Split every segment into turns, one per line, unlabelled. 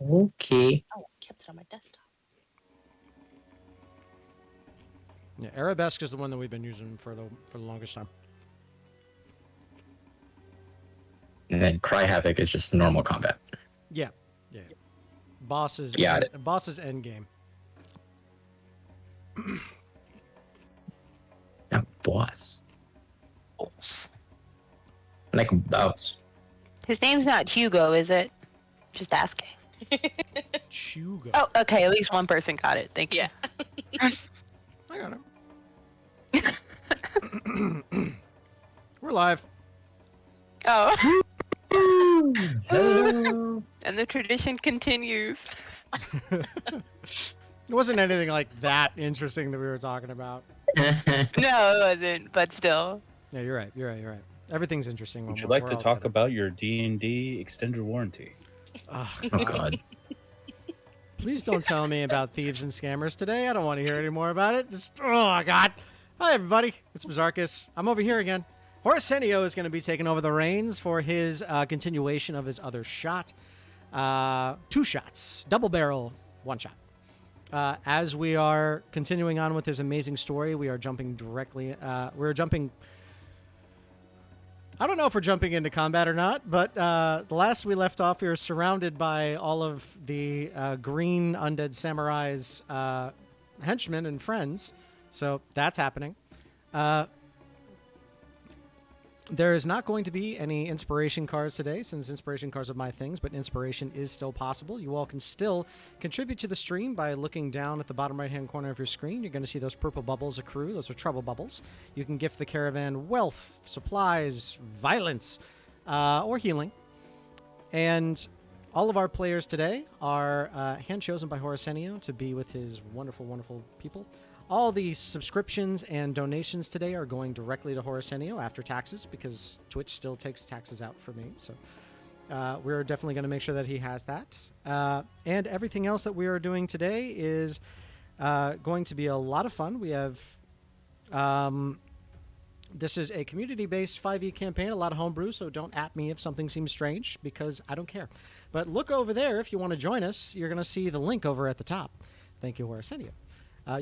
Okay.
Oh, I kept it on my desktop.
Yeah, Arabesque is the one that we've been using for the longest time.
And then Cry Havoc is just normal combat.
Yeah, yeah. Boss's
Got it.
boss's end game.
Now, boss.
Boss.
Like boss.
His name's not Hugo, is it? Just asking.
Chugo.
Oh, okay. At least one person got it. Thank you.
Yeah.
I got it. We're live.
Oh,
Hello.
and the tradition continues.
It wasn't anything like that interesting that we were talking about.
No, it wasn't. But still.
Yeah, you're right. You're right. Everything's interesting.
Would
when
you
we're
like to
all
talk
together.
about your D&D extended warranty?
Oh,
Oh God.
please don't tell me about thieves and scammers today. I don't want to hear any more about it. Just, oh, God. Hi, everybody. It's Bizarchus. I'm over here again. Horusenio is going to be taking over the reins for his continuation of his other shot. 2 shots. Double barrel, 1 shot. As we are continuing on with his amazing story, we are jumping directly... we're jumping... I don't know if we're jumping into combat or not, but the last we left off, we were surrounded by all of the green undead samurais' henchmen and friends. So that's happening. There is not going to be any inspiration cards today, since inspiration cards are my things, but inspiration is still possible. You all can still contribute to the stream by looking down at the bottom right-hand corner of your screen. You're going to see those purple bubbles accrue. Those are trouble bubbles. You can gift the caravan wealth, supplies, violence, or healing. And all of our players today are hand-chosen by Horusenio to be with his wonderful, wonderful people. All the subscriptions and donations today are going directly to Horusenio after taxes, because Twitch still takes taxes out for me. So we're definitely going to make sure that he has that. And everything else that we are doing today is going to be a lot of fun. We have... this is a community-based 5e campaign, a lot of homebrew, so don't at me if something seems strange, because I don't care. But look over there if you want to join us. You're going to see the link over at the top. Thank you, Horusenio.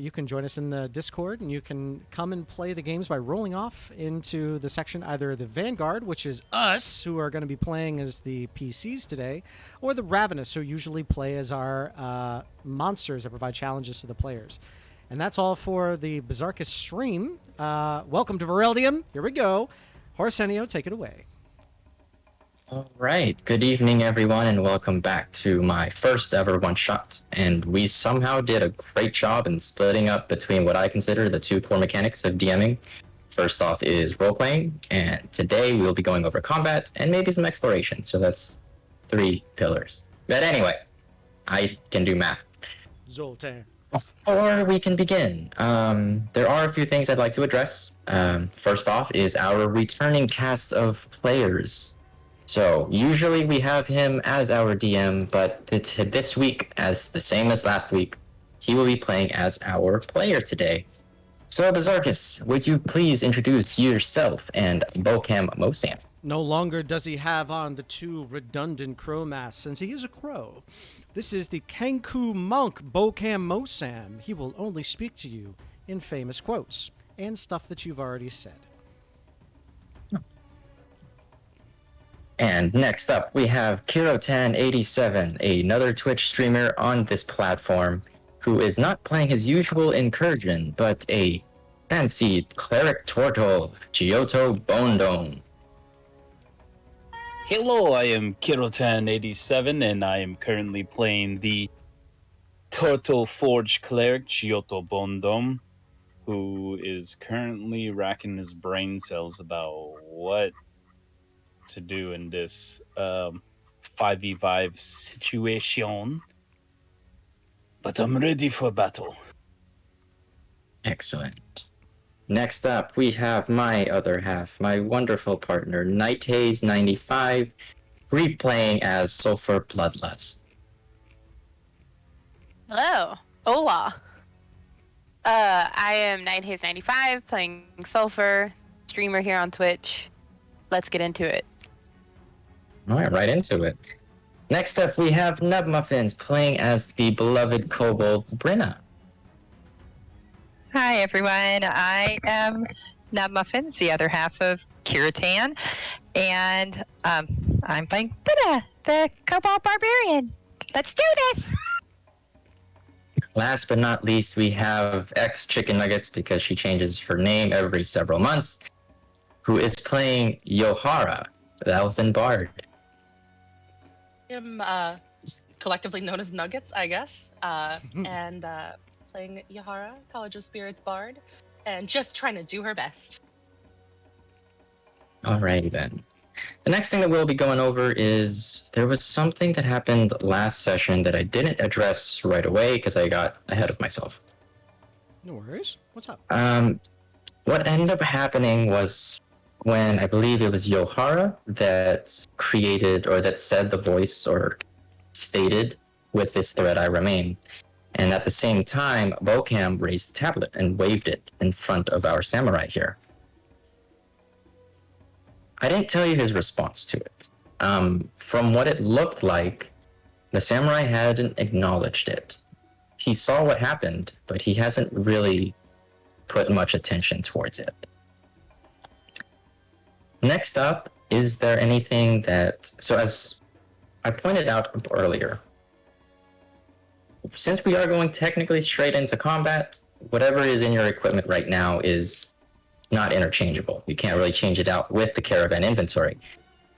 You can join us in the Discord, and you can come and play the games by rolling off into the section, either the Vanguard, which is us, who are going to be playing as the PCs today, or the Ravenous, who usually play as our monsters that provide challenges to the players. And that's all for the Bizarchus stream. Welcome to Vereldium. Here we go. Horusenio, take it away.
All right. Good evening, everyone, and welcome back to my first ever one-shot. And we somehow did a great job in splitting up between what I consider the 2 core mechanics of DMing. First off is role-playing, and today we will be going over combat and maybe some exploration. So that's 3 pillars. But anyway, I can do math.
Zoltan.
Before we can begin, there are a few things I'd like to address. First off is our returning cast of players. So usually we have him as our DM, but this week, as the same as last week, he will be playing as our player today. So Bizarchus, would you please introduce yourself and Bokam Mosam?
No longer does he have on the 2 redundant crow masks, since he is a crow. This is the Kanku monk Bokam Mosam. He will only speak to you in famous quotes and stuff that you've already said.
And next up, we have Kirotan87, another Twitch streamer on this platform, who is not playing his usual incursion, but a fancy cleric turtle, Giotto Bondome.
Hello, I am Kirotan87, and I am currently playing the Turtle Forge cleric Giotto Bondom, who is currently racking his brain cells about what to do in this 5v5 situation. But I'm ready for battle.
Excellent. Next up, we have my other half, my wonderful partner, Nighthaze95, replaying as Sulfur Bloodlust.
Hello. Hola. I am Nighthaze95, playing Sulfur, streamer here on Twitch. Let's get into it.
All right, right into it. Next up, we have Nubmuffins playing as the beloved kobold Brenna.
Hi, everyone. I am Nub Muffins, the other half of Kiratan, and I'm playing Britta, the Cobalt Barbarian. Let's do this!
Last but not least, we have ex Chicken Nuggets, because she changes her name every several months, who is playing Yohara, the Elfin Bard.
I'm collectively known as Nuggets, I guess, and playing Yahara, College of Spirits Bard, and just trying to do her best.
Alrighty then. The next thing that we'll be going over is there was something that happened last session that I didn't address right away because I got ahead of myself.
No worries. What's up?
What ended up happening was when I believe it was Yohara that created or that said the voice or stated, "With this thread I remain." And at the same time, Bokam raised the tablet and waved it in front of our samurai here. I didn't tell you his response to it. From what it looked like, the samurai hadn't acknowledged it. He saw what happened, but he hasn't really put much attention towards it. Next up, is there anything that... So as I pointed out earlier, since we are going technically straight into combat, whatever is in your equipment right now is not interchangeable. You can't really change it out with the caravan inventory.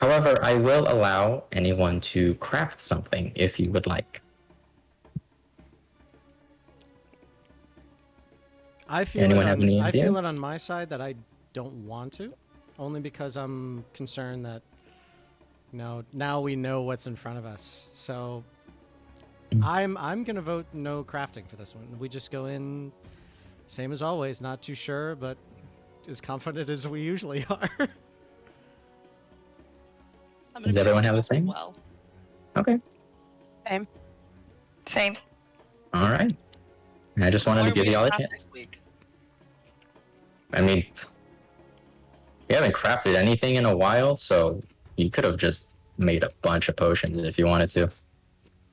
However, I will allow anyone to craft something if you would like.
I feel
Anyone
it
have
on,
any
I feel
ideas?
it on my side that I don't want to, only because I'm concerned that now we know what's in front of us. So I'm gonna vote no crafting for this one. We just go in same as always, not too sure, but as confident as we usually are.
I'm
Does
gonna be
everyone have the
as
same?
well.
Okay.
Same.
All right. I just wanted
Why
to
are
give
we
you all a
craft
chance.
this week?
I mean, we haven't crafted anything in a while, so you could have just made a bunch of potions if you wanted to.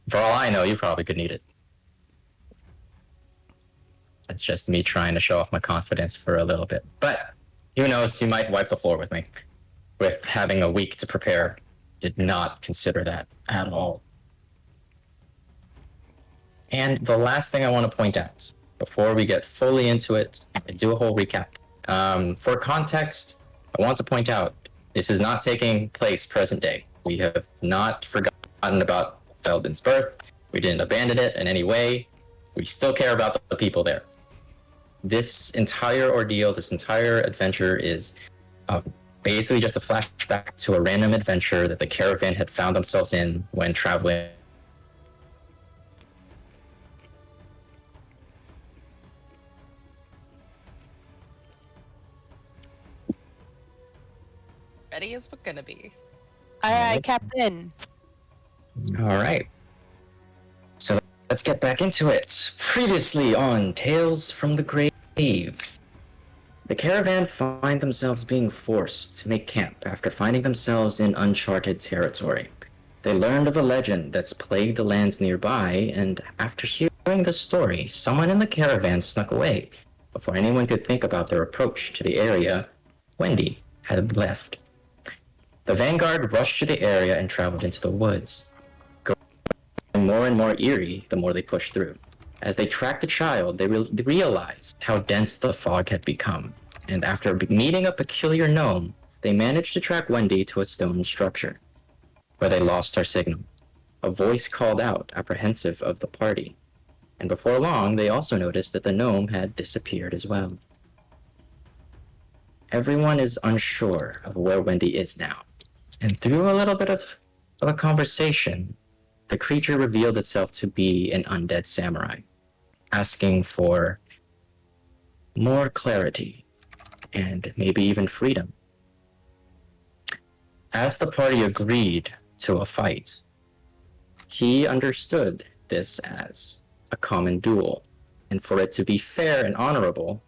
For all I know, you probably could need it. It's just me trying to show off my confidence for a little bit. But who knows, you might wipe the floor with me. With having a week to prepare, did not consider that at all. And the last thing I want to point out, before we get fully into it and do a whole recap. For context, I want to point out, this is not taking place present day. We have not forgotten about Felden's birth. We didn't abandon it in any way. We still care about the people there. This entire ordeal, this entire adventure is basically just a flashback to a random adventure that the caravan had found themselves in when traveling.
Ready as we're gonna be.
Aye, aye, Captain.
All right. So let's get back into it. Previously on Tales from the Grave, the caravan find themselves being forced to make camp after finding themselves in uncharted territory. They learned of a legend that's plagued the lands nearby, and after hearing the story, someone in the caravan snuck away. Before anyone could think about their approach to the area, Wendy had left. The vanguard rushed to the area and traveled into the woods, growing more and more eerie the more they pushed through. As they tracked the child, they realized how dense the fog had become, and after meeting a peculiar gnome, they managed to track Wendy to a stone structure, where they lost her signal. A voice called out, apprehensive of the party, and before long, they also noticed that the gnome had disappeared as well. Everyone is unsure of where Wendy is now, and through a little bit of a conversation, the creature revealed itself to be an undead samurai, asking for more clarity and maybe even freedom. As the party agreed to a fight, he understood this as a common duel, and for it to be fair and honorable,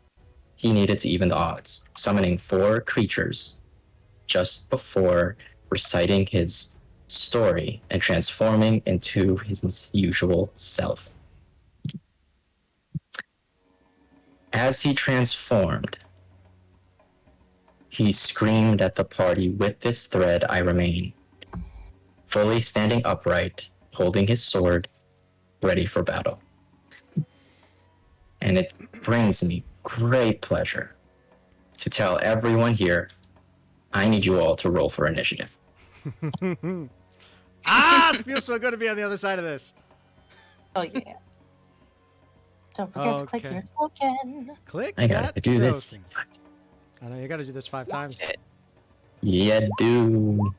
he needed to even the odds, summoning 4 creatures just before reciting his story and transforming into his usual self. As he transformed, he screamed at the party, "With this thread I remain," fully standing upright, holding his sword, ready for battle. And it brings me great pleasure to tell everyone here, I need you all to roll for initiative.
It feels so good to be on the other side of this.
Oh yeah. Don't forget to click
Okay.
your token.
Click
I gotta
that
do this.
token. I know you gotta do this 5 times.
Yeah, do.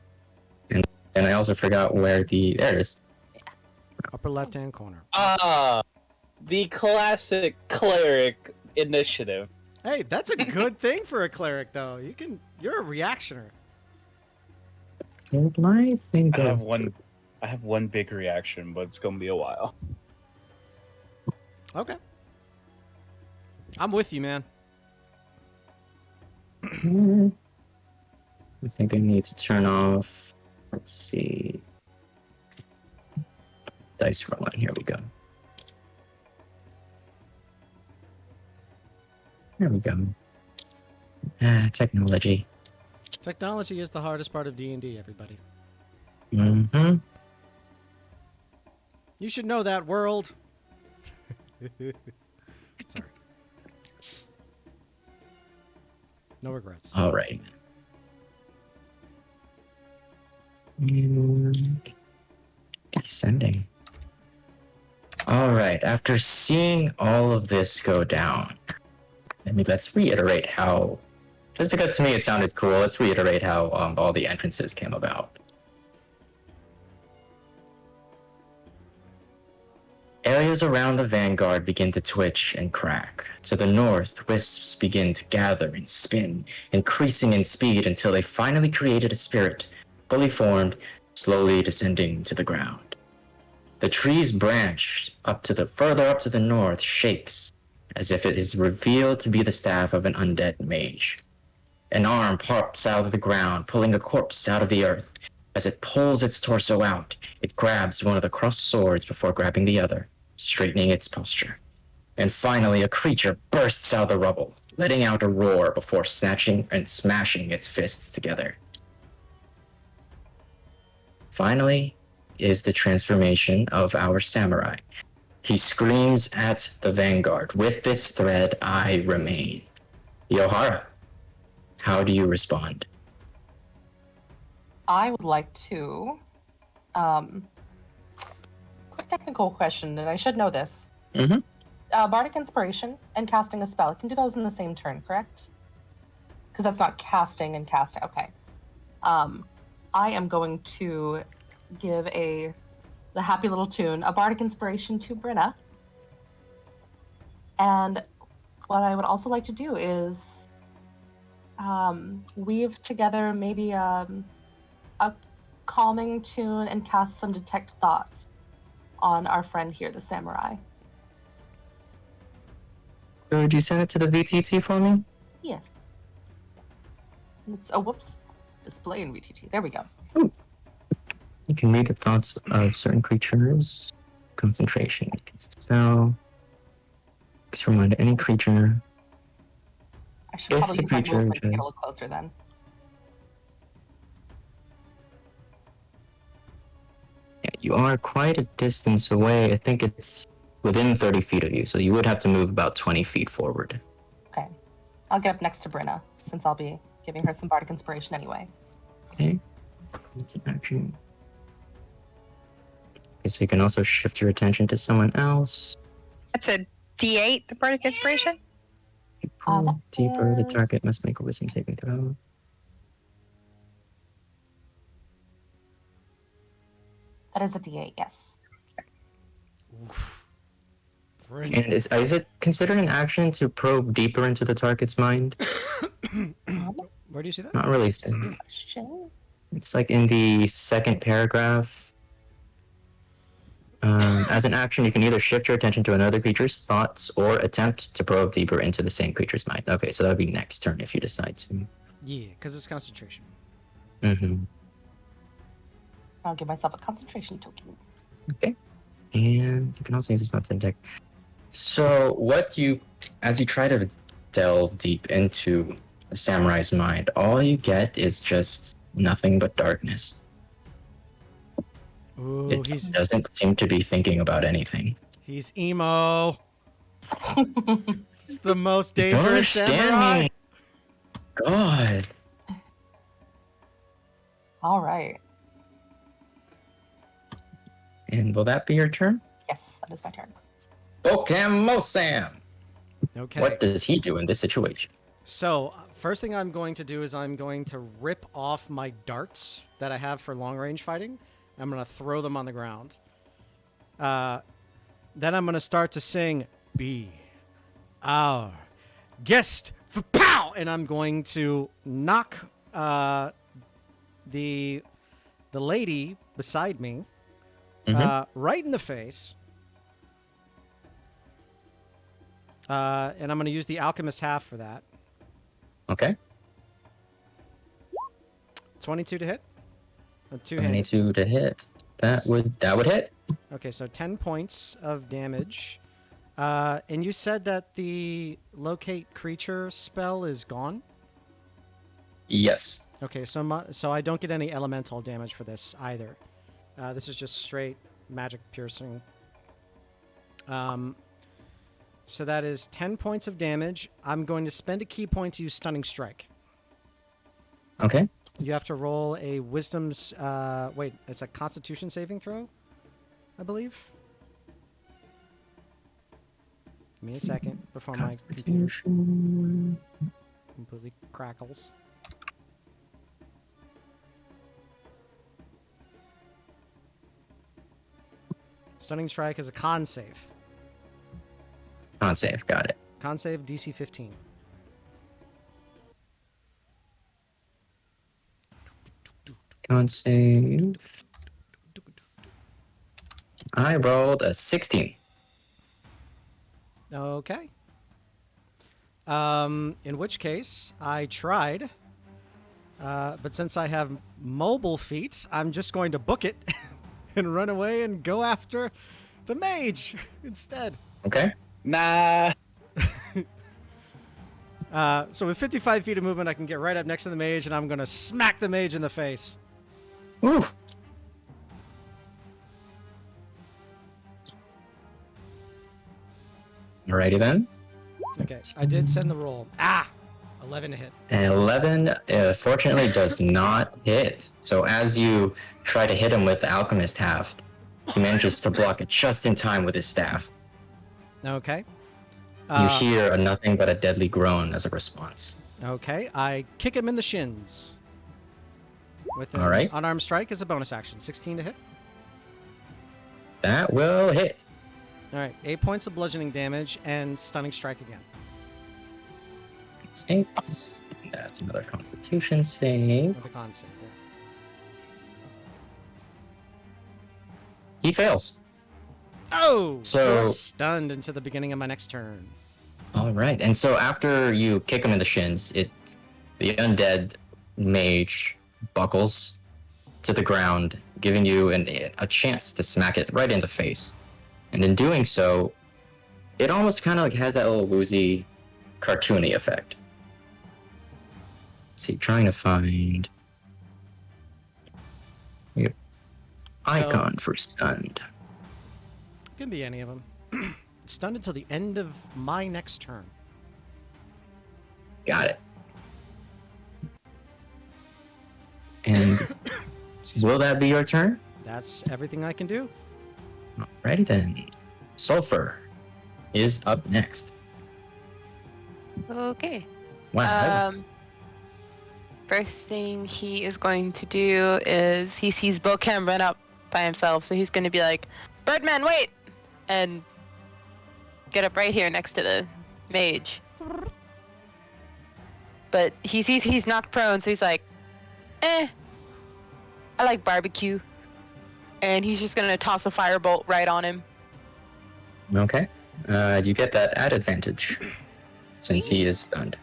And I also forgot where there it is.
Upper left-hand corner.
The classic cleric initiative.
Hey, that's a good thing for a cleric, though. You're a reactioner.
My thing
I have
goes
I have one big reaction, but it's gonna be a while.
Okay. I'm with you, man.
through. I think I need to turn off. Let's see. Dice rolling. Here we go. There we go. Technology.
Technology is the hardest part of D&D, everybody.
Mm-hmm.
You should know that, world. Sorry. No regrets.
All right. And descending. All right. After seeing all of this go down, let's reiterate how. Just because to me it sounded cool, let's reiterate how all the entrances came about. Areas around the vanguard begin to twitch and crack. To the north, wisps begin to gather and spin, increasing in speed until they finally created a spirit, fully formed, slowly descending to the ground. The tree's branch further up to the north shakes, as if it is revealed to be the staff of an undead mage. An arm pops out of the ground, pulling a corpse out of the earth. As it pulls its torso out, it grabs one of the crossed swords before grabbing the other, straightening its posture. And finally, a creature bursts out of the rubble, letting out a roar before snatching and smashing its fists together. Finally is the transformation of our samurai. He screams at the vanguard, "With this thread I remain." Yohara, how do you respond?
I would like to. Quick technical question, and I should know this.
Mm-hmm.
Bardic Inspiration and casting a spell. I can do those in the same turn, correct? Because that's not casting and casting. Okay. I am going to give the happy little tune, a Bardic Inspiration to Brenna. And what I would also like to do is weave together maybe a calming tune and cast some Detect Thoughts on our friend here, the samurai.
Would you send it to the VTT for me?
Yes. It's whoops. Display in VTT. There we go.
Ooh. You can read the thoughts of certain creatures. Concentration. Spell. Just remind any creature.
I should
If
probably
the
use my
creature
movement to get a
does-
little closer then.
Yeah, you are quite a distance away. I think it's within 30 feet of you, so you would have to move about 20 feet forward.
Okay. I'll get up next to Brenna, since I'll be giving her some Bardic Inspiration anyway.
Okay. That's an action. Okay, so you can also shift your attention to someone else.
That's a D8, the Bardic Inspiration?
Pull deeper, the
is-
target must make a wisdom saving throw.
That is a D8, yes.
Brilliant.
And is it considered an action to probe deeper into the target's mind?
Where do you see that?
Not really.
Question.
It's like in the second paragraph. As an action, you can either shift your attention to another creature's thoughts or attempt to probe deeper into the same creature's mind. Okay, so that would be next turn if you decide to.
Yeah, because it's concentration.
Mm-hmm.
I'll give myself a concentration token.
Okay. And you can also use this method deck. So as you try to delve deep into the samurai's mind, all you get is just nothing but darkness.
Ooh,
It
he's
doesn't seem to be thinking about anything.
emo. He's the most
You don't
dangerous
understand
samurai.
me. God.
All right.
And will that be your turn?
Yes, that is my turn.
Sam.
Okay.
What does he do in this situation?
So, first thing I'm going to do is I'm going to rip off my darts that I have for long range fighting. I'm going to throw them on the ground. Then I'm going to start to sing, "Be our guest for pow!" And I'm going to knock the lady beside me right in the face. And I'm going to use the Alchemist Half for that.
Okay.
22 to hit. Two-handed.
22 to hit. That would hit.
Okay, so 10 points of damage. And you said that the locate creature spell is gone?
Yes.
Okay, so I don't get any elemental damage for this either. This is just straight magic piercing. So that is 10 points of damage. I'm going to spend a key point to use Stunning Strike.
Okay.
You have to roll a Wisdom's... wait, it's a Constitution saving throw, I believe. Give me a second before my computer completely crackles. Stunning Strike is a con save.
Con save. Got it.
Con save DC 15.
Con save. I rolled a 16.
Okay. In which case, I tried. But since I have mobile feats, I'm just going to book it and run away and go after the mage instead.
Okay.
Nah.
So with 55 feet of movement, I can get right up next to the mage, and I'm going to smack the mage in the face.
Oof. Alrighty then.
Okay, I did send the roll. 11 to hit.
And 11, fortunately, does not hit. So as you try to hit him with the Alchemist Haft, he manages to block it just in time with his staff.
Okay.
You hear a nothing but a deadly groan as a response.
Okay, I kick him in the shins. With an
All right.
unarmed strike as a bonus action. 16 to hit.
That will hit.
All right, 8 points of bludgeoning damage and stunning strike again.
8. That's another Constitution save.
With a con save. Yeah.
He fails.
Oh!
So-
You're stunned into the beginning of my next turn.
All right. And so after you kick him in the shins, the undead mage buckles to the ground, giving you a chance to smack it right in the face. And in doing so, it almost kind of like has that little woozy, cartoony effect. Let's see, trying to find yep. Icon for stunned.
Can be any of them. Stunned until the end of my next turn.
Got it. And will that be your turn?
That's everything I can do.
Alrighty then. Sulfur is up next.
Okay.
Wow.
First thing he is going to do is he sees Bocam run up by himself, so he's going to be like, "Birdman, wait!" and get up right here next to the mage. But he sees he's knocked prone, so he's like, I like barbecue. And he's just going to toss a firebolt right on him.
Okay. You get that at advantage since he is stunned.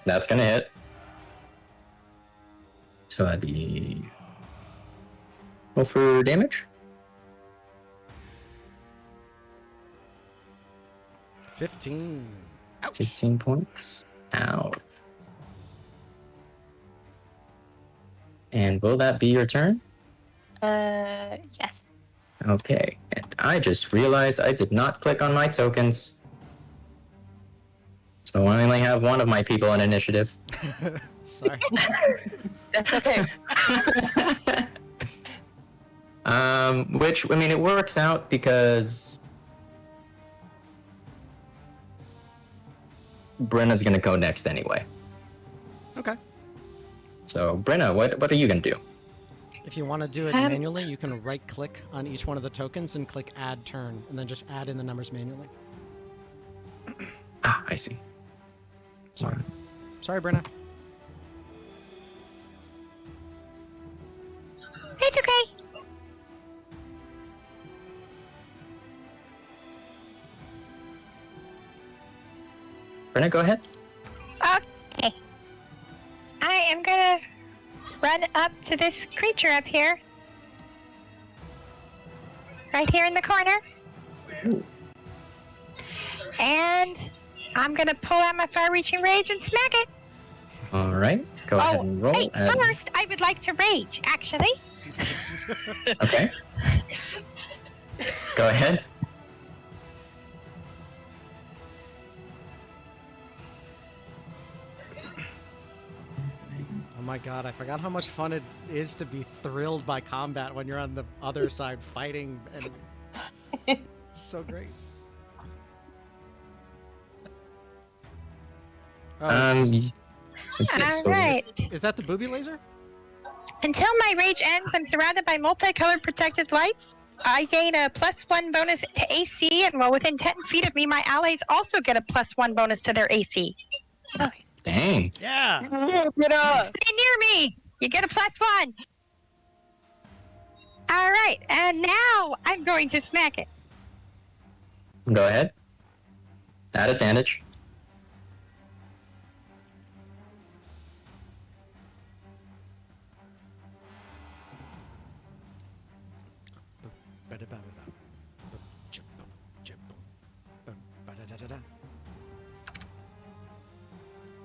That's gonna hit. So that'd be... Roll for damage.
15. Ouch.
15 points. Ow. And will that be your turn?
Yes.
Okay. And I just realized I did not click on my tokens. So I only have one of my people in initiative.
Sorry.
That's okay.
Which, I mean, it works out because Brenna's gonna go next anyway.
Okay.
So, Brenna, what are you gonna do?
If you want to do it manually, you can right-click on each one of the tokens and click Add Turn, and then just add in the numbers manually.
Ah, I see.
Sorry. Sorry, Brenna.
It's okay.
Brenna, go ahead.
Okay. I am gonna run up to this creature up here. Right here in the corner.
Ooh.
And I'm gonna pull out my far-reaching rage and smack it.
All right. Go ahead and roll.
Hey, first, I would like to rage, actually.
Okay. Go ahead.
Oh my god, I forgot how much fun it is to be thrilled by combat when you're on the other side fighting enemies. So great. Oh,
All right.
is that the booby laser?
Until my rage ends, I'm surrounded by multicolored protective lights. I gain a +1 bonus to AC, and while within 10 feet of me, my allies also get a +1 bonus to their AC.
Dang.
Yeah.
Stay near me. You get a +1. All right, and now I'm going to smack it.
Go ahead. At advantage.
Ba-da-da-da-da.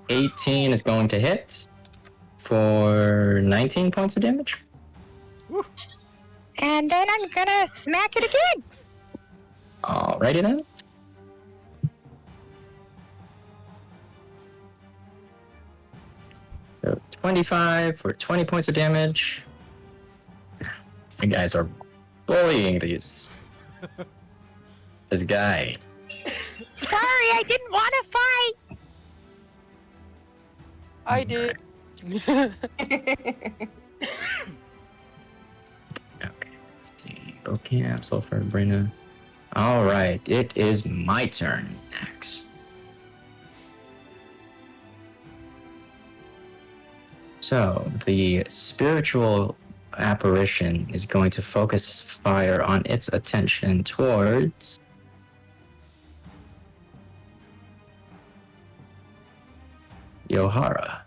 18 is going to hit for 19 points of damage.
And then I'm gonna smack it again.
Alrighty then. So 25 for 20 points of damage. You guys are bullying this guy.
Sorry, I didn't want to fight.
I did.
Okay, let's see. Bocam, Sulfur, Brenna. Alright, it is my turn next. So, the spiritual apparition is going to focus fire on its attention towards Yohara.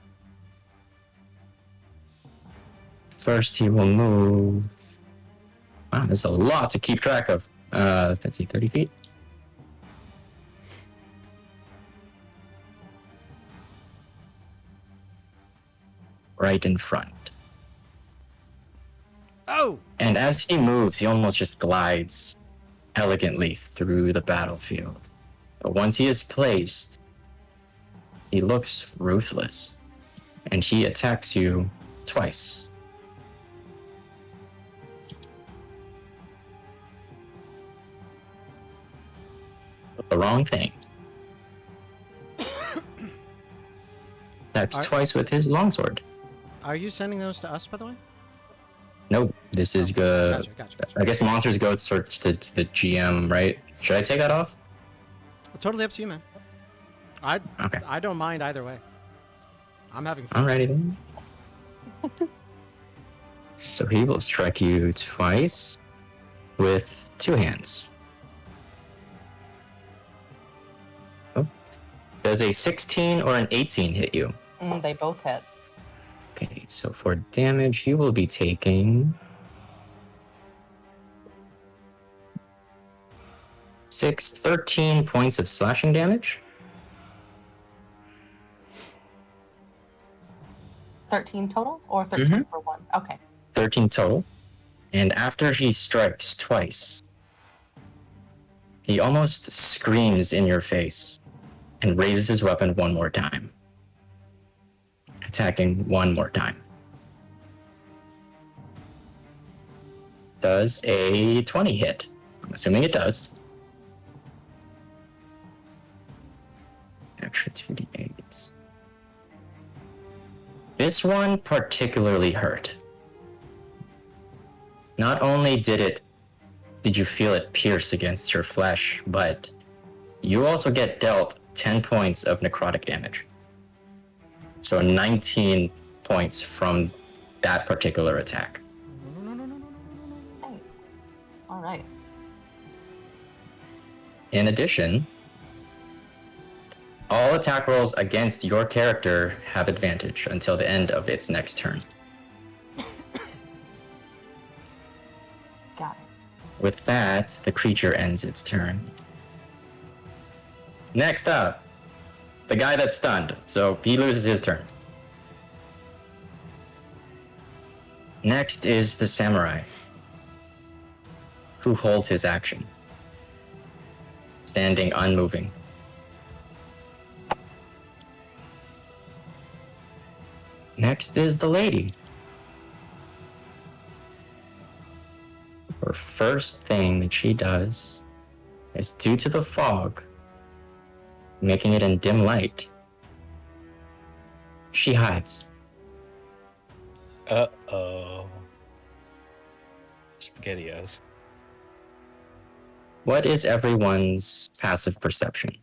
First, he will move. Wow, there's a lot to keep track of. Let's see, 30 feet. Right in front.
Oh!
And as he moves, he almost just glides elegantly through the battlefield. But once he is placed, he looks ruthless. And he attacks you twice. The wrong thing. Attacks twice with his longsword.
Are you sending those to us, by the way?
Nope, this is good.
Gotcha.
I guess monsters go to the GM, right? Should I take that off?
Totally up to you, man.
Okay.
I don't mind either way. I'm having fun.
Alrighty then. So he will strike you twice with two hands. Oh. Does a 16 or an 18 hit you?
They both hit.
Okay, so for damage, you will be taking 13 points of slashing damage.
13 total or 13 for one? Okay.
13 total. And after he strikes twice, he almost screams in your face and raises his weapon one more time, attacking one more time. Does a 20 hit? I'm assuming it does. Extra 2d8. This one particularly hurt. Not only did you feel it pierce against your flesh, but you also get dealt 10 points of necrotic damage. So 19 points from that particular attack.
Hey. All right.
In addition, all attack rolls against your character have advantage until the end of its next turn.
Got it.
With that, the creature ends its turn. Next up, the guy that's stunned, so he loses his turn. Next is the samurai, who holds his action, standing unmoving. Next is the lady. Her first thing that she does is, due to the fog, making it in dim light, she hides.
Uh-oh. SpaghettiOs.
What is everyone's passive perception?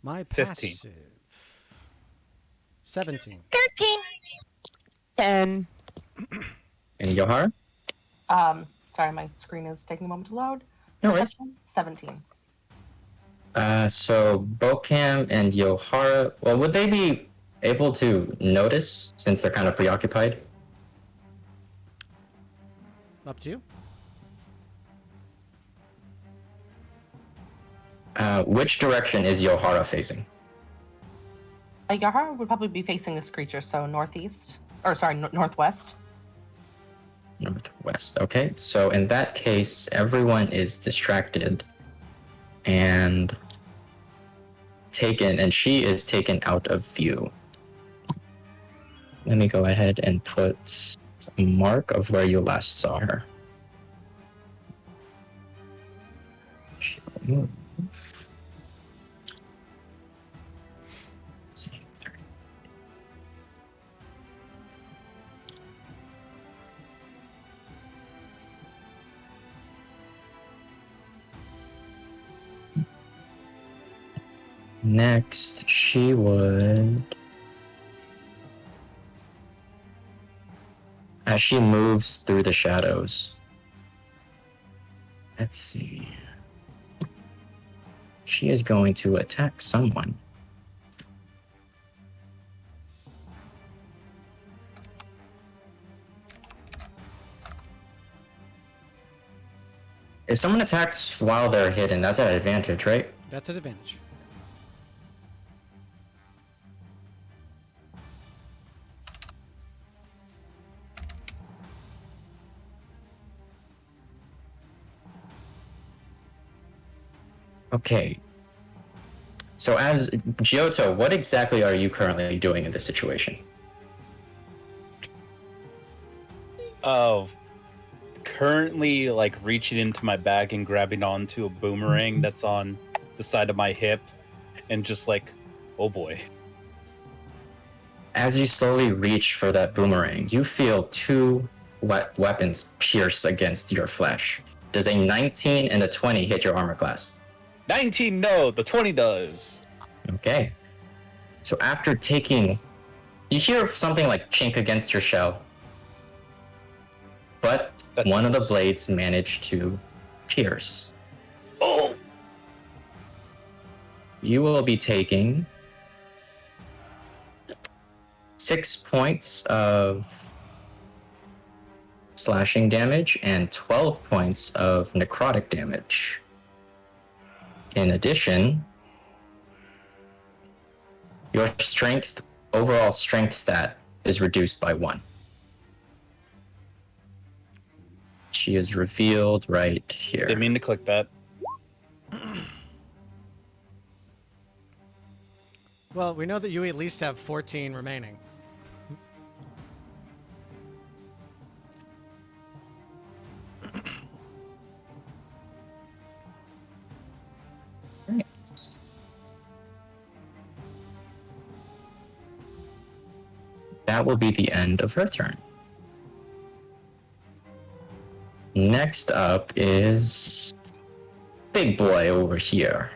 My
15.
passive. 17.
13.
10.
And Yohara?
Sorry, my screen is taking a moment to load.
No worries.
Perception, 17.
So Bokam and Yohara, well, would they be able to notice since they're kind of preoccupied?
Up to you.
Which direction is Yohara facing?
Yahara would probably be facing this creature, so northeast. Or sorry, northwest.
Northwest. Okay, so in that case, everyone is distracted and taken, and she is taken out of view. Let me go ahead and put a mark of where you last saw her. She'll move. Say 30. Next, she would... As she moves through the shadows. Let's see. She is going to attack someone. If someone attacks while they're hidden, that's at advantage, right?
That's an advantage.
Okay. So as Giotto, what exactly are you currently doing in this situation?
Currently, like, reaching into my bag and grabbing onto a boomerang that's on the side of my hip, and just like, oh boy.
As you slowly reach for that boomerang, you feel two weapons pierce against your flesh. Does a 19 and a 20 hit your armor class?
19, no, the 20 does.
Okay. So after taking... You hear something like chink against your shell. But
That
one of the
does.
blades managed to pierce.
Oh!
You will be taking 6 points of slashing damage and 12 points of necrotic damage. In addition, your overall strength stat is reduced by 1. She is revealed right here.
Didn't mean to click that.
Well, we know that you at least have 14 remaining.
Right. That will be the end of her turn. Next up is big boy over here.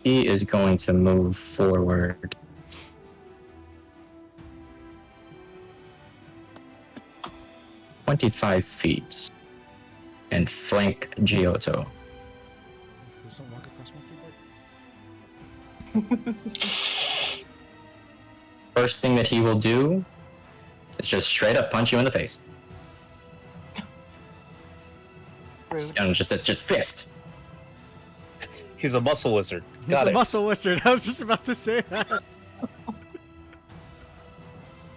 He is going to move forward 25 feet and flank Giotto.
Please don't walk across my keyboard.
First thing that he will do is just straight up punch you in the face.
Rude.
And it's just fist.
He's a muscle wizard.
He's
Got
a
it.
muscle wizard. I was just about to say that.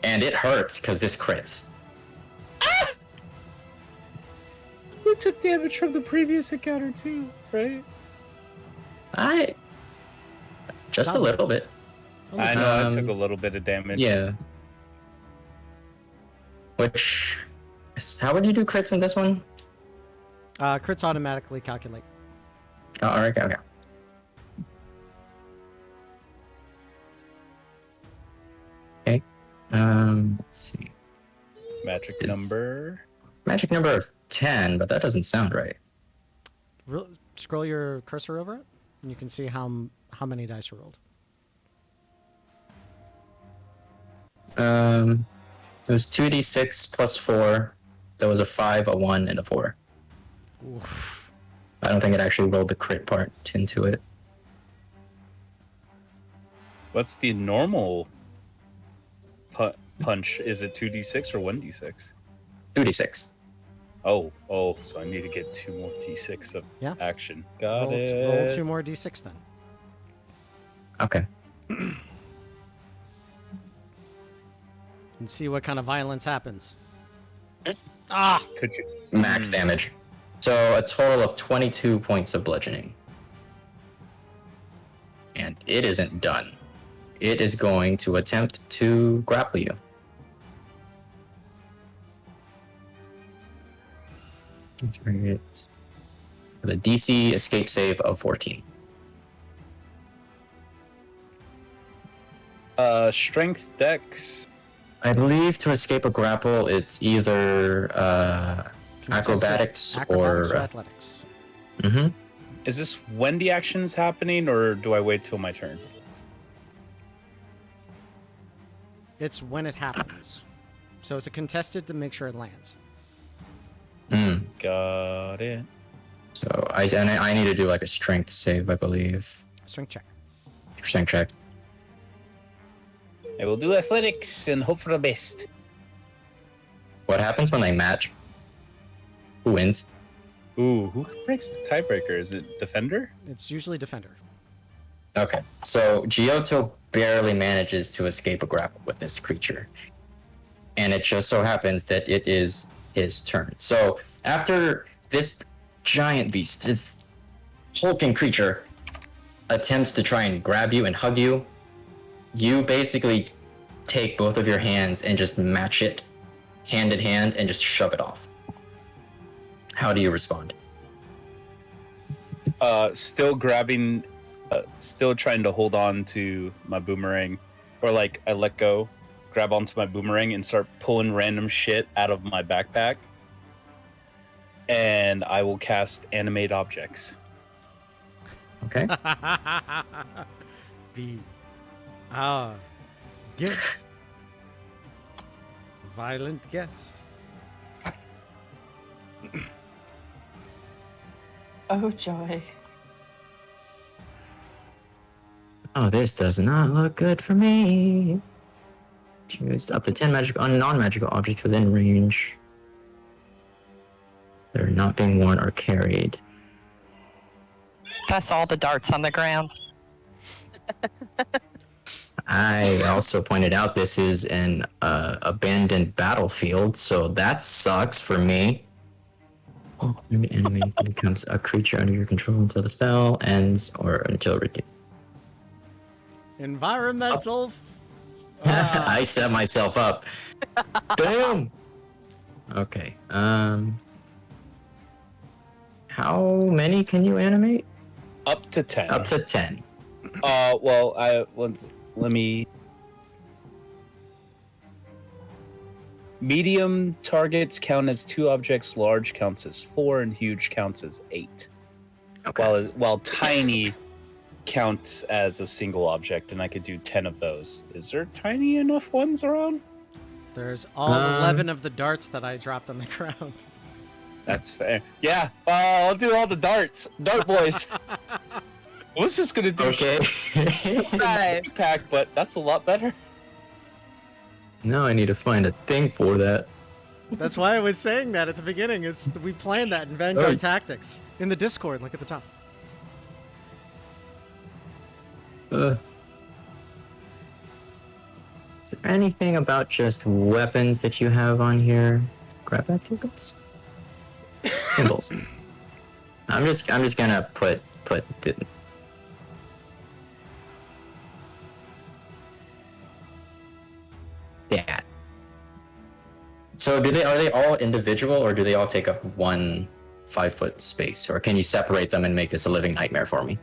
And it hurts because this crits.
We took damage from the previous encounter too, right?
Just a
Some.
little bit.
I know I
Um,
took a little bit of damage.
Yeah. How would you do crits in this one?
Crits automatically calculate.
Oh, all right, okay. Okay. Let's see.
Magic
Is-
number.
Magic number of 10, but that doesn't sound right.
Scroll your cursor over it, and you can see how many dice are rolled.
It was 2d6 plus 4. There was a 5, a 1, and a 4.
Oof.
I don't think it actually rolled the crit part into it.
What's the normal punch? Is it 2d6 or 1d6?
2d6.
Oh, so I need to get 2 more d6 of
Yeah.
action. Got
Roll
it.
2 more d6 then.
Okay.
And see what kind of violence happens.
Could you?
Max damage. So a total of 22 points of bludgeoning. And it isn't done. It is going to attempt to grapple you. Target with a DC escape save of 14.
Strength, dex.
I believe to escape a grapple, it's either acrobatics or
athletics.
Mm-hmm.
Is this when the action's happening, or do I wait till my turn?
It's when it happens. So it's a contested to make sure it lands.
Got it.
So I need to do like a strength save, I believe.
Strength check.
Strength check.
I will do athletics and hope for the best.
What happens when they match? Who wins?
Ooh, who breaks the tiebreaker? Is it defender?
It's usually defender.
Okay, so Giotto barely manages to escape a grapple with this creature. And it just so happens that it is his turn. So after this giant beast, this hulking creature, attempts to try and grab you and hug you, you basically take both of your hands and just match it hand in hand and just shove it off. How do you respond?
Still grabbing, still trying to hold on to my boomerang, or like I let go, grab onto my boomerang and start pulling random shit out of my backpack. And I will cast animate objects.
Okay.
Guest. Violent guest.
Oh, joy.
Oh, this does not look good for me. Choose up to 10 non-magical objects within range. They're not being worn or carried.
That's all the darts on the ground.
I also pointed out this is an abandoned battlefield, so that sucks for me. Oh, an enemy becomes a creature under your control until the spell ends or until reduced.
Environmental.
I set myself up. Boom. Okay. How many can you animate?
Up to 10.
Up to 10.
Let me. Medium targets count as 2 objects, large counts as 4, and huge counts as 8.
Okay.
While tiny counts as a single object, and I could do 10 of those. Is there tiny enough ones around?
There's all 11 of the darts that I dropped on the ground.
That's fair. Yeah, I'll do all the darts. Dart boys. I was just gonna do
Okay.
pack, but that's a lot better.
Now I need to find a thing for that.
That's why I was saying that at the beginning. Is we planned that in Vanguard
Right.
Tactics in the Discord, like at the top.
Is there anything about just weapons that you have on here? Grab that tokens. Symbols. I'm just gonna put the. Yeah. So are they all individual, or do they all take up 1 5-foot space, or can you separate them and make this a living nightmare for me?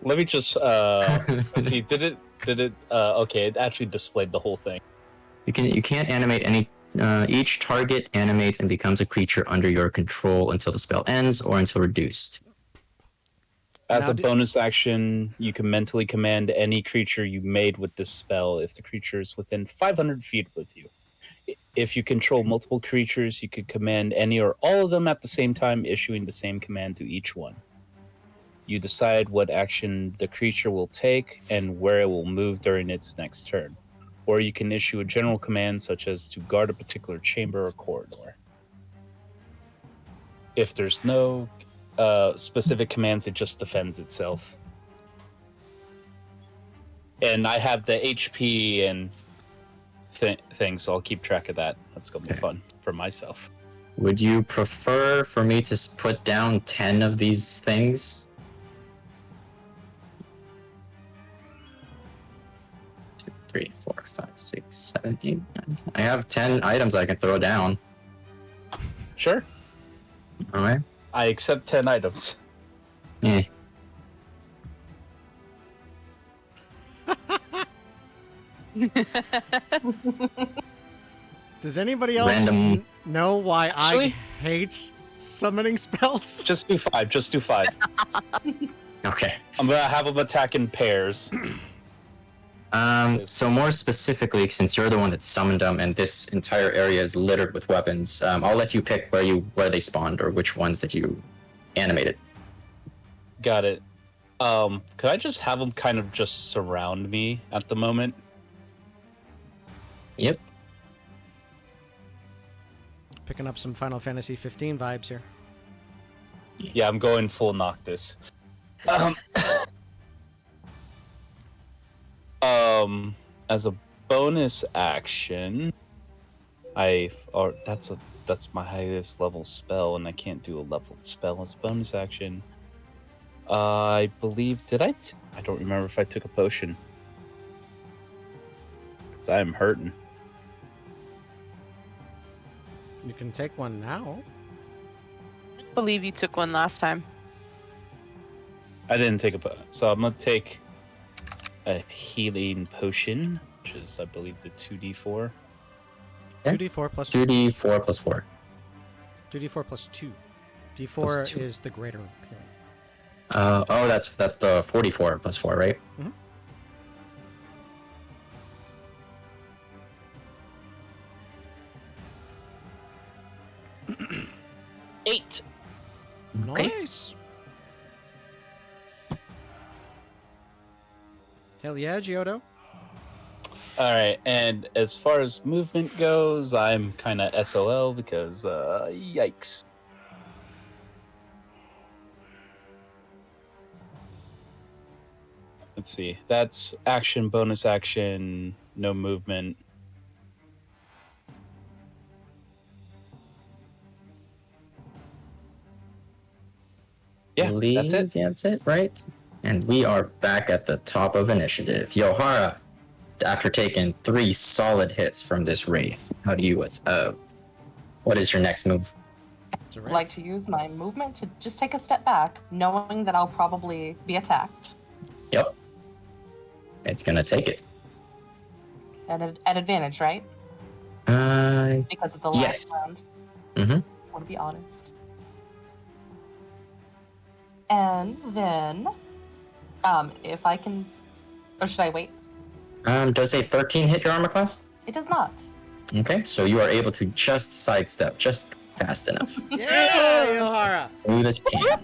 Let me just let's see. Did it? Okay, it actually displayed the whole thing.
You can't animate any. Each target animates and becomes a creature under your control until the spell ends or until reduced.
As
Now
a bonus action, you can mentally command any creature you made with this spell if the creature is within 500 feet with you. If you control multiple creatures, you could command any or all of them at the same time, issuing the same command to each one. You decide what action the creature will take and where it will move during its next turn. Or you can issue a general command such as to guard a particular chamber or corridor. If there's no specific commands, it just defends itself. And I have the HP and thing, so I'll keep track of that. That's gonna be fun for myself.
Would you prefer for me to put down 10 of these things? 2, 3, 4, 5, 6, 7, 8, 9. I have 10 items I can throw down.
Sure.
All right.
I accept 10 items.
Eh.
Does anybody else
Random-
know why
Actually-
I hate summoning spells?
Just do 5. Just do 5.
Okay.
I'm gonna have them attack in pairs.
So more specifically, since you're the one that summoned them, and this entire area is littered with weapons, I'll let you pick where they spawned or which ones that you animated.
Got it. Could I just have them kind of just surround me at the moment?
Yep.
Picking up some Final Fantasy 15 vibes here.
Yeah, I'm going full Noctis. As a bonus action, that's my highest level spell, and I can't do a leveled spell as a bonus action. I believe I don't remember if I took a potion, because I'm hurting.
You can take one now.
I believe you took one last time.
I didn't take a potion, so I'm gonna take a healing potion, which is I believe the 2d4.
Okay.
2d4 plus 2.
2d4 plus 4.
2d4 plus 2. D4
Plus 2.
is the greater.
That's the 44 plus 4, right?
Mhm.
Eight.
Nice. Hell yeah, Giotto.
All right, and as far as movement goes, I'm kind of SOL because yikes. Let's see. That's action, bonus action, no movement. Yeah,
Believe
that's it.
right? And we are back at the top of initiative. Yohara, after taking 3 solid hits from this wraith, how do you what is your next move?
It's a
I'd
wraith.
like to use my movement to just take a step back, knowing that I'll probably be attacked.
Yep. It's gonna take it.
At advantage, right? Because it's the
Yes.
last round.
Mm-hmm.
I want to be honest. And then, if I can, or should I wait?
Does a 13 hit your armor class?
It does not.
Okay, so you are able to just sidestep just fast enough.
Yeah, Yohara.
Smooth as you can.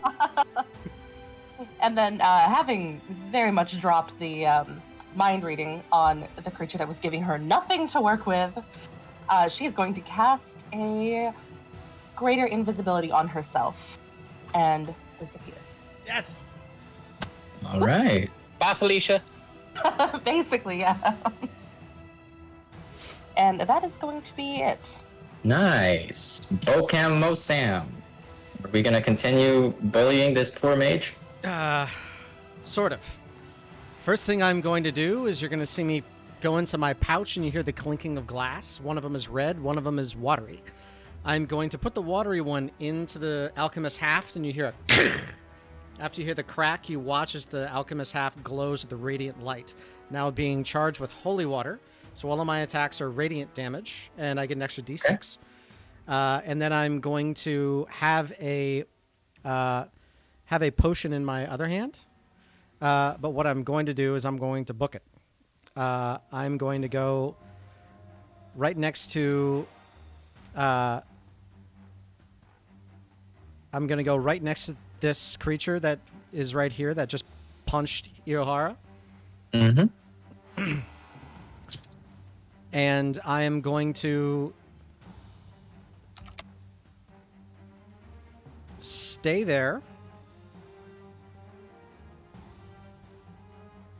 And then, having very much dropped the mind reading on the creature that was giving her nothing to work with, she is going to cast a greater invisibility on herself and disappear.
Yes.
All right.
Bye, Felicia.
Basically, yeah. And that is going to be it.
Nice. Bocam Mosam. Are we gonna continue bullying this poor mage?
Sort of. First thing I'm going to do is you're going to see me go into my pouch and you hear the clinking of glass. One of them is red, one of them is watery. I'm going to put the watery one into the alchemist haft and you hear a After you hear the crack, you watch as the alchemist haft glows with the radiant light, now being charged with holy water. So all of my attacks are radiant damage, and I get an extra d6. And then I'm going to have a potion in my other hand. But what I'm going to do is I'm going to book it. I'm going to go right next to. I'm going to go right next to this creature that is right here that just punched Iohara.
Mm-hmm.
And I am going to stay there.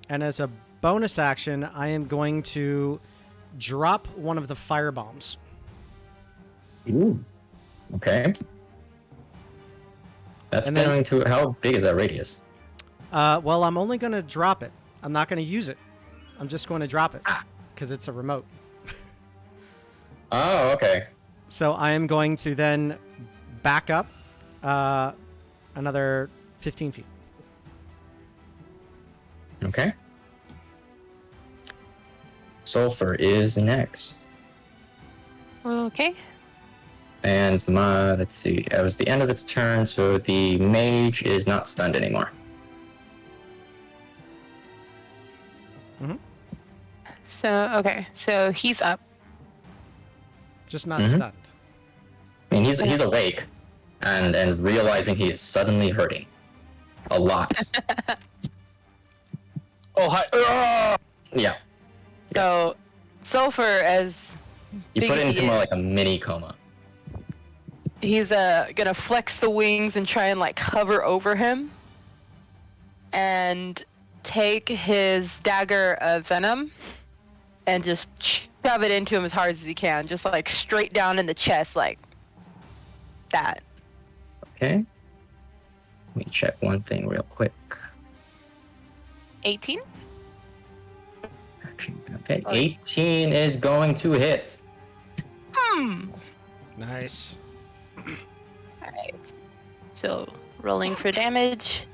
And as a bonus action, I am going to drop one of the fire bombs.
Ooh. Okay. That's
And then-
going to. How big is that radius?
Well, I'm only going to drop it. I'm not going to use it. I'm just going to drop it because it's a remote.
Oh, okay.
So I am going to then back up another 15 feet.
Okay. Sulfur is next.
Okay.
And let's see, it was the end of its turn, so the mage is not stunned anymore.
So he's up.
Just not
Mhm.
stunned.
I mean, he's awake and realizing he is suddenly hurting. A lot.
Oh, hi.
Yeah.
So Sulfur, as
You
big
put it
as
into
he
more
is,
like a mini coma.
he's gonna flex the wings and try and like hover over him and take his dagger of venom and just shove it into him as hard as he can, just like straight down in the chest, like that.
Okay. Let me check one thing real quick.
18.
Action. Okay. 18 is going to hit.
Nice.
All right. So rolling for damage.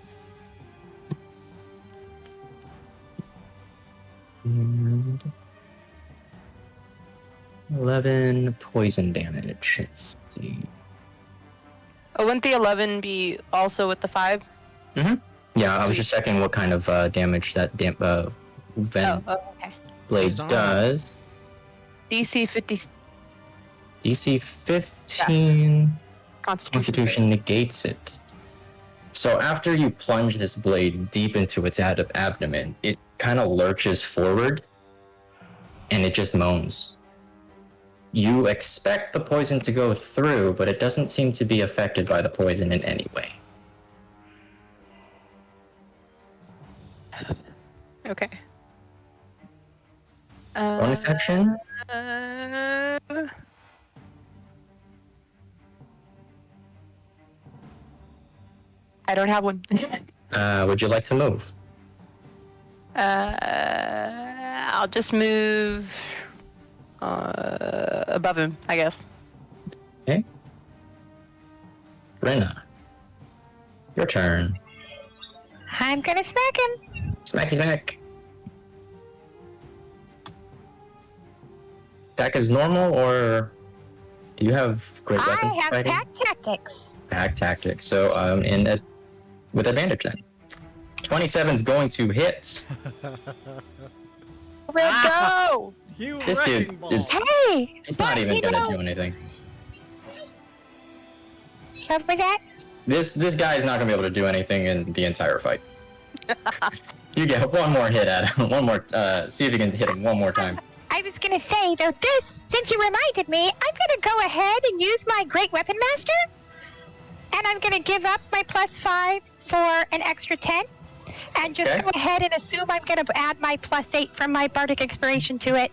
And 11 poison damage. Let's see.
Oh, wouldn't the 11 be also with the 5?
Yeah, I was just checking what kind of damage that Venom
Okay.
Blade
It's on.
does.
DC 50
DC 15
Constitution.
Constitution negates it. So after you plunge this blade deep into its abdomen, it kind of lurches forward, and it just moans. You expect the poison to go through, but it doesn't seem to be affected by the poison in any way.
Okay.
Bonus action?
I don't have one.
Would you like to move?
I'll just move above him, I guess.
Okay. Brenna, your turn.
I'm gonna smack him.
Smacky smack. Attack is normal, or do you have great weapon
I have
fighting?
pack tactics.
Pack tactics. So with advantage then. 27's going to hit.
Red, go!
You
This dude
wrecking ball.
is
Hey,
it's
but
not even
you
gonna
know-
do anything.
What was that?
This guy is not gonna be able to do anything in the entire fight. You get one more hit at him. One more see if you can hit him one more time.
I was gonna say though, since you reminded me, I'm gonna go ahead and use my Great Weapon Master, and I'm gonna give up my +5 for an extra 10, and just
Okay.
go ahead and assume I'm gonna add my +8 from my Bardic Inspiration to it.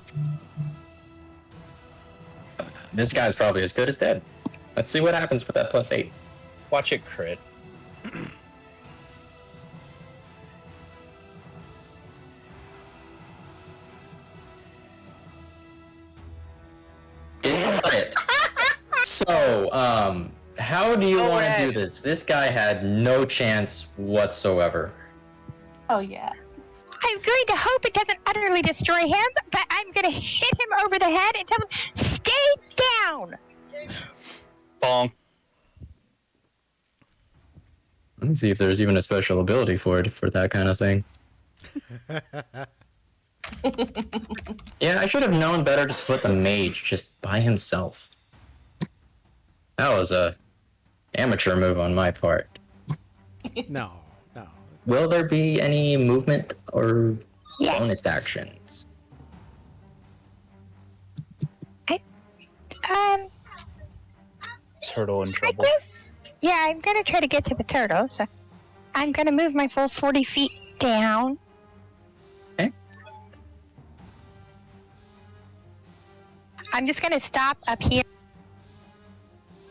This guy's probably as good as dead. Let's see what happens with that +8.
Watch it crit.
It. So, how do you
Go
want to do
ahead.
this? This guy had no chance whatsoever.
Oh yeah.
I'm going to hope it doesn't utterly destroy him, but I'm gonna hit him over the head and tell him, stay down!
Bonk.
Let me see if there's even a special ability for it for that kind of thing. Yeah, I should have known better to put the mage just by himself. That was a amateur move on my part.
No, no.
Will there be any movement or
Yes.
bonus actions?
Turtle in
I
trouble.
guess, yeah, I'm gonna try to get to the turtle, so I'm gonna move my full 40 feet down.
Okay.
I'm just gonna stop up here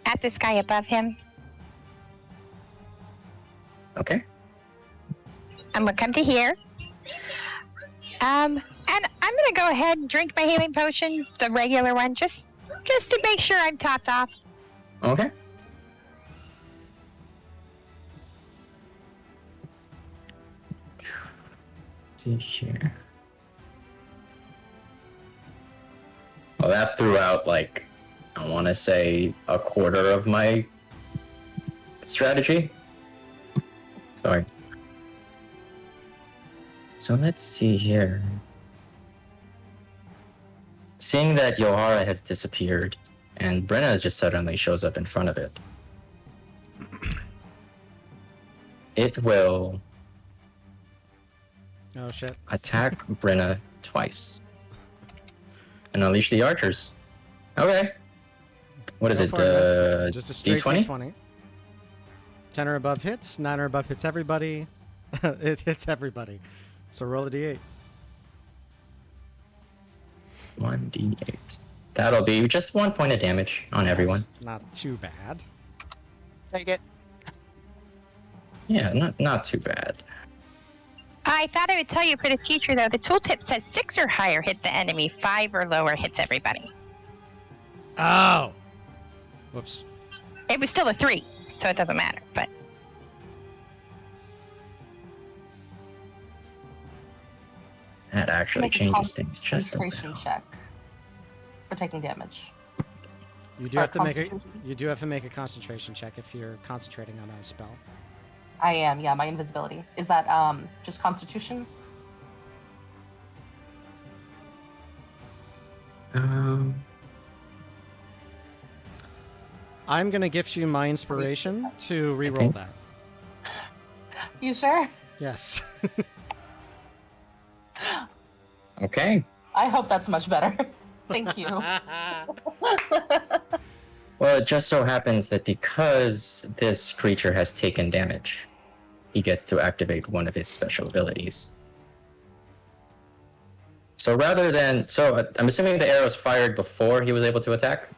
at this guy above him.
Okay.
I'm gonna come to here. And I'm gonna go ahead and drink my healing potion, the regular one, just to make sure I'm topped off.
Okay. See here. Well, that threw out like I want to say a quarter of my strategy. Sorry. So let's see here. Seeing that Yohara has disappeared, and Brenna just suddenly shows up in front of it, it will
Oh shit.
attack Brenna twice and unleash the archers. Okay. What is
Go
it?
for it, man. Just a straight
D20?
D20. 10 or above hits, 9 or above hits everybody. It hits everybody. So roll a D8.
1d8. That'll be just 1 point of damage on everyone.
That's not too bad.
Take it.
Yeah, not too bad.
I thought I would tell you for the future, though. The tooltip says 6 or higher hits the enemy, 5 or lower hits everybody.
Oh! Whoops.
It was still a 3, so it doesn't matter. But
That actually
Make a
changes things just a
concentration
little.
check for taking damage.
You do
Or
have to make a
concentration?
you do have to make a concentration check if you're concentrating on a spell.
I am, yeah, my invisibility. Is that just constitution?
I'm gonna gift you my inspiration to re-roll that.
You sure?
Yes.
Okay.
I hope that's much better. Thank you.
Well, it just so happens that because this creature has taken damage, he gets to activate one of his special abilities. So I'm assuming the arrow's fired before he was able to attack?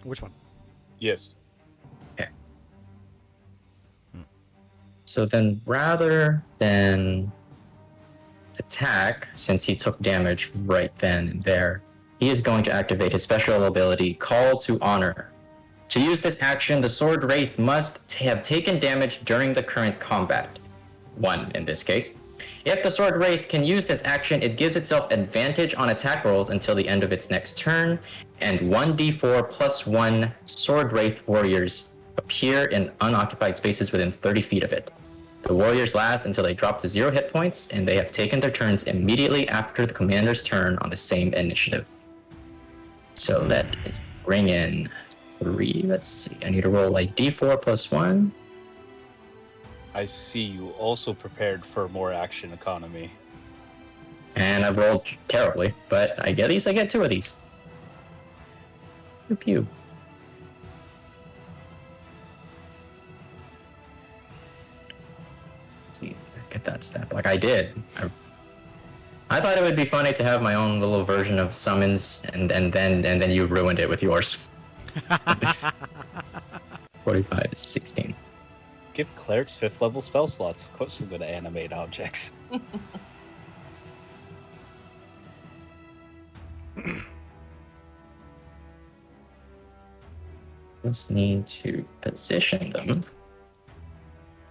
Which one?
Yes.
Okay. So then rather than attack, since he took damage right then and there, he is going to activate his special ability, Call to Honor. To use this action, the Sword Wraith must have taken damage during the current combat. 1 in this case. If the Sword Wraith can use this action, it gives itself advantage on attack rolls until the end of its next turn, and 1d4 plus 1 Sword Wraith warriors appear in unoccupied spaces within 30 feet of it. The warriors last until they drop to 0 hit points, and they have taken their turns immediately after the commander's turn on the same initiative. So that is bring in 3. Let's see. I need to roll like d4 plus 1.
I see you also prepared for more action economy.
And I've rolled terribly, but at least I get 2 of these. Pew pew. Let's see, get that stat block. I did. I thought it would be funny to have my own little version of summons, and then you ruined it with yours. 45 is 16.
Give clerics 5th level spell slots. Of course I'm going to animate objects.
Just need to position them.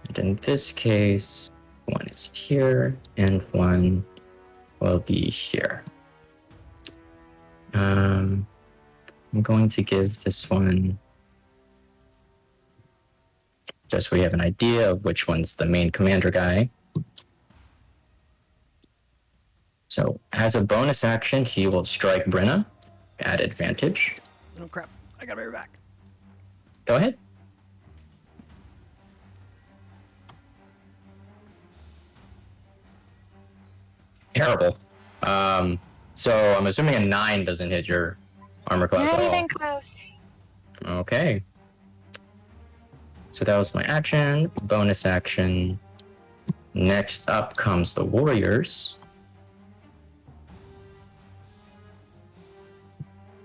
And in this case, 1 is here, and 1 will be here. I'm going to give this one, just so we have an idea of which one's the main commander guy. So as a bonus action, he will strike Brenna at advantage.
Oh crap! I gotta be right back.
Go ahead. Terrible. So I'm assuming a 9 doesn't hit your armor class
Not
at all.
even close.
Okay. So that was my action, bonus action. Next up comes the warriors,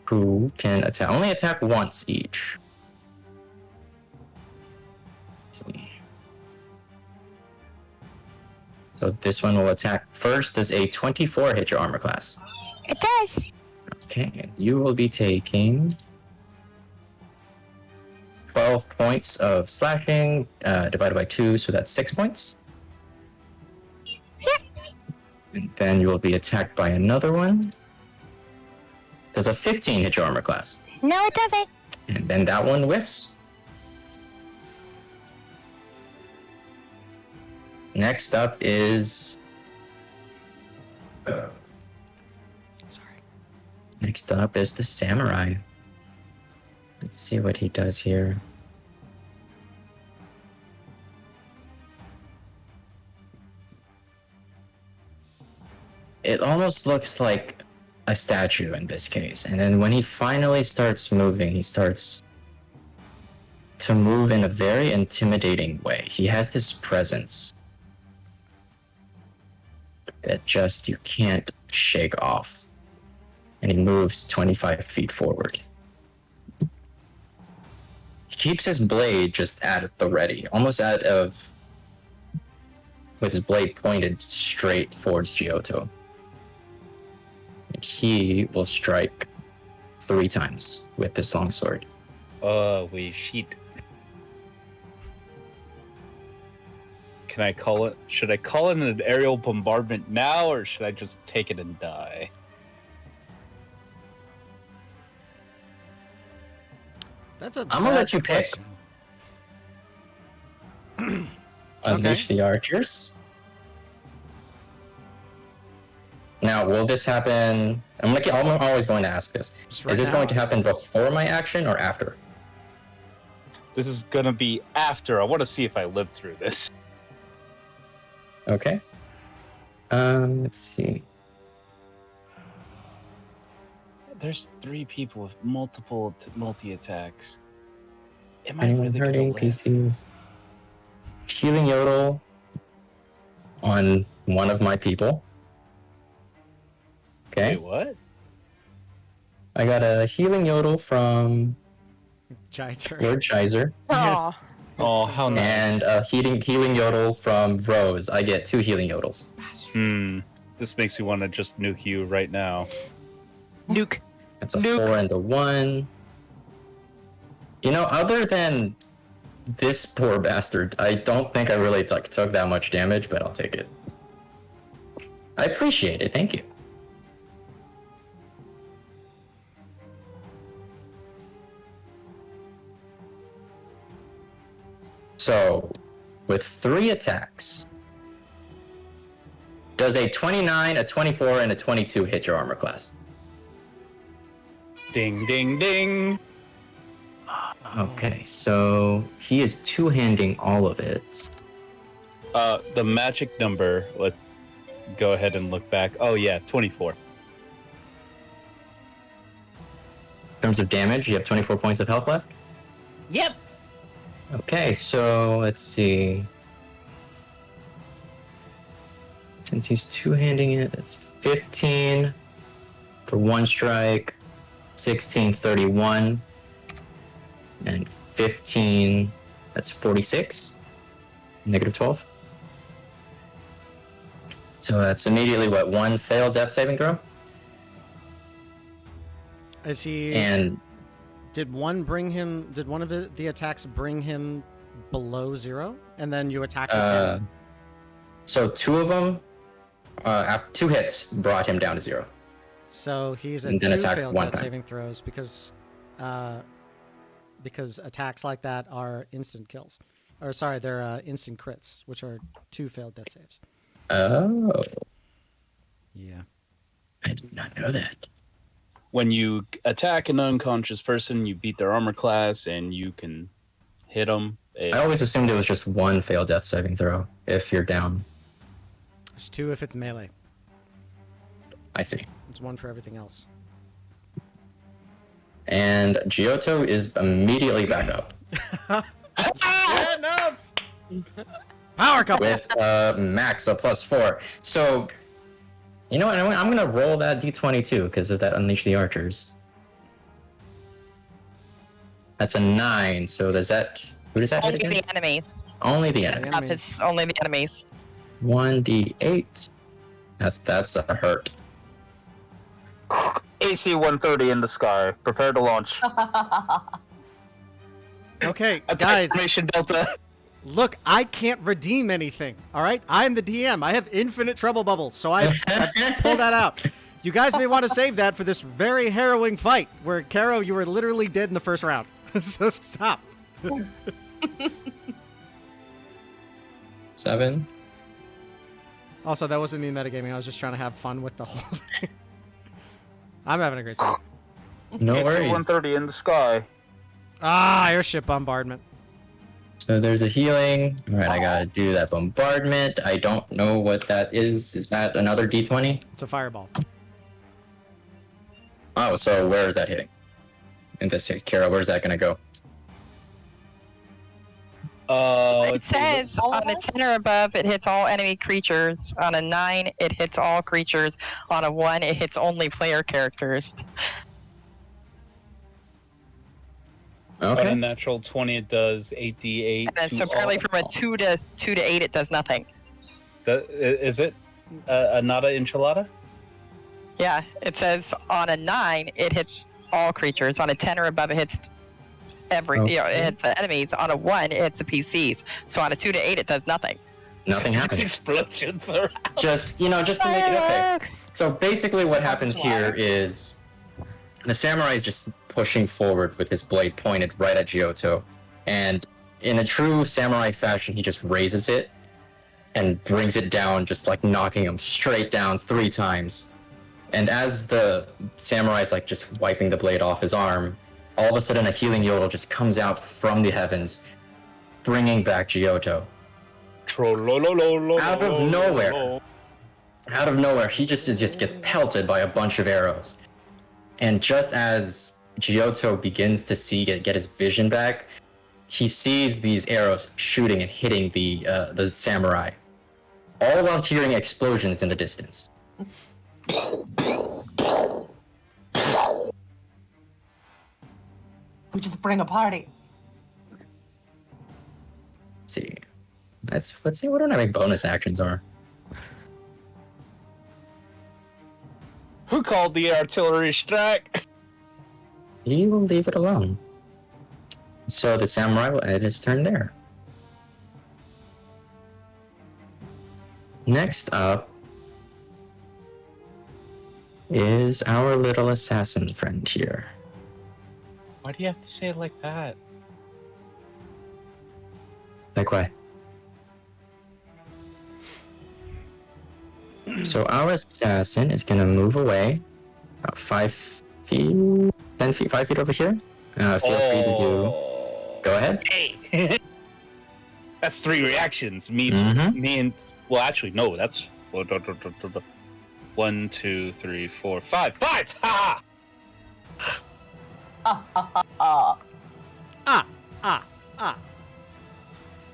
who can only attack once each. Let's see. So this one will attack first. Does a 24 hit your armor class?
It does.
Okay, you will be taking 12 points of slashing, divided by 2, so that's 6 points.
Yep.
And then you will be attacked by another one. Does a 15 hit your armor class?
No, it doesn't.
And then that one whiffs. Next up is...
Sorry.
Next up is the samurai. Let's see what he does here. It almost looks like a statue in this case. And then when he finally starts moving, he starts to move in a very intimidating way. He has this presence that just you can't shake off. And he moves 25 feet forward. He keeps his blade just at the ready, almost with his blade pointed straight towards Giotto. And he will strike 3 times with this longsword.
Wait, shit. Can I call it? Should I call it an aerial bombardment now, or should I just take it and die?
That's a.
I'm gonna let you pick.
question.
Unleash the archers. Now, will this happen? I'm always going to ask this.
Just right
Is this
now?
going to happen before my action or after?
This is gonna be after. I want to see if I live through this.
Okay. Let's see.
There's 3 people with multiple multi-attacks. Am I
Anyone
really gonna
hurting
live?
PCs? Healing Yodel on one of my people. Okay.
Wait, what?
I got a Healing Yodel from
Geyser.
Lord Shizer.
Oh,
Oh, how nice.
And a healing Yodel from Rose. I get 2 Healing Yodels.
This makes me want to just nuke you right now.
nuke.
That's a
Nuke.
4 and a 1. You know, other than this poor bastard, I don't think I really took that much damage, but I'll take it. I appreciate it. Thank you. So, with 3 attacks, does a 29, a 24, and a 22 hit your armor class?
Ding, ding, ding.
Okay, so he is two-handing all of it.
The magic number. Let's go ahead and look back. Oh yeah, 24.
In terms of damage, you have 24 points of health left?
Yep.
Okay, so let's see. Since he's two-handing it, that's 15 for 1 strike, 16, 31, and 15, that's 46, negative 12. So that's immediately, what, 1 failed death saving throw?
Is he?
And
Did one of the attacks bring him below 0, and then you attacked again?
so 2 of them, after 2 hits, brought him down to 0.
So he's at
and then
2
attack
failed
one
death
time.
saving throws because attacks like that are instant kills, or sorry, they're instant crits, which are 2 failed death saves.
Oh,
Yeah.
I did not know that.
When you attack an unconscious person, you beat their armor class, and you can hit them.
I always assumed it was just 1 failed death saving throw if you're down.
It's 2 if it's melee.
I see.
It's 1 for everything else.
And Giotto is immediately back up
Yeah, nubs! Power couple.
with max a +4. So, you know what? I'm gonna roll that d20 too because of that Unleash the Archers. That's a 9. So does that? Who does that hit
Only
again?
the enemies.
Only the enemy.
Enemies.
It's only the enemies.
1d8. That's a hurt.
AC 130 in the sky. Prepare to launch.
Okay,
Attack
guys,
formation Delta.
look, I can't redeem anything, all right? I'm the DM. I have infinite trouble bubbles, so I pulled that out. You guys may want to save that for this very harrowing fight where, Caro, you were literally dead in the first round. So stop.
7.
Also, that wasn't me metagaming. I was just trying to have fun with the whole thing. I'm having a great time.
No
AC
worries.
130 in the sky.
Ah, Airship Bombardment.
So there's a healing. All right, I gotta do that bombardment. I don't know what that is. Is that another d20?
It's a fireball.
Oh, so where is that hitting? In this case, Kara, where's that gonna go?
It
Let's see.
says on a 10 or above, it hits all enemy creatures. On a 9, it hits all creatures. On a 1, it hits only player characters.
On a
Okay.
natural 20, it does 8d8.
And then,
to
so apparently
all-
from a 2 to 8, it does nothing.
Is it a nada enchilada?
Yeah, it says on a 9, it hits all creatures. On a 10 or above, it hits it hits the enemies. On a 1, it hits the PCs. So on a 2 to 8, it does nothing.
Nothing
Just
happens.
explosions around.
Just to make it okay. So basically what happens here is the samurai is just pushing forward with his blade pointed right at Giotto. And in a true samurai fashion, he just raises it and brings it down, just like knocking him straight down 3 times. And as the samurai is like just wiping the blade off his arm, all of a sudden a healing yodel just comes out from the heavens, bringing back Giotto.
Out
Out of nowhere. Out of nowhere, he just gets pelted by a bunch of arrows. And just as Giotto begins to get his vision back, he sees these arrows shooting and hitting the samurai, all while hearing explosions in the distance.
We just bring a party.
Let's see. Let's see what my bonus actions are.
Who called the artillery strike?
He will leave it alone. So the samurai will end his turn there. Next up is our little assassin friend here.
Why do you have to say it like that?
Like what? So our assassin is gonna move away about 5 feet, 10 feet, 5 feet over here. Feel free to do. Go ahead.
Hey! That's 3 reactions. Me and... Well, actually, no, that's... 1, 2, 3, 4, 5. 5! Ha!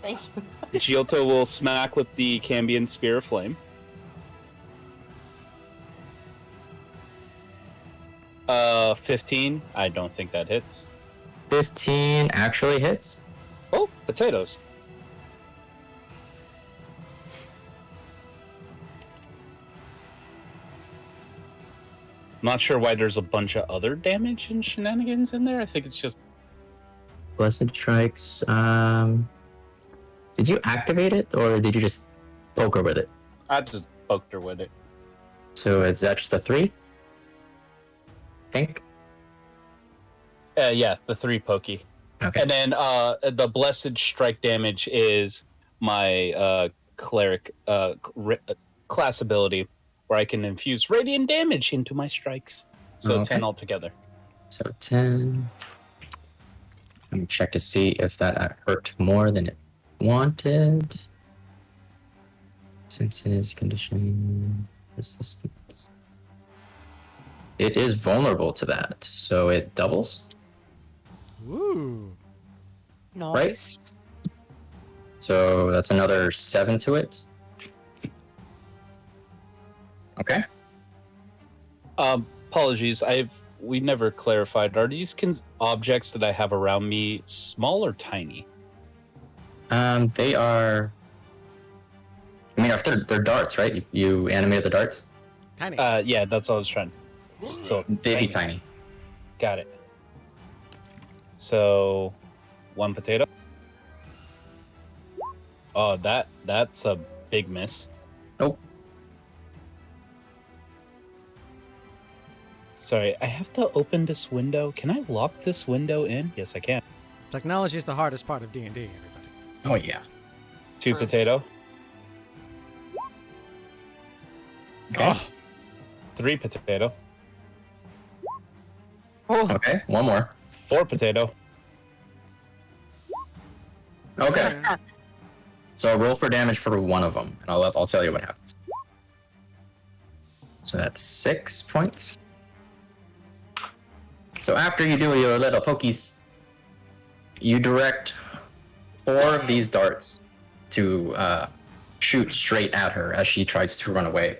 Thank you.
Giotto will smack with the Cambion Spear of Flame. 15. I don't think that hits.
15 actually hits.
Oh, potatoes. Not sure why there's a bunch of other damage and shenanigans in there. I think it's just...
Blessed Strikes. Did you activate it, or did you just poke her with it?
I just poked her with it.
So is that just a 3? I think.
Yeah, the 3 pokey.
Okay.
And then the Blessed Strike damage is my cleric class ability, where I can infuse radiant damage into my strikes. So
Okay.
10 altogether.
So 10. Let me check to see if that hurt more than it wanted. Senses, condition, resistance. It is vulnerable to that, so it doubles,
Ooh.
Nice.
right? So that's another 7 to it. Okay.
Apologies, we never clarified. Are these objects that I have around me small or tiny?
They are. I mean, if they're darts, right? You animated the darts.
Tiny.
Yeah, that's what I was trying. So
They'd be tiny.
Got it. So, 1 potato. Oh, that's a big miss.
Nope.
Sorry, I have to open this window. Can I lock this window in? Yes, I can.
Technology is the hardest part of D&D, everybody.
Oh yeah.
2
True.
potato.
Okay.
3 potato.
Okay. One more.
4 potato.
Okay. So roll for damage for one of them, and I'll tell you what happens. So that's 6 points. So after you do your little pokies, you direct 4 of these darts to shoot straight at her as she tries to run away.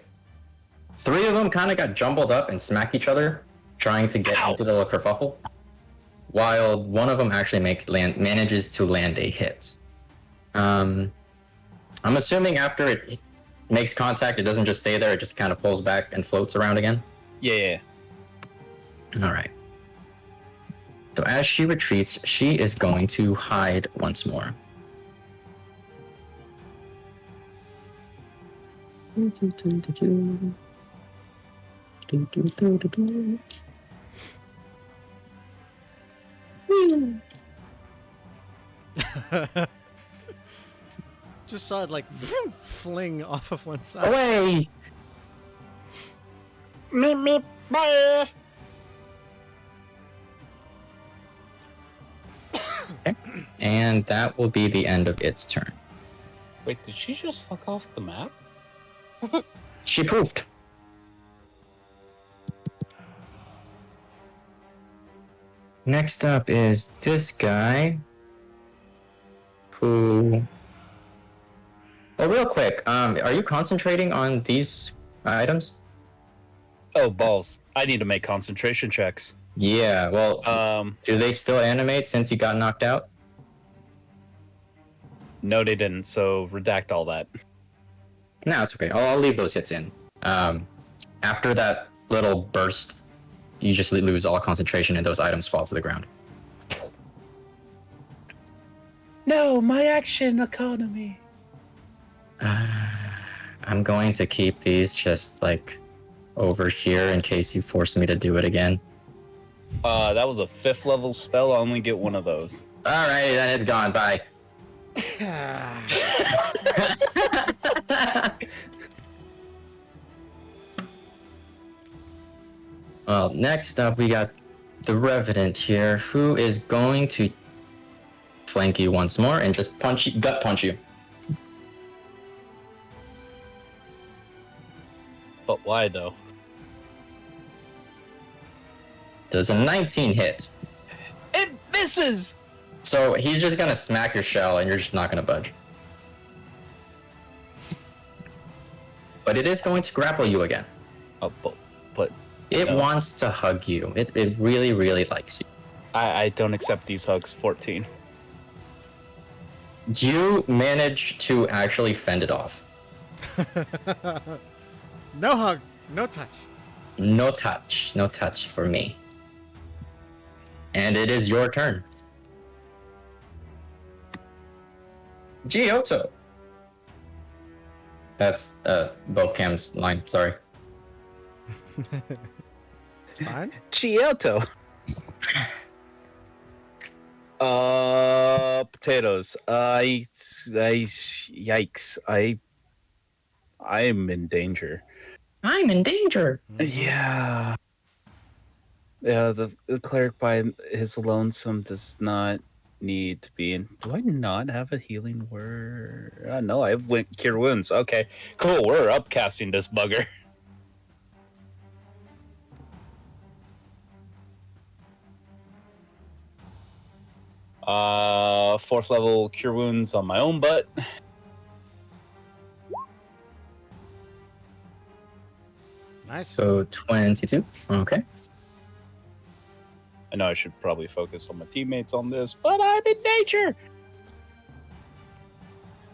3 of them kind of got jumbled up and smacked each other, trying to get into the little kerfuffle, while one of them actually manages to land a hit. I'm assuming after it makes contact, it doesn't just stay there, it just kind of pulls back and floats around again.
Yeah.
All right. So as she retreats, she is going to hide once more.
Just saw it like fling off of one side.
Away!
Meep, meep, bye.
Okay. And that will be the end of its turn.
Wait, did she just fuck off the map?
She proved. Next up is this guy. Who... Oh, real quick, are you concentrating on these items?
Oh, balls. I need to make concentration checks.
Yeah, well, do they still animate since you got knocked out?
No, they didn't, so redact all that.
No, it's okay. I'll leave those hits in. After that little burst, you just lose all concentration and those items fall to the ground.
No, my action economy.
I'm going to keep these just, like, over here in case you force me to do it again.
That was a 5th level spell. I only get one of those.
Alright, then it's gone. Bye. Well, next up we got the Revenant here, who is going to flank you once more and just gut punch you.
But why, though?
Does a 19 hit?
It misses!
So he's just gonna smack your shell and you're just not gonna budge. But it is going to grapple you again.
Oh, but
It
no.
wants to hug you. It really, really likes you.
I don't accept these hugs. 14.
You manage to actually fend it off.
No hug, no touch.
No touch for me. And it is your turn. Giotto. That's Bocam's line, sorry.
It's fine.
Giotto. Potatoes. Yikes. I'm in danger.
I'm in danger.
Yeah. Yeah, the cleric by his lonesome does not need to be in. Do I not have a healing word? No, I have cure wounds. Okay, cool. We're upcasting this bugger. Fourth level cure wounds on my own butt.
Nice.
So 22. Okay.
I know I should probably focus on my teammates on this, but I'm in danger.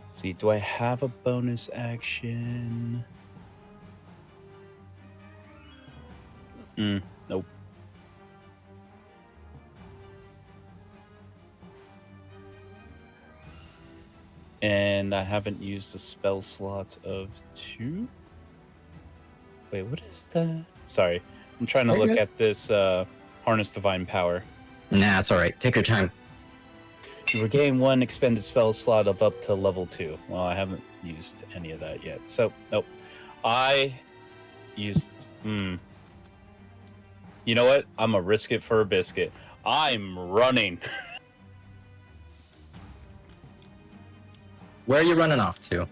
Let's see, do I have a bonus action? Nope. And I haven't used a spell slot of 2. Wait, what is that? Sorry, I'm trying to
Very
look
good.
at this Harness Divine Power.
Nah, it's alright. Take your time.
You regain 1 expended spell slot of up to level 2. Well, I haven't used any of that yet. So, nope. I used... You know what? I'm going to risk it for a biscuit. I'm running.
Where are you running off to?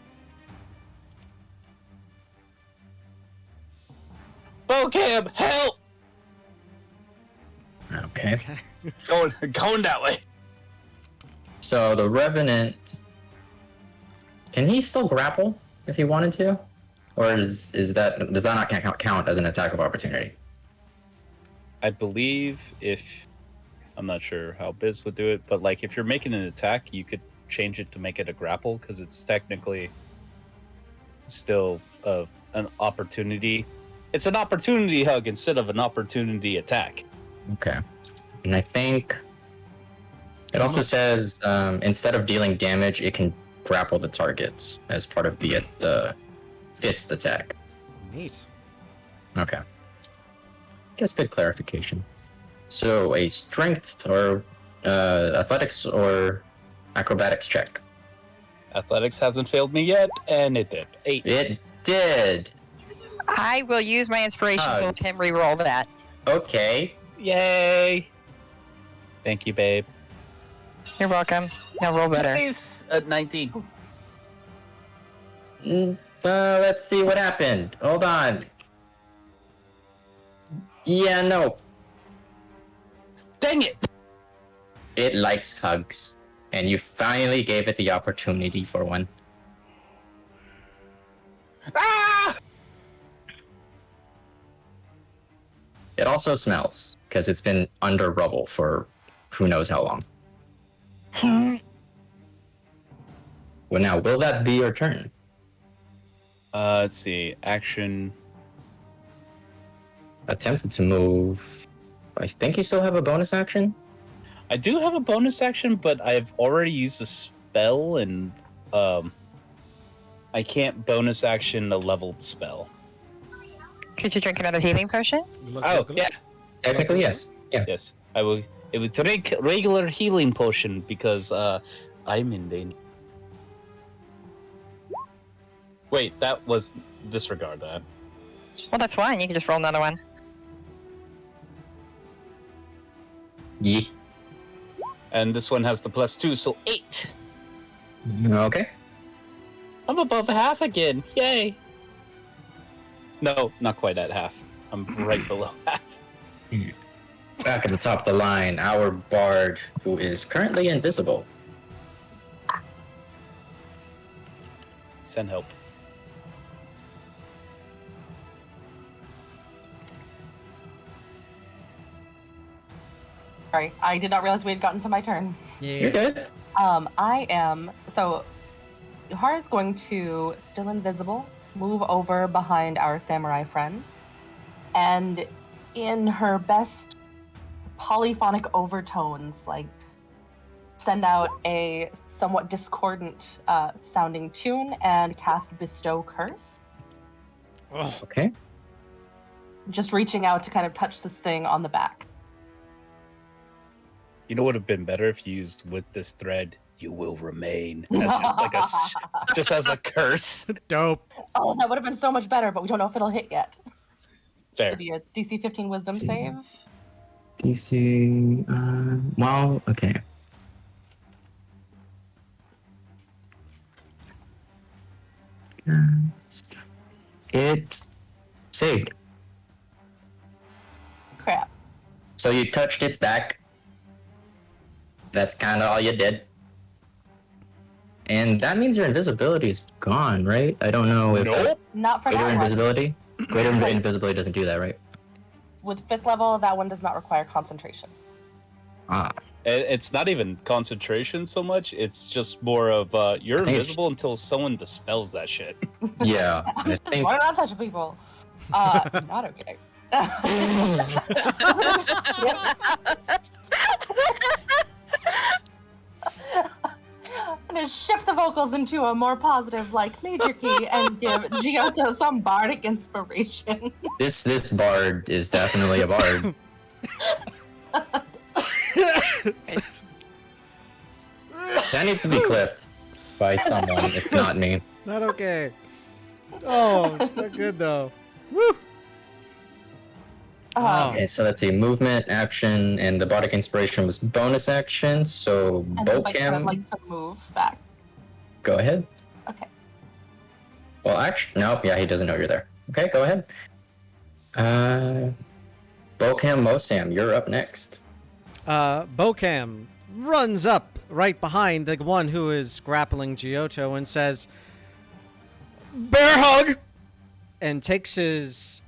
Bocam, help!
Okay.
Going that way.
So the Revenant, can he still grapple if he wanted to, or does that not count as an attack of opportunity?
I believe if... I'm not sure how Biz would do it, but like if you're making an attack, you could change it to make it a grapple, because it's technically still an opportunity. It's an opportunity hug instead of an opportunity attack.
Okay. And I think it also says instead of dealing damage, it can grapple the target as part of the fist attack.
Neat.
Okay. Guess good clarification. So a strength or athletics or acrobatics check.
Athletics hasn't failed me yet, and it did. 8.
It did.
I will use my inspiration so I
Hugs.
can re-roll that.
Okay.
Yay! Thank you, babe.
You're welcome. Now roll better.
Please, 19.
Let's see what happened. Hold on. Yeah, no.
Dang it!
It likes hugs. And you finally gave it the opportunity for one.
Ah!
It also smells, because it's been under rubble for who knows how long. Well, now, will that be your turn?
Let's see. Action.
Attempted to move. I think you still have a bonus action?
I do have a bonus action, but I've already used a spell, and I can't bonus action a leveled spell.
Could you drink another healing potion?
Oh, yeah.
Technically, yes. Yeah.
Yes. I will drink regular healing potion because I'm in danger. Wait, that was... Disregard that.
Well, that's one. You can just roll another one.
Yeah.
And this one has the +2, so 8.
Okay.
I'm above half again. Yay. No, not quite at half. I'm right below half.
Back at the top of the line, our bard, who is currently invisible.
Send help.
Sorry, I did not realize we had gotten to my turn.
You're good.
I am so. Hara's going to, still invisible, move over behind our samurai friend, and in her best polyphonic overtones, like send out a somewhat discordant sounding tune and cast Bestow Curse.
Okay.
Just reaching out to kind of touch this thing on the back.
You know what would have been better if you used with this thread, you will remain. That's just like just as a curse.
Dope.
Oh, that would have been so much better, but we don't know if it'll hit yet.
Fair.
It'll be a DC 15 Wisdom save.
DC. Well, okay. It saved.
Crap.
So you touched its back. That's kind of all you did. And that means your invisibility is gone, right? I don't know if
Nope.
Not for
greater
that one.
invisibility. Greater invisibility doesn't do that, right?
With 5th level, that one does not require concentration.
Ah,
It's not even concentration so much. It's just more of you're
I think it's
invisible
just-
until someone dispels that shit.
yeah. I think
Why not touch people? Not okay. I'm gonna shift the vocals into a more positive, like, major key and give Giotto some bardic inspiration.
this bard is definitely a bard. That needs to be clipped by someone, if not me.
Not okay. Oh, not good though. Woo!
Okay, so let's see. Movement, action, and the bardic inspiration was bonus action. So
And then, like, kind of
Bokem,
like to move back.
go ahead.
Okay.
Well, actually, nope. Yeah, he doesn't know you're there. Okay, go ahead. Bokem Mosam, you're up next.
Bokem runs up right behind the one who is grappling Giotto and says, "Bear hug!" and takes his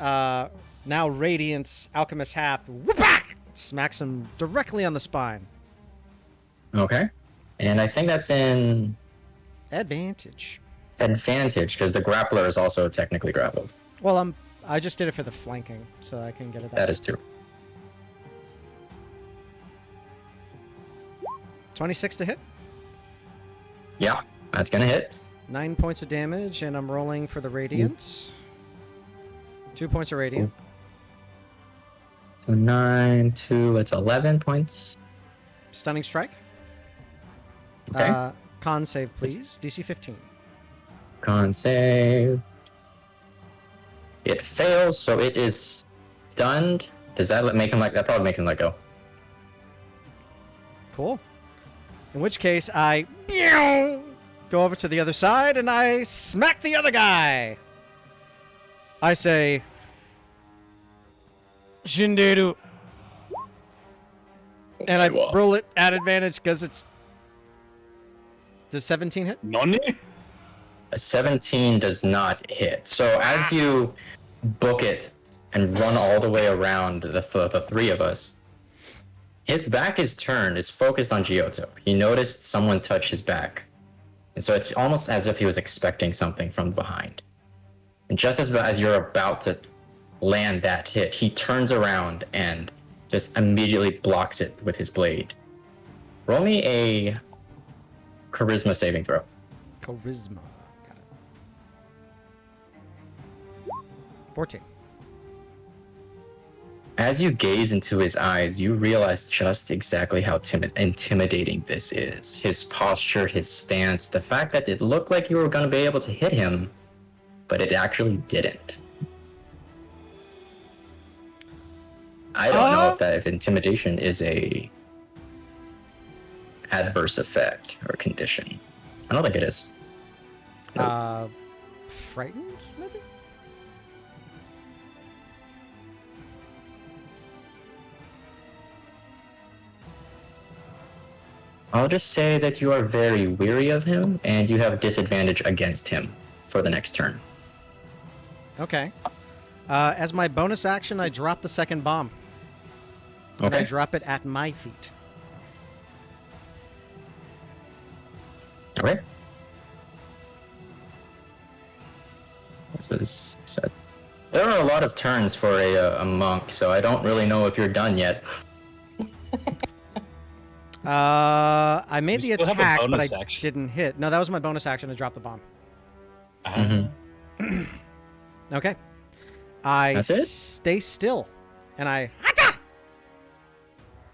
now Radiance Alchemist half, whoop-back! Smacks him directly on the spine.
Okay. And I think that's in
Advantage.
advantage because the grappler is also technically grappled.
Well, I just did it for the flanking, so I can get it.
That is true.
26 to hit.
Yeah, that's gonna hit.
9 points of damage, and I'm rolling for the Radiant. 2 points of Radiant.
So 9, 2, it's 11 points.
Stunning Strike.
Okay.
Con save, please. DC 15.
Con save. It fails, so it is stunned. Does that make him like that? Probably makes him let go.
Cool. In which case, I go over to the other side and I smack the other guy. I say, Shinderu. And I roll it at advantage because it's... Does 17 hit?
Nani?
A 17 does not hit. So as you book it and run all the way around the three of us, his back is turned, is focused on Giotto. He noticed someone touch his back. And so it's almost as if he was expecting something from behind. And just as you're about to land that hit, he turns around and just immediately blocks it with his blade. Roll me a charisma saving throw.
Charisma. Got it. 14.
As you gaze into his eyes, you realize just exactly how intimidating this is. His posture, his stance, the fact that it looked like you were going to be able to hit him, but it actually didn't. I don't know if intimidation is a adverse effect or condition. I don't think it is. Nope.
Frightened, maybe?
I'll just say that you are very weary of him, and you have disadvantage against him for the next turn.
Okay. As my bonus action, I drop the second bomb. And I
Okay.
drop it at my feet.
Okay. There are a lot of turns for a monk, so I don't really know if you're done yet.
I made
You
the
still have a
attack, but I
bonus action.
didn't hit. No, that was my bonus action to drop the bomb.
Mhm.
Okay. I
That's it?
stay still, and I...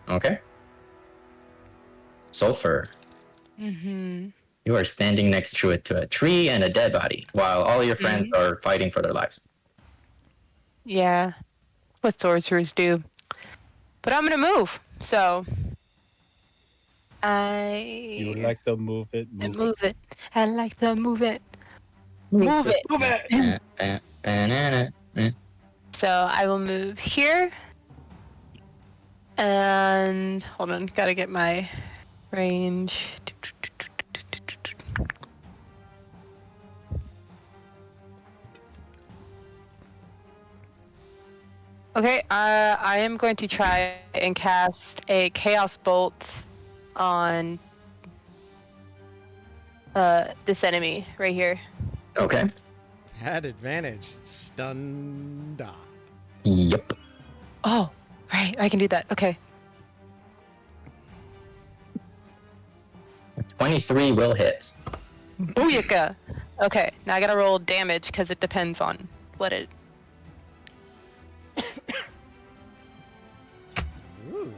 Okay. Sulfur,
Mm-hmm.
you are standing next to a tree and a dead body, while all your friends are fighting for their lives.
Yeah. What sorcerers do. But I'm gonna move. So
You like to move it,
I
move it.
move it. I like to move it. Move it.
Move it!
So I will move here. And hold on, gotta get my range. Okay, I am going to try and cast a Chaos Bolt on this enemy right here.
Okay.
Had advantage. Stunned.
Yep.
Oh, right, I can do that. Okay.
23 will hit.
Booyaka! Okay, now I gotta roll damage because it depends on what it.
Ooh.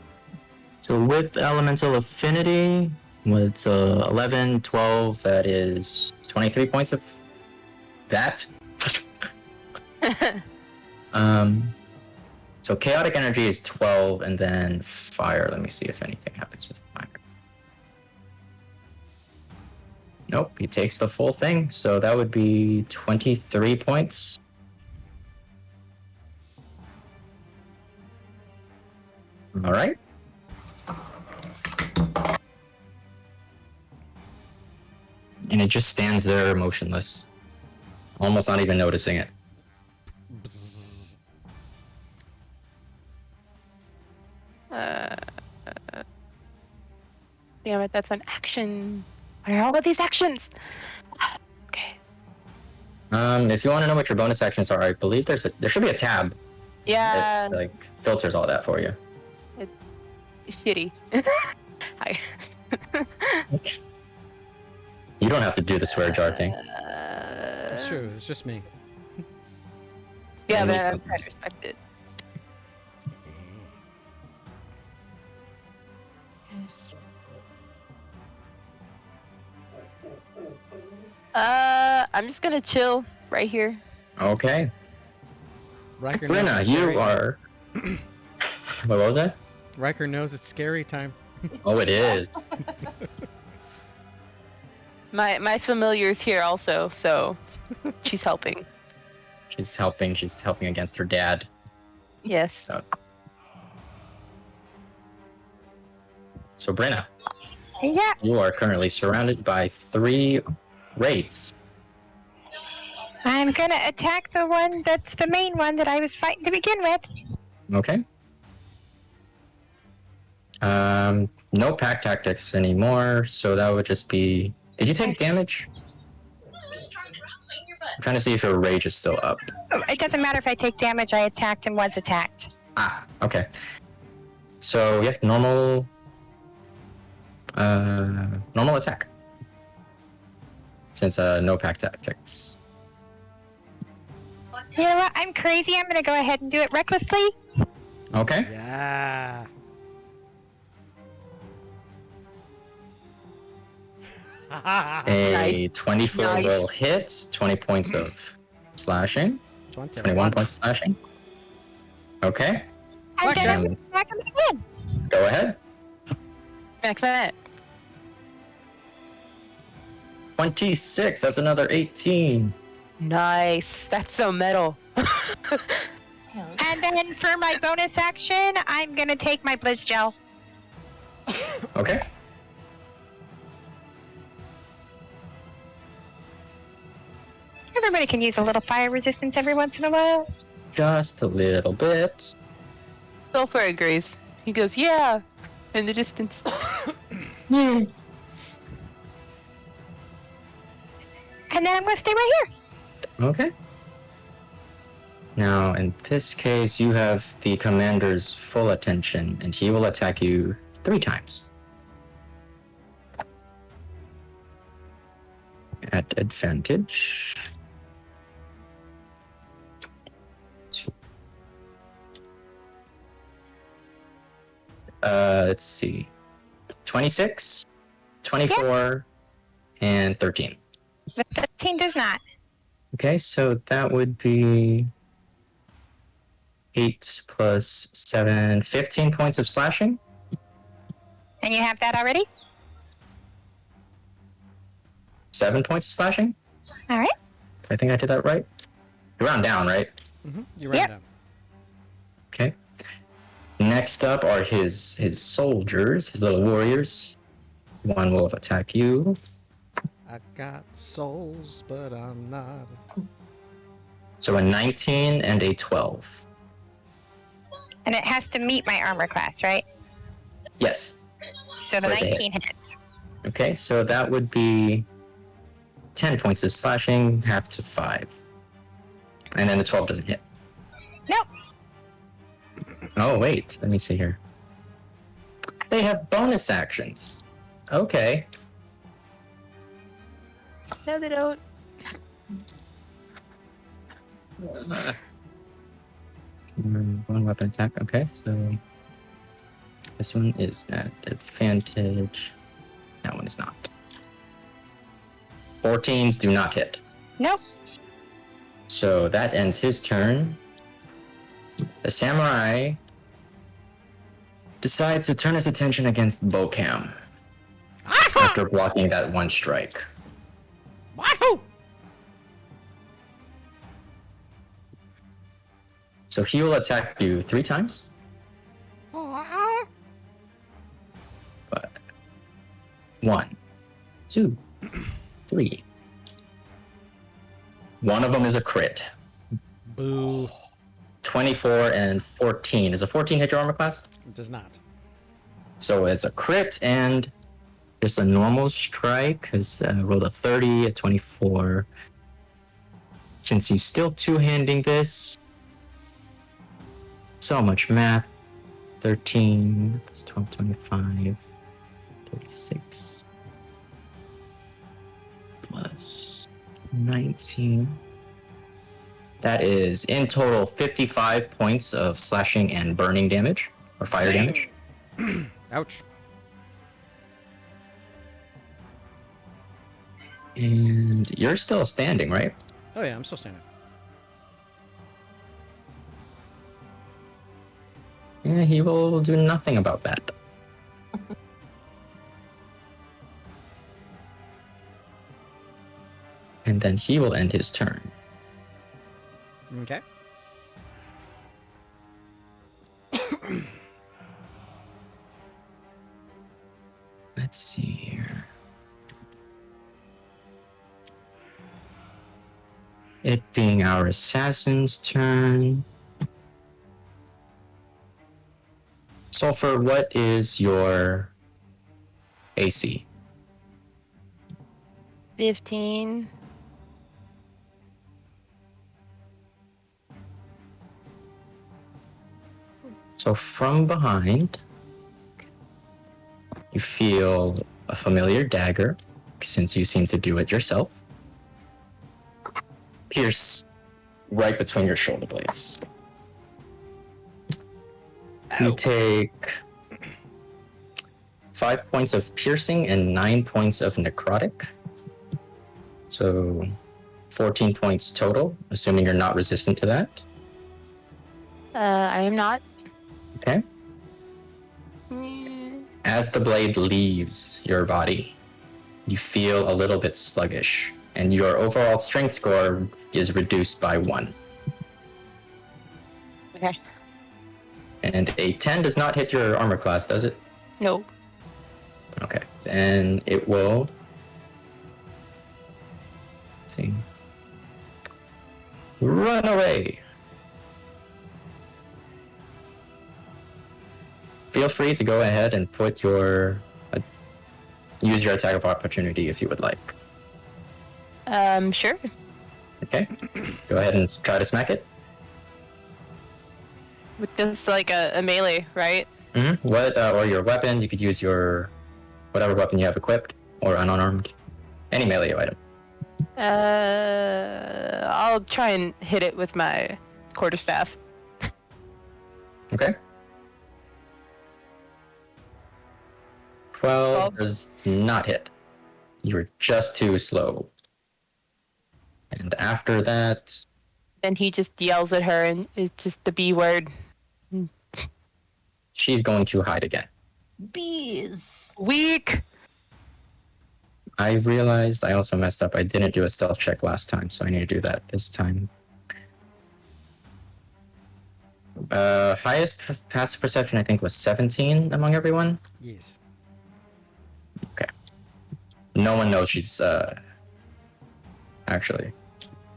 So with elemental affinity, with 11, 12, that is 23 points of that. So chaotic energy is 12, and then fire. Let me see if anything happens with fire. Nope, he takes the full thing, so that would be 23 points. All right. And it just stands there motionless, almost not even noticing it.
Bzzz.
Damn it, that's an action. What are all of these actions? Okay.
If you want to know what your bonus actions are, I believe there should be a tab
Yeah,
that like filters all that for you.
shitty. Hi.
You don't have to do the swear jar thing.
That's true. It's just me.
Yeah,
At
but
least
I
sometimes.
respect it. I'm just gonna chill right here.
Okay.
Riker knows
Rena,
it's scary.
you are. What was that?
Riker knows it's scary time.
Oh, it is.
My familiar's here also, so she's helping.
She's helping. She's helping against her dad.
Yes.
So, Brenna,
Yeah.
you are currently surrounded by 3 wraiths.
I'm gonna attack the one that's the main one that I was fighting to begin with.
Okay. No pack tactics anymore, so that would just be. Did you take damage? I'm trying to see if your rage is still up.
It doesn't matter if I take damage. I attacked and was attacked.
Ah, okay. So yeah, normal attack. Since no pack tactics.
You know what? I'm crazy. I'm gonna go ahead and do it recklessly.
Okay.
Yeah.
A 24
Nice.
will hit, 20 points of slashing, 21 points of slashing. Okay,
I'm
Blackjack.
gonna attack him again.
go ahead.
Excellent.
26, that's another 18.
Nice. That's so metal.
And then for my bonus action, I'm gonna take my Blizz Gel.
Okay.
Everybody can use a little fire resistance every once in a while.
Just a little bit.
Sulfur agrees. He goes, yeah, in the distance.
Yes.
And then I'm gonna stay right here.
Okay. Now, in this case, you have the commander's full attention, and he will attack you 3 times. At advantage. Let's see. 26, 24, and 13.
The 15 does not.
Okay, so that would be 8 plus 7, 15 points of slashing.
And you have that already?
7 points of slashing.
All right.
I think I did that right. You round down, right?
Mm-hmm. You ran
Yep.
down.
Okay. Next up are his soldiers, his little warriors. One will attack you.
I got souls, but I'm not.
So a 19 and a 12.
And it has to meet my armor class, right?
Yes.
So the
For it to hit.
19 hits.
Okay, so that would be 10 points of slashing, half to 5. And then the 12 doesn't hit.
Nope.
Oh, wait. Let me see here. They have bonus actions. Okay.
No, they don't.
One weapon attack. Okay, so this one is at advantage. That one is not. 14s do not hit.
Nope.
So that ends his turn. The samurai decides to turn his attention against Bocam after blocking that one strike.
Wahoo!
So he will attack you 3 times. But 1, 2, 3. One of them is a crit.
Boo.
24 and 14. Is a 14 hit your armor class?
It does not.
So it's a crit and just a normal strike, because rolled a 30, a 24. Since he's still two-handing this, so much math. 13 plus 12, 25, 36 plus 19. That is in total 55 points of slashing and burning damage, or fire
Zing.
damage.
Ouch.
And you're still standing, right?
Oh yeah, I'm still standing.
Yeah, he will do nothing about that. and then he will end his turn.
Okay.
Let's see here. It being our assassin's turn. Sulfur, what is your AC?
15.
So from behind, you feel a familiar dagger, since you seem to do it yourself, pierce right between your shoulder blades. You take 5 points of piercing and 9 points of necrotic. So 14 points total, assuming you're not resistant to that.
I am not.
Okay. As the blade leaves your body, you feel a little bit sluggish, and your overall strength score is reduced by 1.
Okay.
And a 10 does not hit your armor class, does it?
No.
Okay. And it will... Let's see. Run away! Feel free to go ahead and put your... use your attack of opportunity if you would like.
Sure.
Okay. Go ahead and try to smack it.
With this, like, a melee, right?
Mm-hmm. What, or your weapon, you could use your... whatever weapon you have equipped, or unarmed. Any melee item.
I'll try and hit it with my quarterstaff.
Okay. 12 does not hit. You were just too slow. And after that...
Then he just yells at her, and it's just the B word.
she's going to hide again.
Bees.
Weak!
I realized I also messed up. I didn't do a stealth check last time, so I need to do that this time. Highest passive perception, I think, was 17 among everyone.
Yes.
Okay. No one knows she's, actually,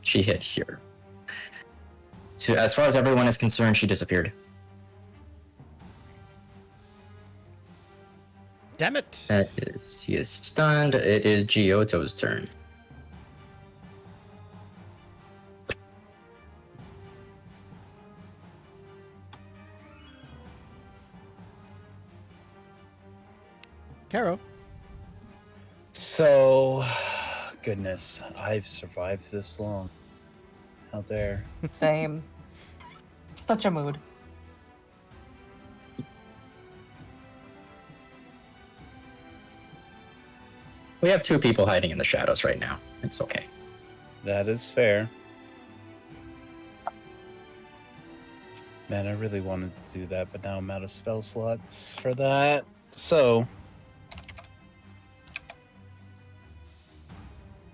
she hit here. So as far as everyone is concerned, she disappeared.
Damn it!
He is stunned. It is Giotto's turn.
Caro.
So, goodness, I've survived this long out there.
Same. Such a mood.
We have two people hiding in the shadows right now. It's okay.
That is fair. Man, I really wanted to do that, but now I'm out of spell slots for that. So,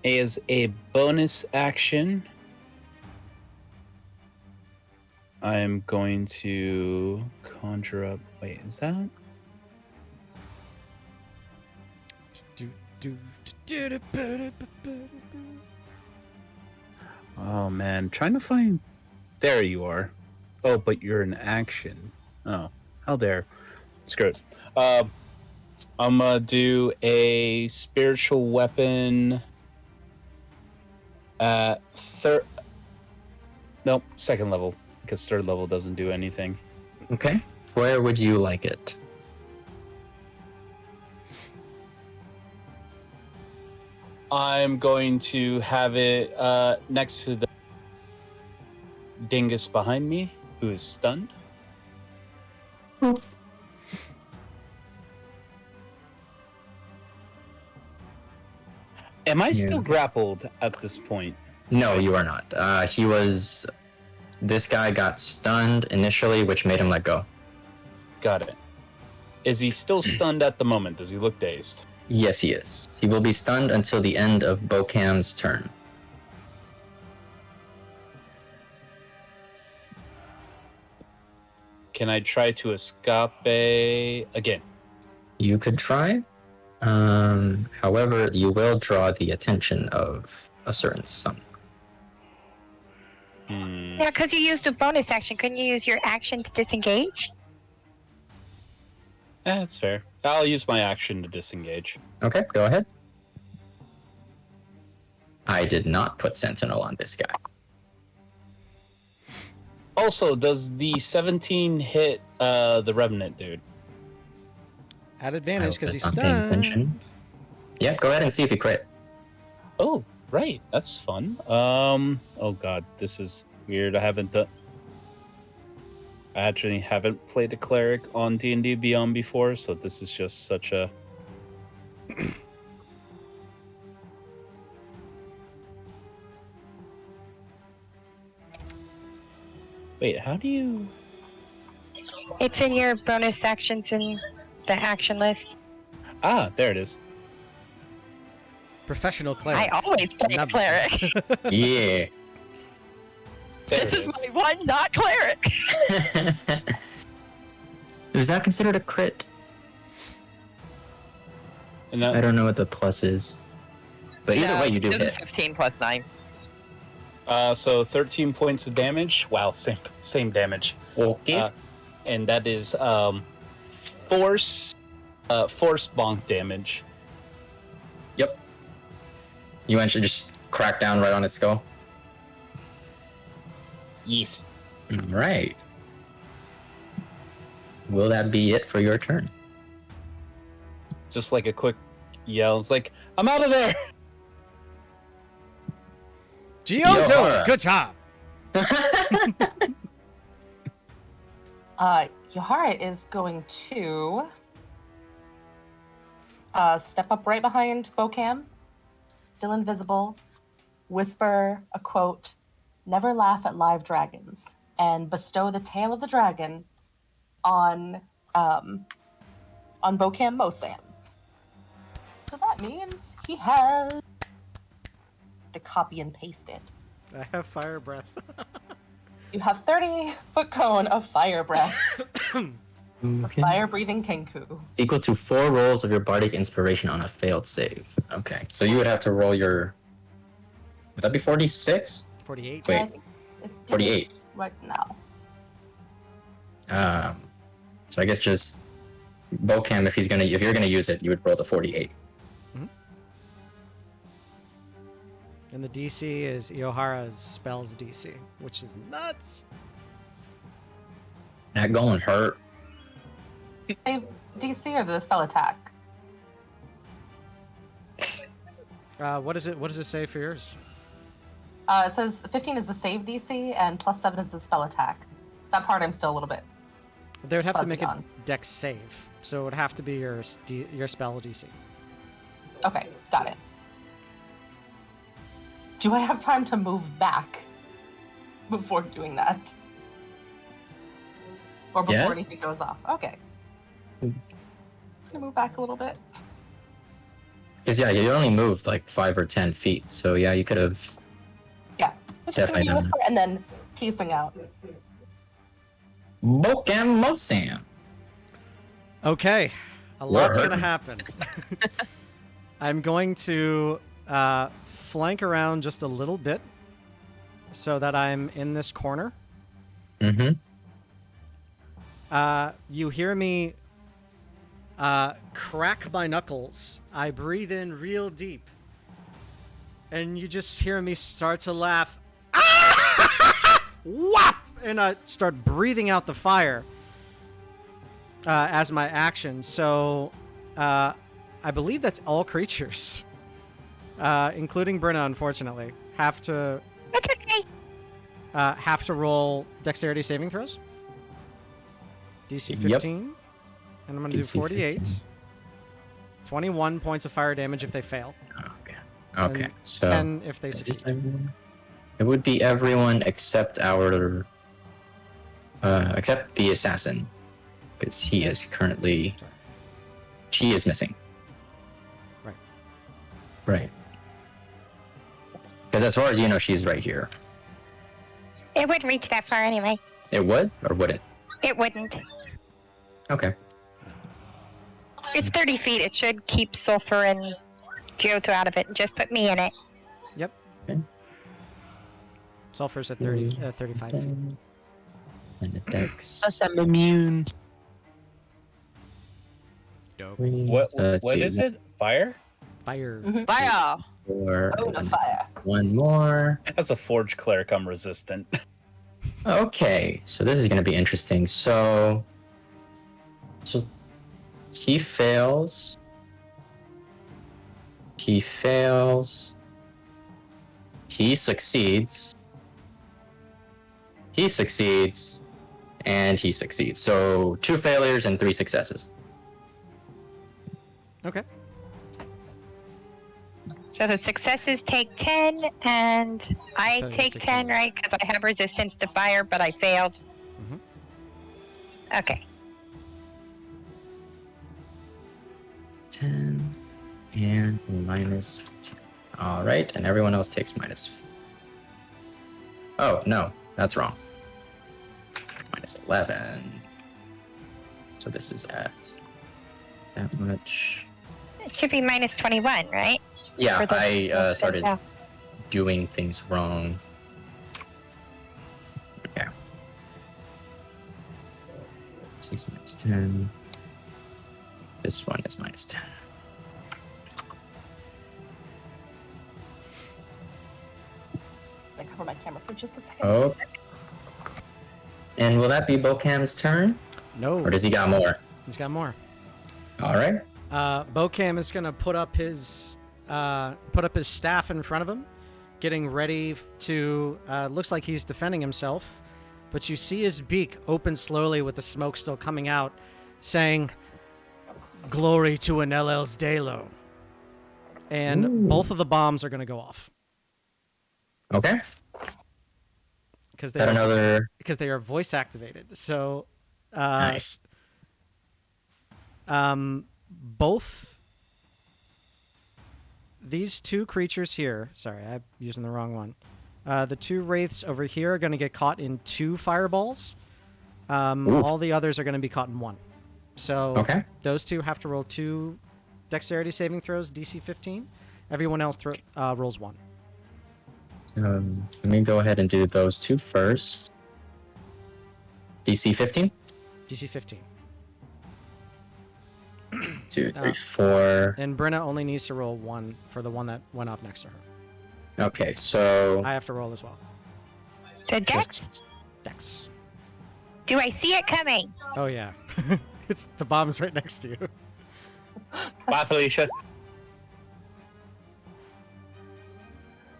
as a bonus action, I'm going to conjure up. Wait, is that? Oh man, trying to find. There you are. Oh, but you're an action. Oh, how dare. Screw it. I'm gonna do a spiritual weapon at nope, second level, because third level doesn't do anything.
Okay. Where would you like it?
I'm going to have it next to the dingus behind me, who is stunned. Am I still grappled at this point?
No, you are not. This guy got stunned initially, which made him let go.
Got it. Is he still stunned at the moment? Does he look dazed?
Yes, he is. He will be stunned until the end of Bokam's turn.
can I try to escape again?
You could try. However, you will draw the attention of a certain someone.
Yeah, because you used a bonus action. Couldn't you use your action to disengage?
That's fair. I'll use my action to disengage.
Okay, go ahead. I did not put Sentinel on this guy.
Also, does the 17 hit the Revenant dude?
At advantage because he's
I'm paying attention.
stunned.
Yeah, go ahead and see if you crit.
Oh, right. That's fun. Oh god, this is weird. I actually haven't played a cleric on D&D Beyond before, so this is just such a... Wait, how do you...
It's in your bonus actions in the action list.
Ah, there it is.
Professional cleric.
I always play
Numbers.
cleric.
Yeah.
There
This
it
is my one not cleric.
Is that considered a crit?
And
I
that,
don't know what the plus is. But either way, you do
It was
hit.
15 plus 9.
so 13 points of damage. Wow, same damage.
Okay.
And that is force bonk damage.
Yep. You want to just crack down right on its skull?
Yes.
All right. Will that be it for your turn?
Just like a quick yell. It's like, I'm out of there!
Giotto,
Yohara.
good job.
Yohara is going to step up right behind Bocam, still invisible, whisper a quote, "Never laugh at live dragons," and bestow the tail of the dragon on Bocam Mosam. So that means he has to copy and paste it.
I have fire breath.
You have 30-foot cone of fire breath.
Okay.
Fire-breathing Kenku.
Equal to 4 rolls of your bardic inspiration on a failed save. Okay, so you would have to roll your... Would that be 46?
48.
Wait.
It's
48.
right now.
So I guess just Bocam, if you're gonna use it, you would roll the 48.
And the DC is Iohara's spells DC, which is nuts.
That going hurt.
Save DC or the spell attack?
What does it say for yours?
It says 15 is the save DC and plus 7 is the spell attack. That part I'm still a little bit.
They would have to
Fuzzy
make a
on.
dex save, so it would have to be your spell DC.
Okay, got it. Do I have time to move back before doing that? Or before
Yes.
anything goes off? Okay. Just gonna move back a little bit.
Because yeah, you only moved like 5 or 10 feet, so yeah, you could have.
Yeah. It's just gonna
Definitely
be
done
whisper and then piecing out.
Bocam Mosam.
Okay, a
We're
lot's gonna
hurting.
happen. I'm going to flank around just a little bit so that I'm in this corner.
Mm-hmm.
You hear me crack my knuckles. I breathe in real deep. And you just hear me start to laugh. Whap! And I start breathing out the fire as my action. So I believe that's all creatures, including Brenna, unfortunately, have to
That's okay.
roll dexterity saving throws. DC 15. And I'm going to do
DC
48.
15.
21 points of fire damage if they fail.
Okay. Okay.
And
So
10 if they
is
succeed.
everyone? It would be everyone except except the assassin, because she is missing.
Right.
Right. Because as far as you know, she's right here.
It wouldn't reach that far anyway.
It would, or would it?
It wouldn't.
Okay.
It's 30 feet. It should keep Sulfur and Kyoto out of it and just put me in it.
Yep.
Okay.
Sulfur's at 35 feet.
And a dex.
I'm immune.
Dope.
What is it? Fire?
Fire.
Fire!
Or
Fire.
one more.
As a Forge Cleric, I'm resistant.
Okay, so this is going to be interesting. So he fails. He fails. He succeeds. He succeeds. And he succeeds. So 2 failures and 3 successes.
Okay.
So the successes take 10, and I
So
take
16.
10, right? Because I have resistance to fire, but I failed. Okay.
10 and minus 10. All right, and everyone else takes minus. Oh, no, that's wrong. Minus 11. So this is at that much.
It should be minus 21, right?
Yeah,
For the-
I started
yeah.
doing things wrong. Okay. 6 minus 10. This one is minus 10.
I cover my camera for just a second.
Oh. And will that be Bocam's turn?
No.
Or does he got more?
He's got more.
All right.
Bocam is gonna put up his staff in front of him, getting ready to. Looks like he's defending himself, but you see his beak open slowly with the smoke still coming out, saying, "Glory to an LL's Dalo." And
Ooh.
both of the bombs are gonna go off
Okay.
because they
Got
are,
another.
because they are voice activated. So,
Nice.
both these 2 creatures here. Sorry, I'm using the wrong one. The 2 wraiths over here are going to get caught in 2 fireballs.
Oof.
All the others are going to be caught in 1. So
Okay.
those 2 have to roll 2 dexterity saving throws, DC 15. Everyone else rolls 1.
Let me go ahead and do those 2 first. DC 15.
DC 15.
2, 3, 4.
And Brenna only needs to roll 1 for the one that went off next to her.
Okay, so
I have to roll as well.
So Dex,
just
Dex.
do I see it coming?
Oh yeah, it's the bomb's right next to you.
Bye, Felicia.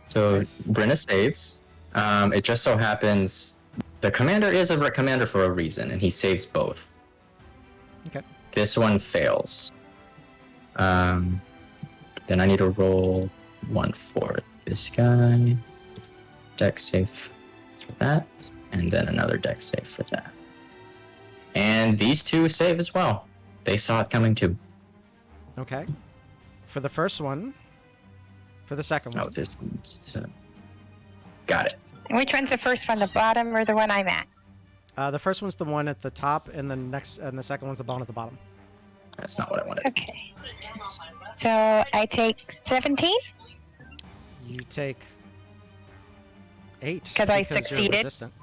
so
Nice.
Brenna saves. It just so happens the commander is a commander for a reason, and he saves both.
Okay.
This one fails. Then I need to roll 1 for this guy. Dex save for that, and then another dex save for that. And these 2 save as well. They saw it coming too.
Okay. For the first one. For the second one.
Oh, this one's got it.
And which one's the first one, the bottom or the one I'm at?
The first one's the one at the top, and the second one's the one at the bottom.
That's not what I wanted.
Okay. So I take 17?
You take 8
'Cause I
you're
succeeded.
resistant.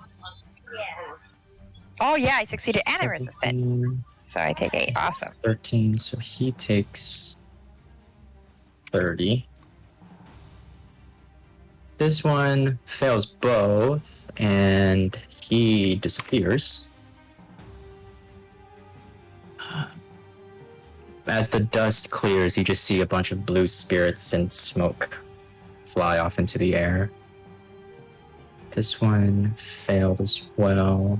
Oh, yeah, I succeeded and I'm resistant.
17,
So I take 8. Awesome.
13, so he takes 30. This one fails both, and he disappears. As the dust clears, you just see a bunch of blue spirits and smoke fly off into the air. This one failed as well.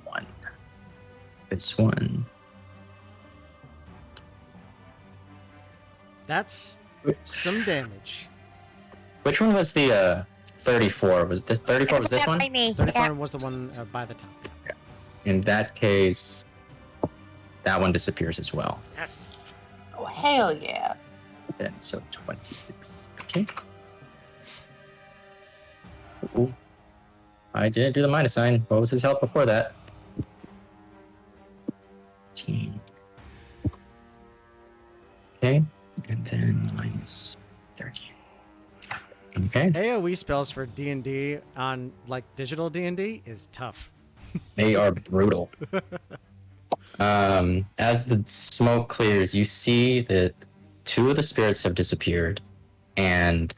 1. This one.
That's some damage.
Which one was the 34? Was this 34? Was this
That
one?
by me.
34
Yeah.
was the one by the top.
In that case, that one disappears as well.
Yes.
Oh, hell yeah.
Then so 26. Okay. Ooh. I didn't do the minus sign. What was his health before that? 15. Okay, and then minus 13. Okay,
AoE spells for D&D on like digital D&D is tough.
they are brutal. As the smoke clears, you see that 2 of the spirits have disappeared, and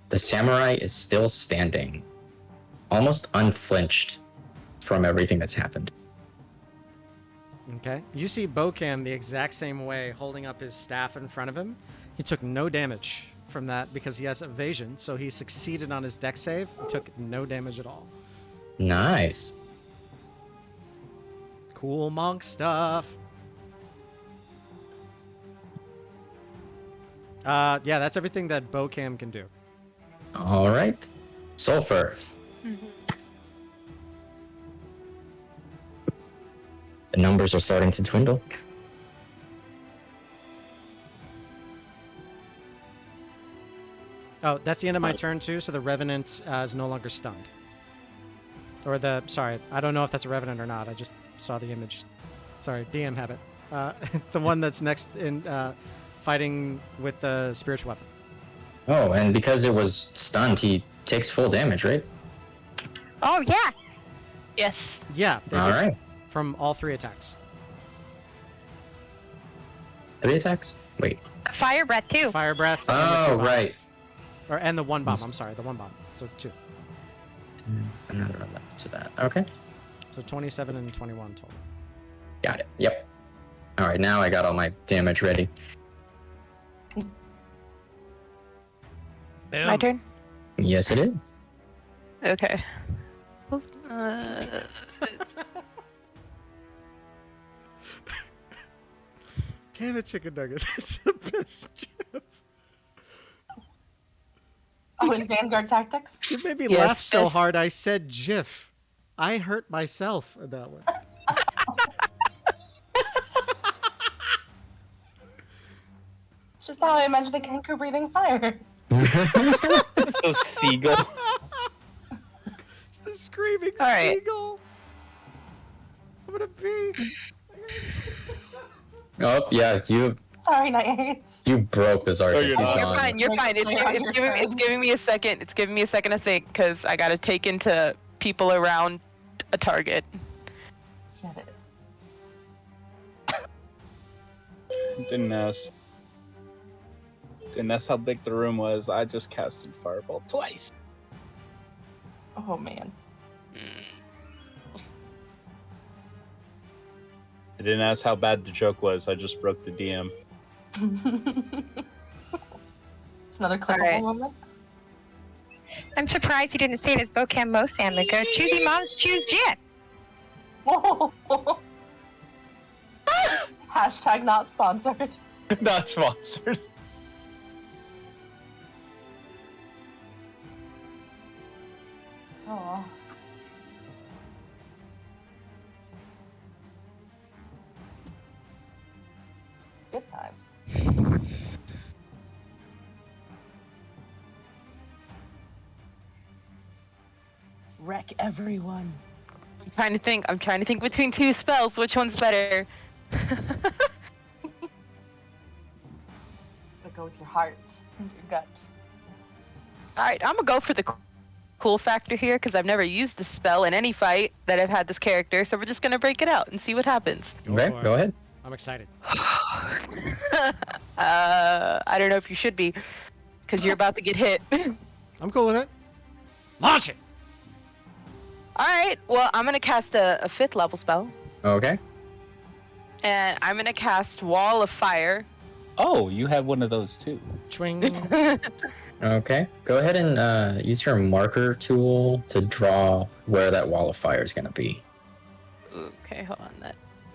the samurai is still standing, almost unflinched from everything that's happened.
Okay. You see Bokam the exact same way, holding up his staff in front of him. He took no damage from that because he has evasion, so he succeeded on his dex save and took no damage at all.
Nice.
Cool monk stuff. Yeah, that's everything that Bokam can do.
All right. Sulfur. The numbers are starting to dwindle.
Oh, that's the end of my turn too, so the Revenant is no longer stunned. Or sorry, I don't know if that's a Revenant or not. I just saw the image. Sorry, DM habit. The one that's next in fighting with the spiritual weapon.
Oh, and because it was stunned, he takes full damage, right?
Oh, yeah.
Yes.
Yeah. they
All
hit
right.
From all 3 attacks.
3 attacks? Wait.
Fire breath, too.
Fire breath.
Oh,
and the 2 bombs.
right.
And the 1 bomb. I'm sorry, the 1 bomb. So 2.
Another 11 to that. Okay.
So 27 and 21 total.
Got it. Yep. All right, now I got all my damage ready.
Boom.
My turn?
Yes, it is.
Okay.
Damn it, chicken nuggets. It's the best GIF.
Oh, in Vanguard Tactics?
You made me
Yes,
laugh so
yes.
hard I said GIF. I hurt myself in that one.
It's just how I imagined a kangaroo breathing fire.
It's the seagull.
It's the screaming
All right.
seagull. I'm gonna pee.
Oh, yeah,
Sorry, Night Haze.
you broke Bizarre.
No,
He's
you're not.
You're
gone.
fine. You're fine. It's giving me a second. It's giving me a second to think because I gotta take into people around a target.
Get it.
Didn't ask how big the room was. I just casted Fireball twice.
Oh, man.
I didn't ask how bad the joke was. I just broke the DM.
It's another clickable
Alright.
moment.
I'm surprised you didn't say it as Bokam Mosam. But go choosy moms, choose Jit.
Hashtag not sponsored.
Not sponsored.
Oh. Good times. Wreck everyone.
I'm trying to think between 2 spells. Which one's better?
But go with your heart and your gut.
All right, I'm gonna go for the cool factor here because I've never used this spell in any fight that I've had this character. So we're just gonna break it out and see what happens.
Okay,
for it.
go ahead.
I'm excited.
I don't know if you should be because you're about to get hit.
I'm cool with it. Launch it.
All right, well, I'm gonna cast a 5th level spell,
Okay.
and I'm gonna cast Wall of Fire.
Oh, you have one of those too.
Twing.
Okay. Go ahead and use your marker tool to draw where that wall of fire is going to be.
Okay, hold on.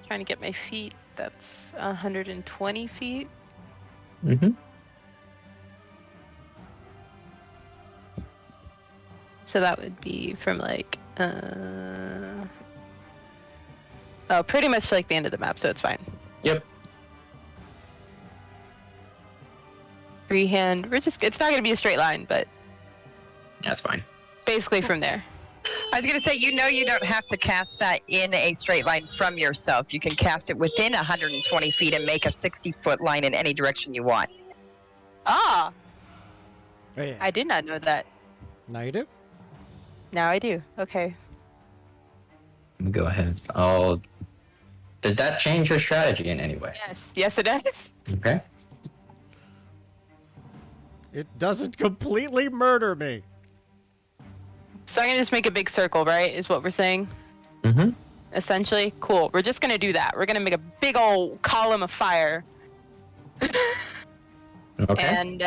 Trying to get my feet. That's 120 feet.
Mm-hmm.
So that would be from like, pretty much like the end of the map, so it's fine.
Yep.
Freehand, it's not gonna be a straight line, but
That's fine.
basically from there.
I was going to say, you don't have to cast that in a straight line from yourself. You can cast it within 120 feet and make a 60-foot line in any direction you want.
Ah,
Oh, yeah.
I did not know that.
Now you do.
Now I do. Okay.
Let me go ahead. Does that change your strategy in any way?
Yes, it does.
Okay.
It doesn't completely murder me.
So I'm gonna just make a big circle, right? Is what we're saying.
Mm-hmm.
Essentially, cool. We're just gonna do that. We're gonna make a big old column of fire.
Okay.
And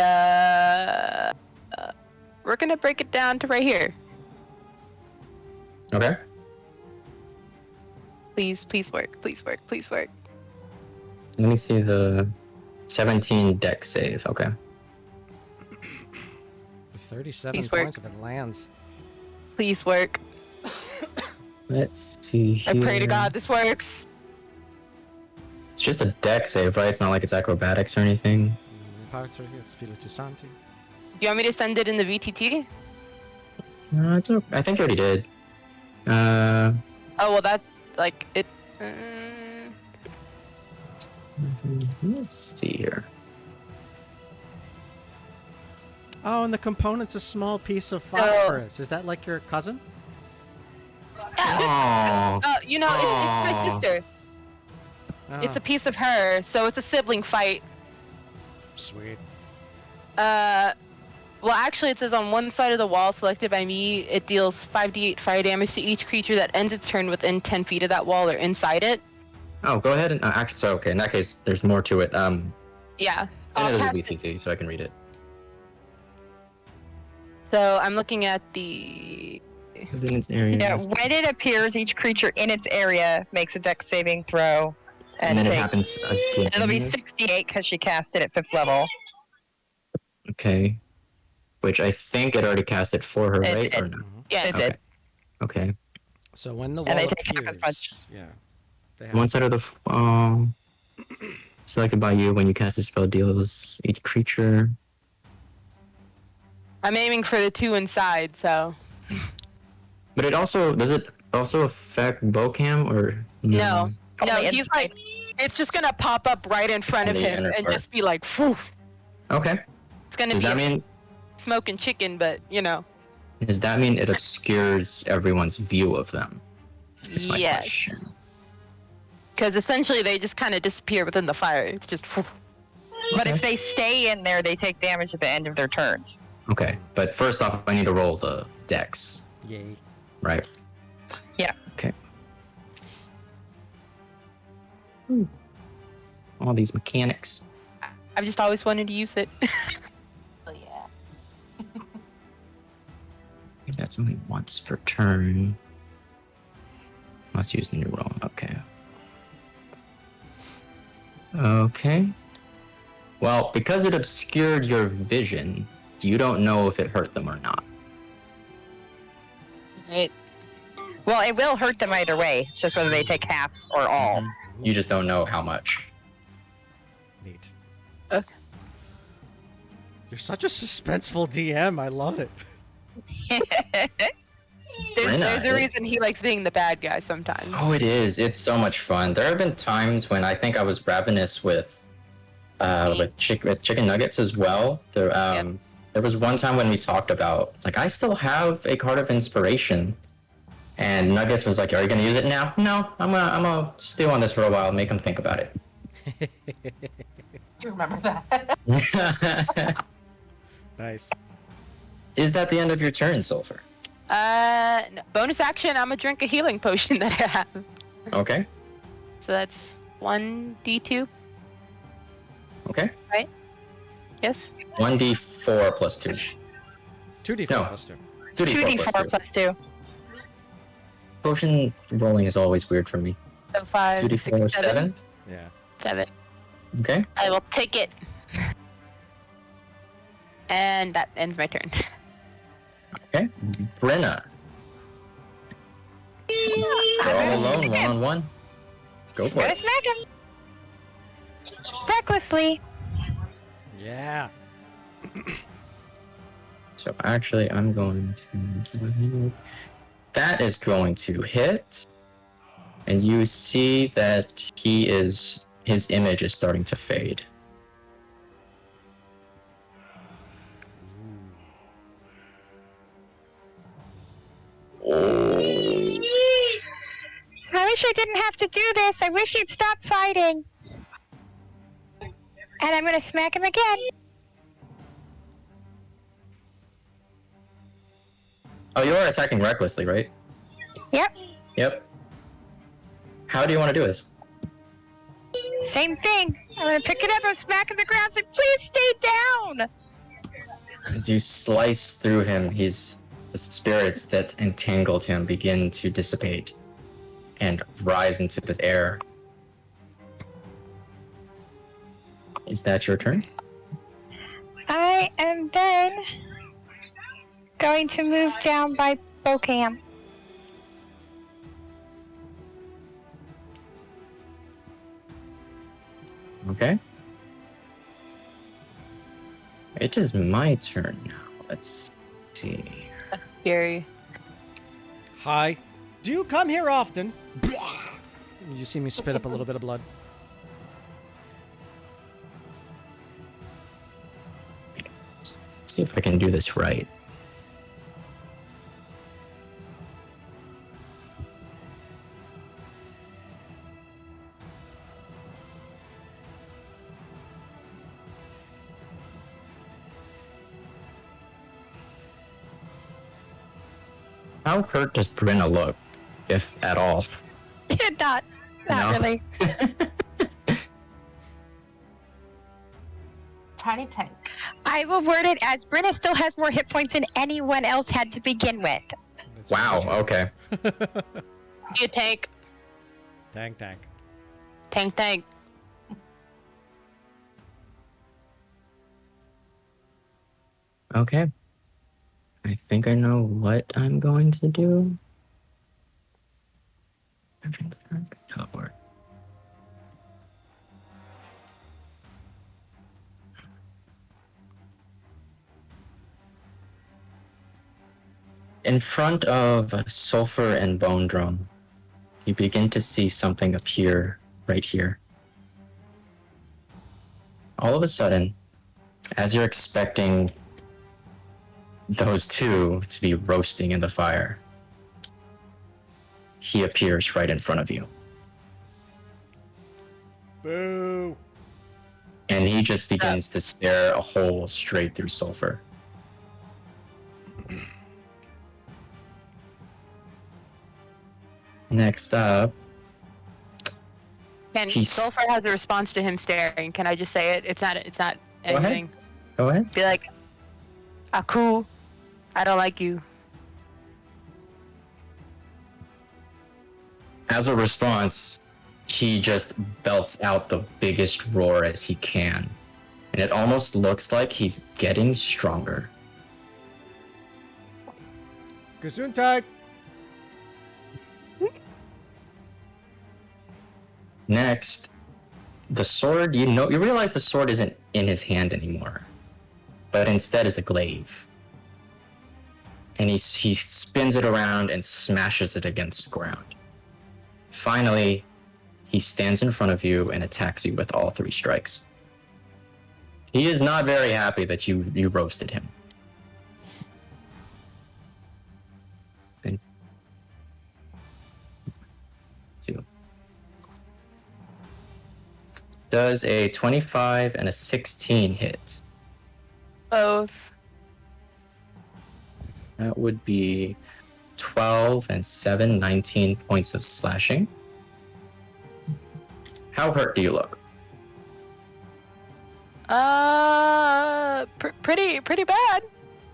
we're gonna break it down to right here.
Okay.
Please work. Please work. Please work.
Let me see the 17 deck save. Okay.
With 37
Please work.
points if it lands.
Please work.
Let's see here.
I pray to God this works.
It's just a deck save, right? It's not like it's acrobatics or anything.
Parts are here. Spiritu Santi.
Do you want me to send it in the VTT?
No, it's okay. I think you already did.
Oh well, that's like it.
Let's see here.
Oh, and the component's a small piece of phosphorus. Is that like your cousin?
Oh.
You know, it's my
Aw.
sister.
Oh,
It's a piece of her, so it's a sibling fight.
sweet.
Well, actually, it says on one side of the wall selected by me, it deals 5d8 fire damage to each creature that ends its turn within 10 feet of that wall or inside it.
Oh, go ahead and actually. So okay, in that case, there's more to it.
Yeah.
Send it as a
I'll have to-
VTT so I can read it.
So I'm looking at the.
Within its area.
Yeah, when it appears, each creature in its area makes a dex saving throw.
And then it
takes-
happens again.
It'll be 68 because she cast it at 5th level.
Okay. Which I think it already cast it for her,
It
right?
did.
Or no?
Yes.
It did.
Okay.
So when the
And
wall
they take half
appears,
as much.
yeah, they have
One side of the selected by you when you cast a spell deals each creature.
I'm aiming for the two inside, so.
But it also does it also affect Bocam or
No.
On
No,
the
he's
inside.
like. It's just gonna pop up right in front
On
of
the
him
inner
and
part.
just be like, "Poof."
Okay.
It's gonna
Does
be
that mean
smoking chicken, but you know.
it obscures everyone's view of them? Is my
Yes.
question.
Because essentially they just kind of disappear within the fire. It's just. Poof.
But
Okay.
if they stay in there, they take damage at the end of their turns.
Okay, but first off, I need to roll the dex,
Yay.
right?
Yeah.
Okay. All these mechanics.
I've just always wanted to use it.
Oh, yeah.
I think that's only once per turn. Let's use the new roll. Okay. Okay. Well, because it obscured your vision, you don't know if it hurt them or not.
Right.
Well, it will hurt them either way. It's just whether they take half or all.
You just don't know how much.
Neat.
Okay.
You're such a suspenseful DM. I love it.
There's a
Brenna,
reason he likes being the bad guy sometimes.
Oh, it is. It's so much fun. There have been times when I think I was ravenous with chicken nuggets as well. There was one time when we talked about, it's like, I still have a card of inspiration. And Nuggets was like, are you going to use it now? No, I'm gonna stew on this for a while and make him think about it.
Do you remember that?
Nice.
Is that the end of your turn, Sulfur?
No, bonus action, I'm gonna drink a healing potion that I have.
Okay.
So that's 1d2,
Okay.
yes?
1d4 plus 2.
2d4
No.
plus 2.
2d4 plus 2.
2d4 plus 2.
Potion rolling is always weird for me.
So 5,
2d4
6, 7.
7.
Yeah.
7.
Okay.
I will take it. And that ends my turn.
Okay. Brenna. You're all alone, one on one. Go for
Gotta
it.
smack him. Recklessly.
Yeah.
So actually, I'm going to. That is going to hit. And you see that his image is starting to fade.
I wish I didn't have to do this. I wish you'd stop fighting. And I'm gonna smack him again.
Oh, you are attacking recklessly, right?
Yep.
Yep. How do you want to do this?
Same thing. I'm gonna pick it up and smack him the ground. Say, please stay down.
As you slice through him, the spirits that entangled him begin to dissipate and rise into the air. Is that your turn?
I am then going to move down by Bocam.
Okay. It is my turn now. Let's see.
That's scary.
Hi. Do you come here often? You see me spit up a little bit of blood.
Let's see if I can do this right. How hurt does Brenna look, if at all?
Not
No?
really.
Tiny tank.
I will word it as Brenna still has more hit points than anyone else had to begin with.
That's
Wow, okay.
You tank.
Tank.
Tank.
Okay. I think I know what I'm going to do. Teleport. In front of Sulfur and Bone Drum, you begin to see something appear right here. All of a sudden, as you're expecting those two to be roasting in the fire, he appears right in front of you.
Boo.
And he just begins to stare a hole straight through Sulfur. Next up,
And
He's-
Sulfur has a response to him staring. Can I just say it? It's not
ahead.
anything.
go ahead.
Be like, Aku, I don't like you.
As a response, he just belts out the biggest roar as he can. And it almost looks like he's getting stronger.
Gesundheit.
Next, the sword, you realize the sword isn't in his hand anymore, but instead is a glaive. And he spins it around and smashes it against the ground. Finally, he stands in front of you and attacks you with all 3 strikes. He is not very happy that you roasted him. And 2. Does a 25 and a 16 hit?
Both.
That would be 12 and 7, 19 points of slashing. How hurt do you look?
Pretty bad.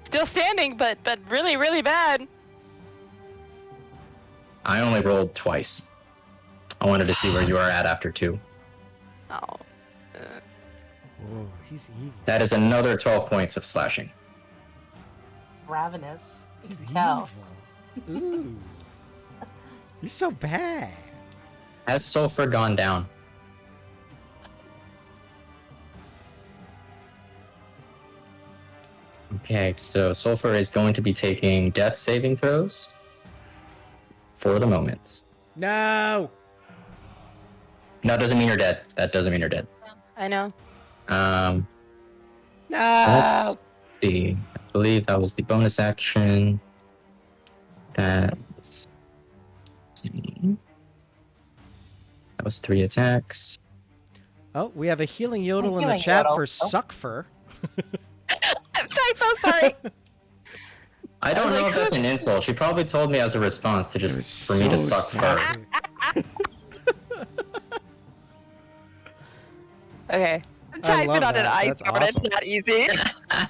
Still standing, but really, really bad.
I only rolled twice. I wanted to see where you are at after 2.
Oh.
Oh, he's evil.
That is another 12 points of slashing.
Ravenous. You
He's
can tell.
evil. Ooh. You're so bad.
Has Sulfur gone down? Okay, so Sulfur is going to be taking death saving throws. for the moment.
No.
That doesn't mean you're dead. That doesn't mean you're dead.
I know.
So
No.
let's see. I believe that was the bonus action. That's... That was 3 attacks.
Oh, we have a healing yodel in the
healing
chat
yodel.
for
Oh.
Suckfur.
I'm typo, sorry.
I don't know if that's an insult. She probably told me as a response to just for me to suck first.
Okay.
Typing
love
on an
that.
ice
That's
board,
awesome.
it's not easy.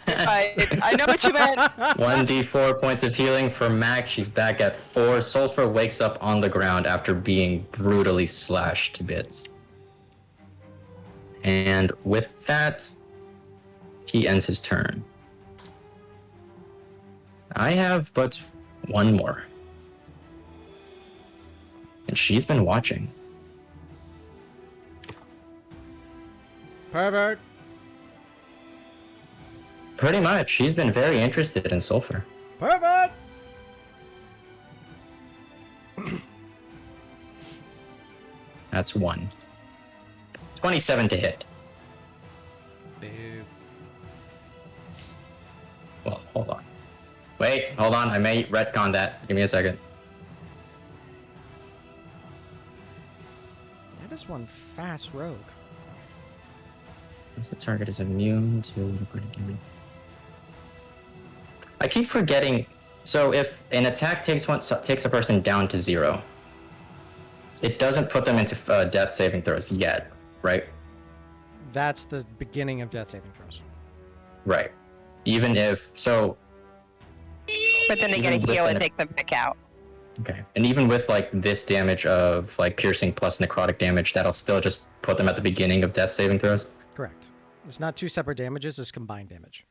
I know what you meant.
1d4 points of healing for Max. She's back at 4. Sulfur wakes up on the ground after being brutally slashed to bits. And with that, he ends his turn. I have but one more. And she's been watching.
Pervert.
Pretty much. She's been very interested in Sulfur.
Pervert.
That's 1. 27 to hit.
Boo.
Well, hold on. Wait, hold on. I may retcon that. Give me a second.
That is one fast rogue.
Once the target is immune to... I keep forgetting. So if an attack takes a person down to 0, it doesn't put them into death saving throws yet, right?
That's the beginning of death saving throws.
Right. Even if so.
But then they get a
Even
heal
with
and
an-
take them back out.
Okay. And even with like this damage of like piercing plus necrotic damage, that'll still just put them at the beginning of death saving throws.
Correct. It's not 2 separate damages, it's combined damage.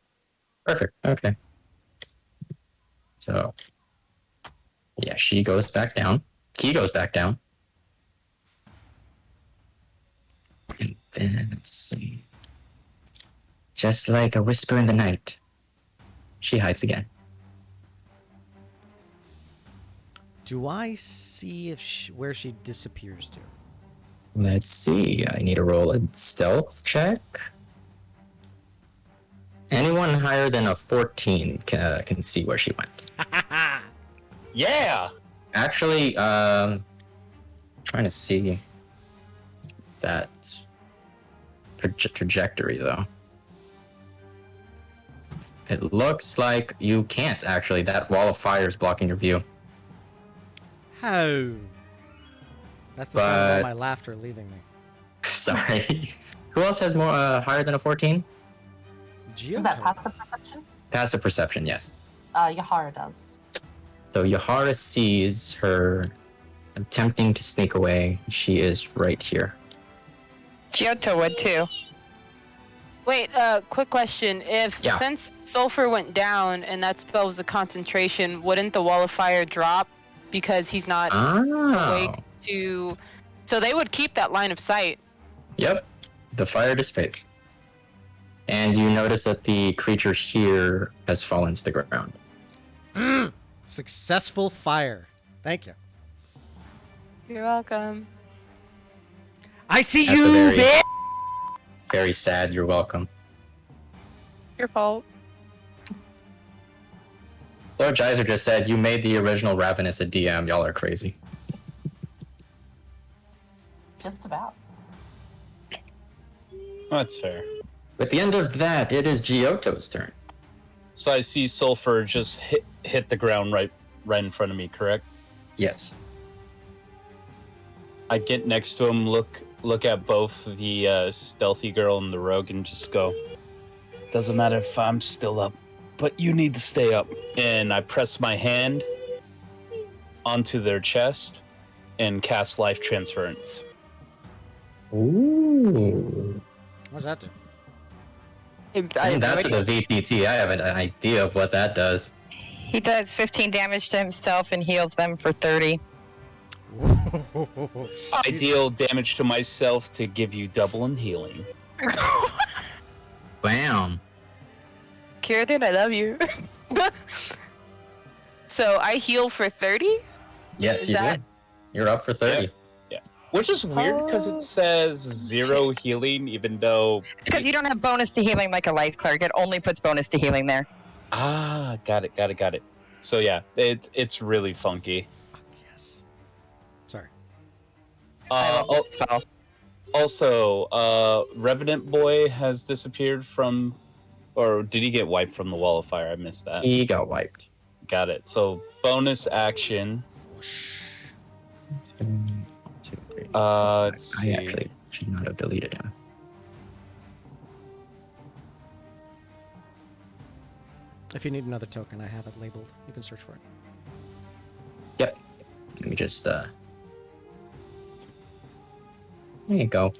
Perfect. Okay. So, yeah, she goes back down. He goes back down. And then, let's see. Just like a whisper in the night, she hides again.
Do I see if where she disappears to?
Let's see. I need to roll a stealth check. Anyone higher than a 14 can see where she went.
Yeah.
Actually, trying to see that trajectory though. It looks like you can't actually. That wall of fire is blocking your view.
How? That's the sound of all my
But-
laughter leaving me.
Sorry. Who else has more higher than a 14?
Is that
Geotope.
passive perception?
Passive perception, yes.
Yahara does.
So Yahara sees her attempting to sneak away. She is right here.
Giotto would too.
Wait, quick question.
Yeah.
Since Sulfur went down and that spell was a concentration, wouldn't the wall of fire drop because he's not awake
Oh.
to... So they would keep that line of sight.
Yep. The fire dissipates. And you notice that the creature here has fallen to the ground.
Successful fire. Thank you.
You're welcome.
I see
That's
you,
a very-
bitch!
Very sad, you're welcome.
Your fault.
Lord Geyser just said, you made the original Ravenous a DM. Y'all are crazy.
Just about.
That's fair.
At the end of that, it is Giotto's turn.
So I see Sulfur just hit the ground right in front of me, correct?
Yes.
I get next to him, look at both the stealthy girl and the rogue, and just go, doesn't matter if I'm still up, but you need to stay up. And I press my hand onto their chest and cast Life Transference.
Ooh.
What's that do?
Send that to the VTT. I have an idea of what that does.
He does 15 damage to himself and heals them for 30.
I deal damage to myself to give you double in healing.
Bam.
Kieran, I love you. So I heal for 30?
Yes,
Is
you
that-
do. You're up for 30.
Which is weird because it says 0 healing, even though.
It's because you don't have bonus to healing like a life cleric. It only puts bonus to healing there.
Ah, got it. So yeah, it's really funky.
Fuck yes. Sorry.
I love this spell.
Also, Revenant Boy has disappeared from, or did he get wiped from the Wall of Fire? I missed that.
He got wiped.
Got it. So bonus action.
Two, three, four,
Let's
five.
see.
I actually should not have deleted him.
If you need another token, I have it labeled. You can search for it.
Yep. Let me just there you go.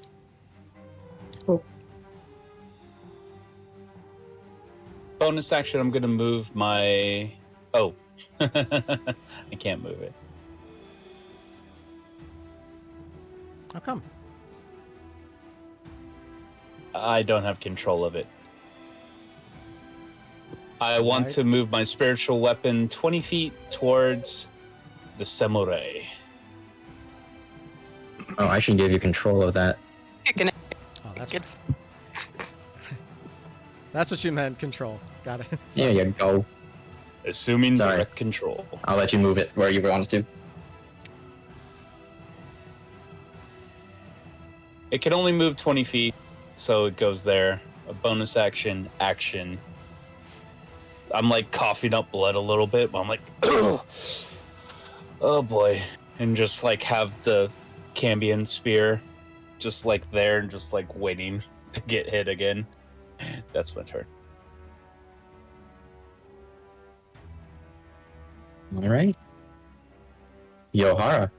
Bonus action. I'm gonna move my. Oh, I can't move it.
How come?
I don't have control of it. I want
Right.
to move my spiritual weapon 20 feet towards the samurai.
Oh, I should give you control of that.
Oh, that's
Good.
that's what you meant. Control. Got it.
There you go.
Assuming
Sorry.
direct control.
I'll let you move it where you want to.
It can only move 20 feet, so it goes there. A bonus action. I'm like coughing up blood a little bit, but I'm like, oh boy. And just like have the Cambion spear just like there and just like waiting to get hit again. That's my turn.
All right. Yohara.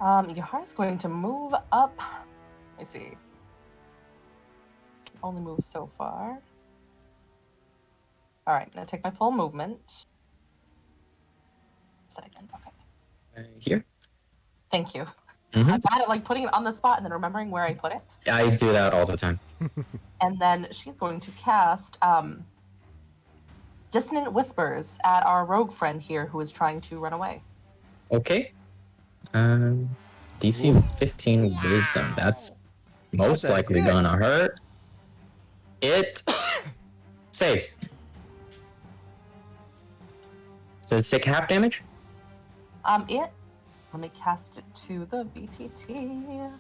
Yahara's going to move up. Let me see. Can only move so far. All right, I'm gonna take my full movement. Is that again? Okay.
Here.
Thank you.
Mhm.
I'm bad at like putting it on the spot and then remembering where I put it.
I do that all the time.
And then she's going to cast Dissonant Whispers at our rogue friend here who is trying to run away.
Okay. DC 15 Wisdom. That's most
That's a
likely
hit.
gonna hurt. It saves. So it's take half damage?
Let me cast it to the VTT.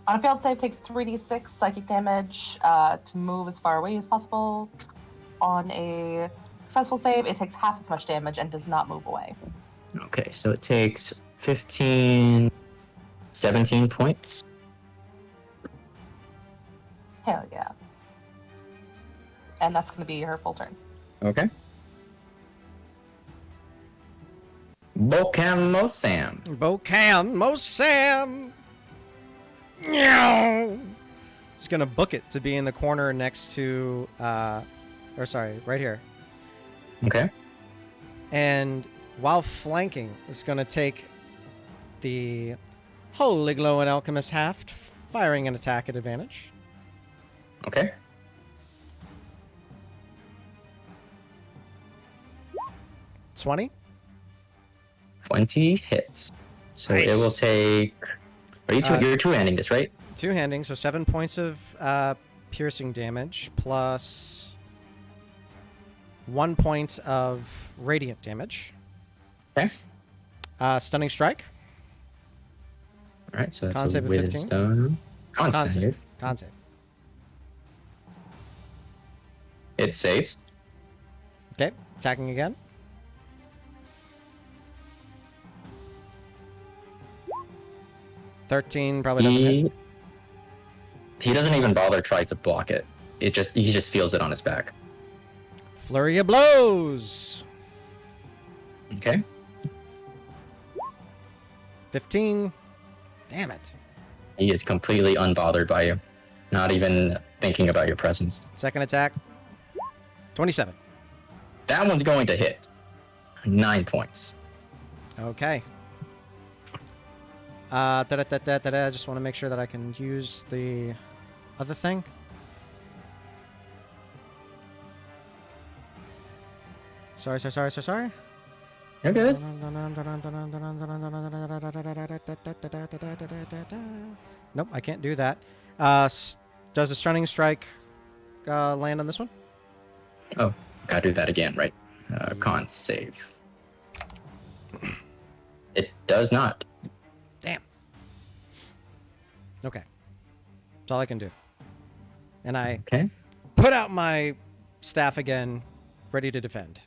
On a failed save, takes 3d6 psychic damage to move as far away as possible. On a successful save, it takes half as much damage and does not move away.
Okay, so it takes 15, 17 points.
Hell yeah. And that's going to be her full turn.
Okay. Bocam Sam.
Bocam Mosam. It's gonna book it to be in the corner next to, right here.
Okay.
And while flanking, it's gonna take the Holy Glow and Alchemist Haft, firing an attack at advantage.
Okay.
It's 20.
20 hits. So it
Nice.
will take. Are you you're two-handing this, right?
Two-handing, so 7 points of piercing damage plus 1 point of radiant damage.
Okay.
Stunning strike.
All right, so that's
Con
a
save of 15.
wisdom. Con
Con
save.
save. Con save.
It saves.
Okay, attacking again. $13 probably doesn't hit.
He doesn't even bother trying to block it. He just feels it on his back.
Flurry of blows.
Okay.
15. Damn it.
He is completely unbothered by you. Not even thinking about your presence.
Second attack. 27.
That one's going to hit. 9 points.
Okay. Just want to make sure that I can use the other thing. Sorry.
You're good.
Nope, I can't do that. Does a stunning strike land on this one?
Oh, gotta do that again, right? Con save. It does not.
Damn. Okay. That's all I can do. And I
Okay.
put out my staff again, ready to defend.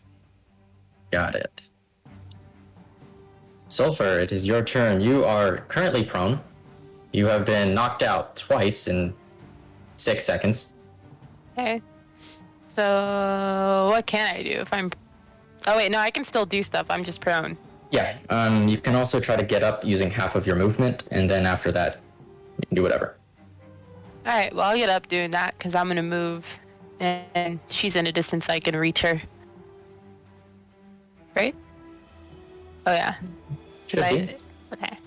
Got it. Sulfur, it is your turn. You are currently prone. You have been knocked out twice in 6 seconds.
Okay. So what can I do if I'm? Oh wait, no, I can still do stuff. I'm just prone.
Yeah. You can also try to get up using half of your movement, and then after that, you can do whatever.
All right. Well, I'll get up doing that because I'm gonna move, and she's in a distance I can reach her. Right? Oh yeah.
Should
So
be.
okay.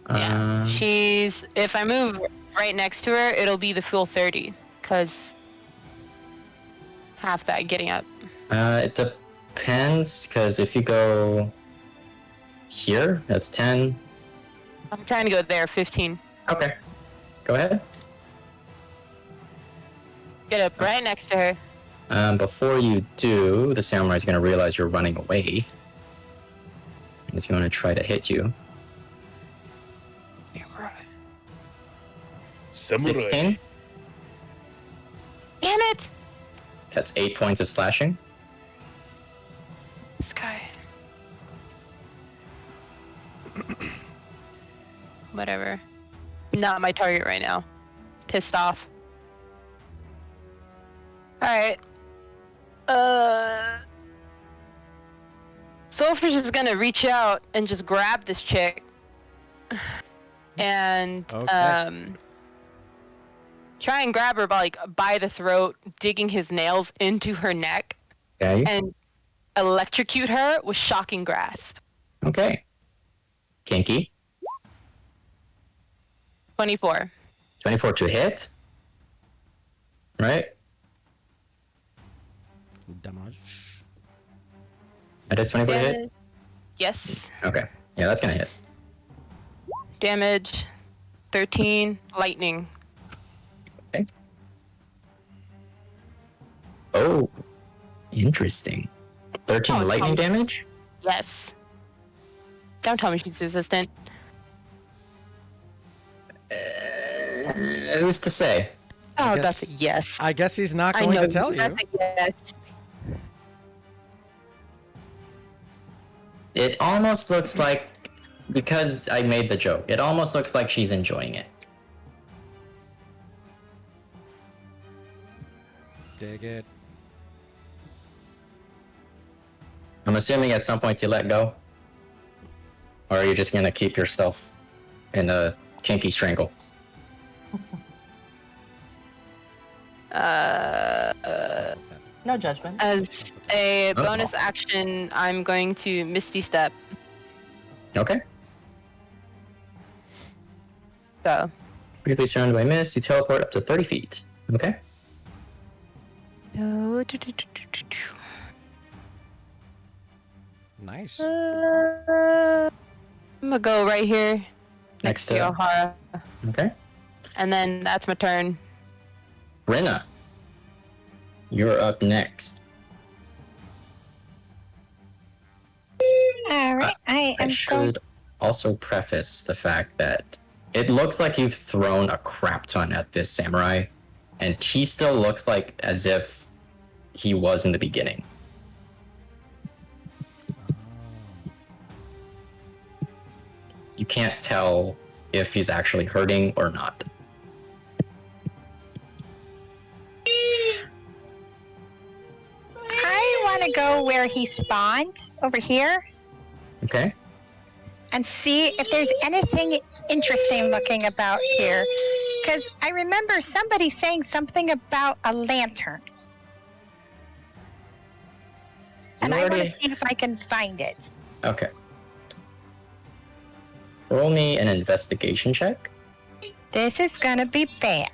Yeah. She's. If I move right next to her, it'll be the full 30, cause half that getting up.
It depends, because if you go here, that's 10.
I'm trying to go there. 15.
Okay. Go ahead.
Get up right next to her.
Before you do, the samurai's going to realize you're running away. He's going to try to hit you.
Samurai.
16.
Damn it!
That's 8 points of slashing.
This guy. Whatever. Not my target right now. Pissed off. Alright. Sulfur's just gonna reach out and just grab this chick. And
Okay.
try and grab her by the throat, digging his nails into her neck,
Okay.
and electrocute her with shocking grasp.
Okay. Kinky.
24.
24 to hit. Right?
Damage.
That is 24 to hit?
Damage. Yes.
Okay. Yeah, that's going to hit.
Damage. 13. Lightning.
Okay. Oh. Interesting. 13
Oh,
lightning
oh.
damage?
Yes. Don't tell me she's resistant.
Who's to say?
Oh,
guess-
that's a yes.
I guess he's not
I
going
know
to tell you.
that's a yes.
It almost looks like, because I made the joke, it almost looks like she's enjoying it.
Dig it.
I'm assuming at some point you let go? Or are you just gonna keep yourself in a kinky strangle?
No judgment.
As a
Oh.
bonus action, I'm going to Misty Step.
Okay.
So,
Briefly surrounded by mist, you teleport up to 30 feet. Okay.
Nice.
I'm gonna go right here next to
Next,
Ohara,
Okay.
and then that's my turn.
Rena, you're up next.
All right, I
I
am going.
should also preface the fact that it looks like you've thrown a crap ton at this samurai, and he still looks like as if he was in the beginning. You can't tell if he's actually hurting or not.
I want to go where he spawned over here
Okay.
and see if there's anything interesting looking about here. Because I remember somebody saying something about a lantern. And I want to see if I can find it.
Okay. Roll me an investigation check.
This is going to be bad.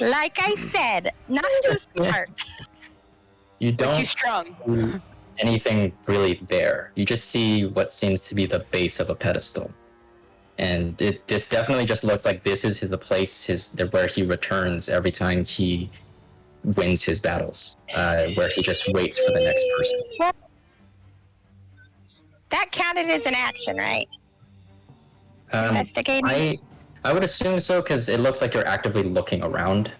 Like I said, not too smart.
You don't
too strong.
see anything really there. You just see what seems to be the base of a pedestal. And this definitely just looks like this is the place where he returns every time he wins his battles, where he just waits for the next person.
That counted as an action, right?
Um,
Investigating?
I would assume so, because it looks like you're actively looking around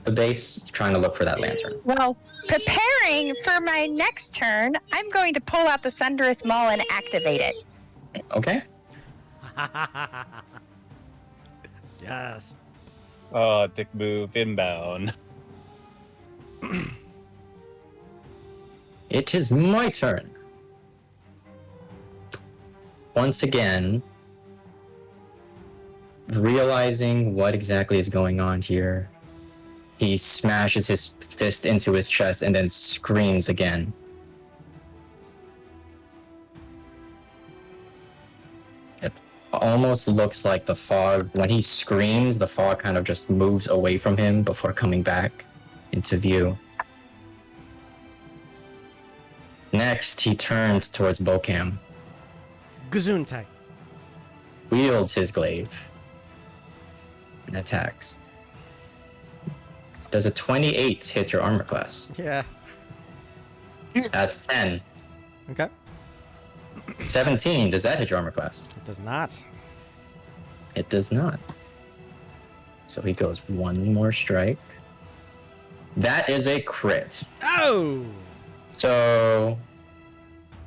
the base, trying to look for that lantern.
Well, preparing for my next turn, I'm going to pull out the Thunderous Maul and activate it.
Okay.
Yes.
Oh, dick move inbound.
It is my turn. Once again, realizing what exactly is going on here, he smashes his fist into his chest and then screams again. It almost looks like the fog, when he screams, the fog kind of just moves away from him before coming back into view. Next, he turns towards Bokam,
Gesundheit.
wields his glaive, and attacks. Does a 28 hit your armor class?
Yeah.
That's 10.
Okay.
17, does that hit your armor class?
It does not.
It does not. So he goes one more strike. That is a crit.
Oh!
So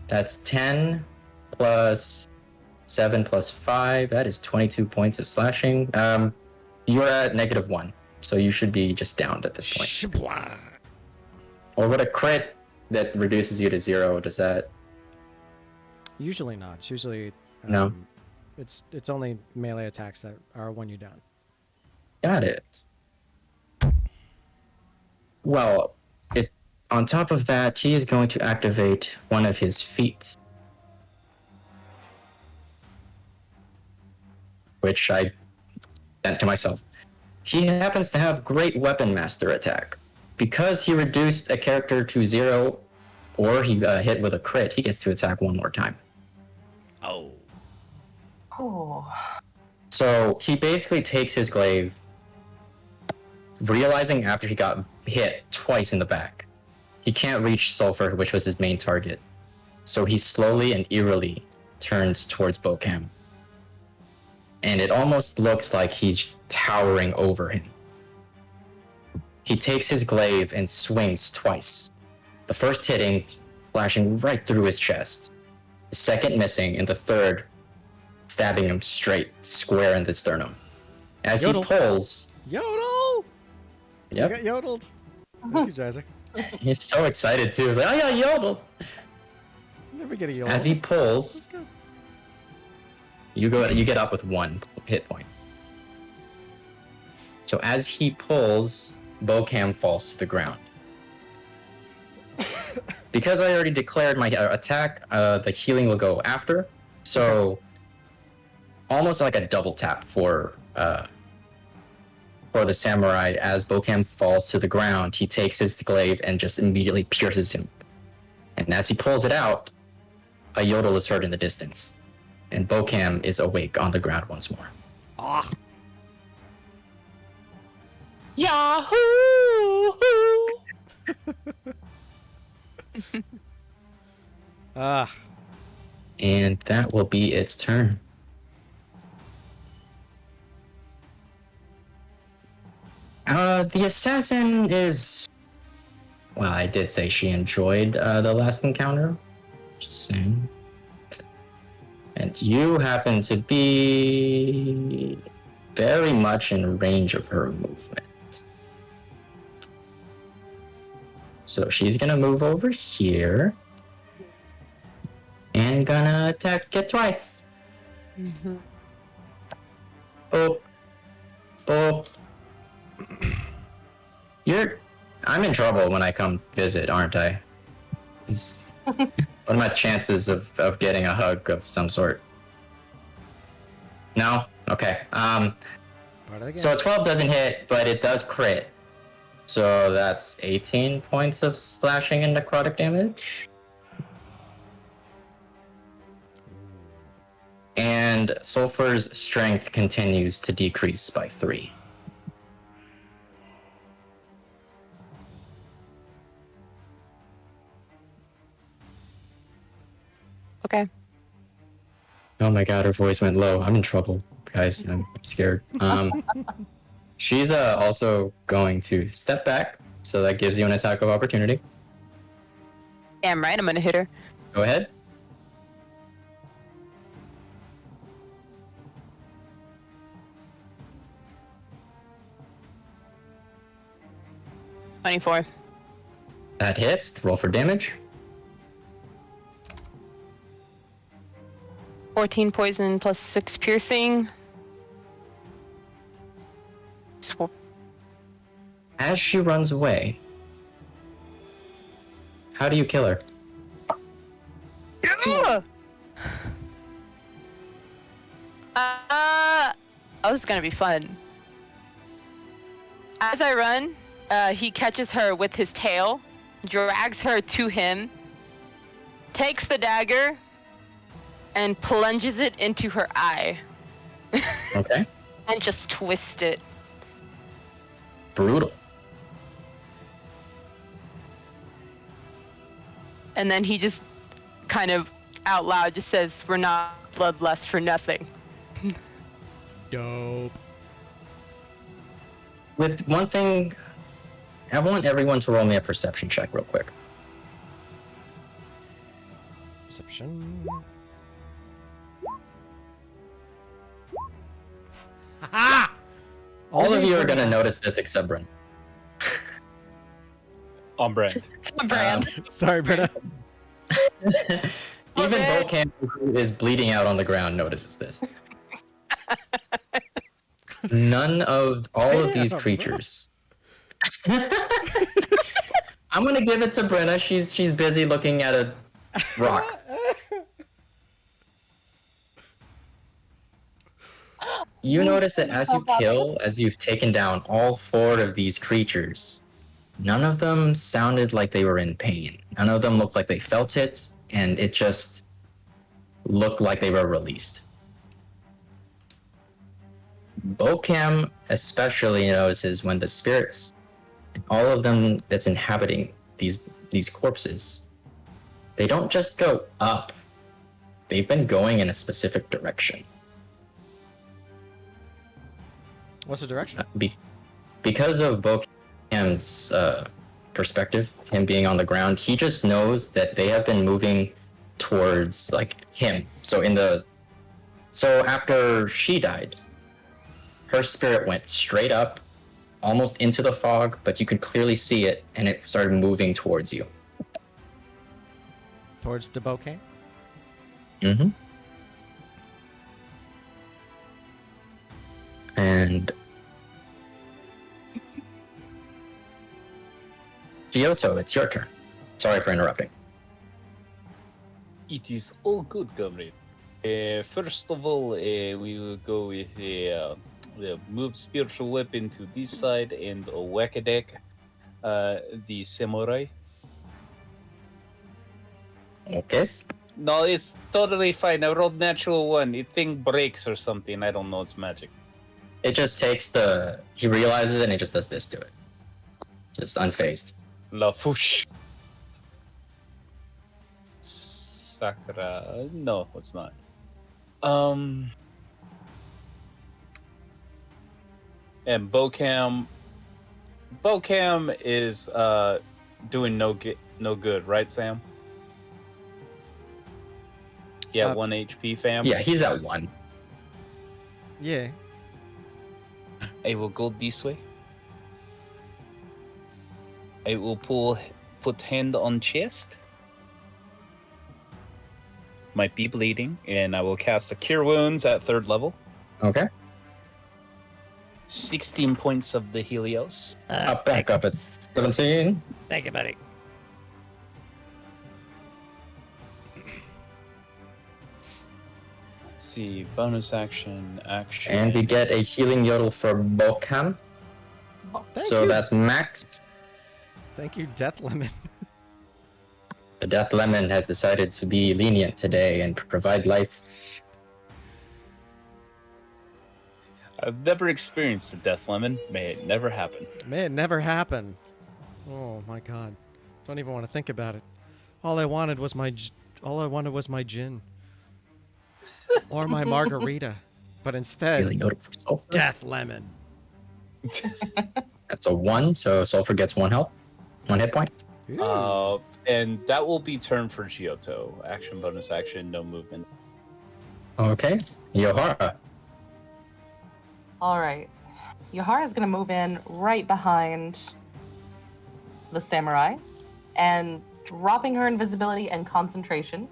that's 10 plus 7 plus 5. That is 22 points of slashing. You're at -1, so you should be just downed at this point.
Shblah.
Or would a crit that reduces you to 0, does that?
Usually not. It's usually
No.
It's only melee attacks that are when you down.
Got it. Well, on top of that, he is going to activate one of his feats, which I sent to myself. He happens to have Great Weapon Master attack. Because he reduced a character to 0, or he hit with a crit, he gets to attack one more time.
Oh.
Oh.
So he basically takes his glaive, realizing after he got hit twice in the back, he can't reach Sulfur, which was his main target. So he slowly and eerily turns towards Bokam. And it almost looks like he's just towering over him. He takes his glaive and swings twice. The first hitting, flashing right through his chest. The second missing, and the third stabbing him straight, square in the sternum. As
Yodel.
he pulls...
Yodel!
Yep.
You got yodeled. Thank you, Jazer.
He's so excited too. He's like, oh yeah, yodel.
Never get a yodel.
As he pulls,
Let's go.
you get up with 1 hit point. So as he pulls, Bokam falls to the ground. Because I already declared my attack, the healing will go after. So almost like a double tap for the samurai. As Bokam falls to the ground, he takes his glaive and just immediately pierces him. And as he pulls it out, a yodel is heard in the distance. And Bokam is awake on the ground once more.
Ah.
Yahoo!
Ah.
And that will be its turn. The assassin is... Well, I did say she enjoyed the last encounter. Just saying. And you happen to be very much in range of her movement. So she's gonna move over here. And gonna attack it twice.
Mm-hmm.
Oh. Oh. I'm in trouble when I come visit, aren't I? What are my chances of getting a hug of some sort? No? Okay.
Part of the game.
So a 12 doesn't hit, but it does crit. So that's 18 points of slashing and necrotic damage. And Sulfur's strength continues to decrease by 3.
Okay.
Oh my god, her voice went low. I'm in trouble, guys. I'm scared. She's also going to step back, so that gives you an attack of opportunity.
Damn right, I'm gonna hit her.
Go ahead.
$24.
That hits. Roll for damage.
14 poison plus 6 piercing.
As she runs away, how do you kill her?
Oh, this is gonna be fun. As I run, he catches her with his tail, drags her to him, takes the dagger, and plunges it into her eye.
Okay.
And just twist it.
Brutal.
And then he just kind of out loud just says, "We're not bloodlust for nothing."
Dope.
With one thing, I want everyone to roll me a perception check real quick.
Perception. Ha!
All of you are going to notice this except Bryn.
On brand.
Brand.
Sorry, Britta.
Even Bocan, who is bleeding out on the ground, notices this. None of all of these
Damn,
creatures. I'm gonna give it to Brenna. She's busy looking at a rock. You notice that as you kill, as you've taken down all 4 of these creatures, none of them sounded like they were in pain. None of them looked like they felt it, and it just looked like they were released. Bocam especially notices when the spirits, all of them that's inhabiting these corpses, they don't just go up. They've been going in a specific direction.
What's the direction?
Because of Bocam's perspective, him being on the ground, he just knows that they have been moving towards like him. So after she died, her spirit went straight up, almost into the fog, but you could clearly see it, and it started moving towards you.
Towards the bouquet?
Mm-hmm. And Giotto, it's your turn. Sorry for interrupting.
It is all good, comrade. First of all, we will go with the move spiritual weapon to this side and a Wakadek, the samurai.
Okay.
No, it's totally fine. I rolled natural 1. It thing breaks or something. I don't know. It's magic.
It just takes he realizes it and he just does this to it. Just unfazed.
La Fouche. Sakura. No, it's not. And Bocam is doing no good, right, Sam? Yeah, 1 HP, fam.
Yeah, he's at 1.
Yeah.
I will go this way. I will put hand on chest. Might be bleeding, and I will cast a Cure Wounds at 3rd level.
Okay.
16 points of the Helios.
Back up at 17.
Thank you, buddy.
Let's see, bonus action.
And we get a healing yodel for Bocam.
Thank
So
you.
that's max
Thank you, Death Lemon.
The Death Lemon has decided to be lenient today and provide life.
I've never experienced a death lemon. May it never happen.
May it never happen. Oh my god. Don't even want to think about it. All I wanted was my gin. Or my margarita. But instead,
Healing note for Sulfur.
Death Lemon.
That's a 1, so Sulfur gets 1 health. 1 hit point.
Ooh.
And that will be turn for Giotto. Action, bonus action, no movement.
Okay. Yohara.
All right. Yahara is going to move in right behind the samurai and dropping her invisibility and concentration.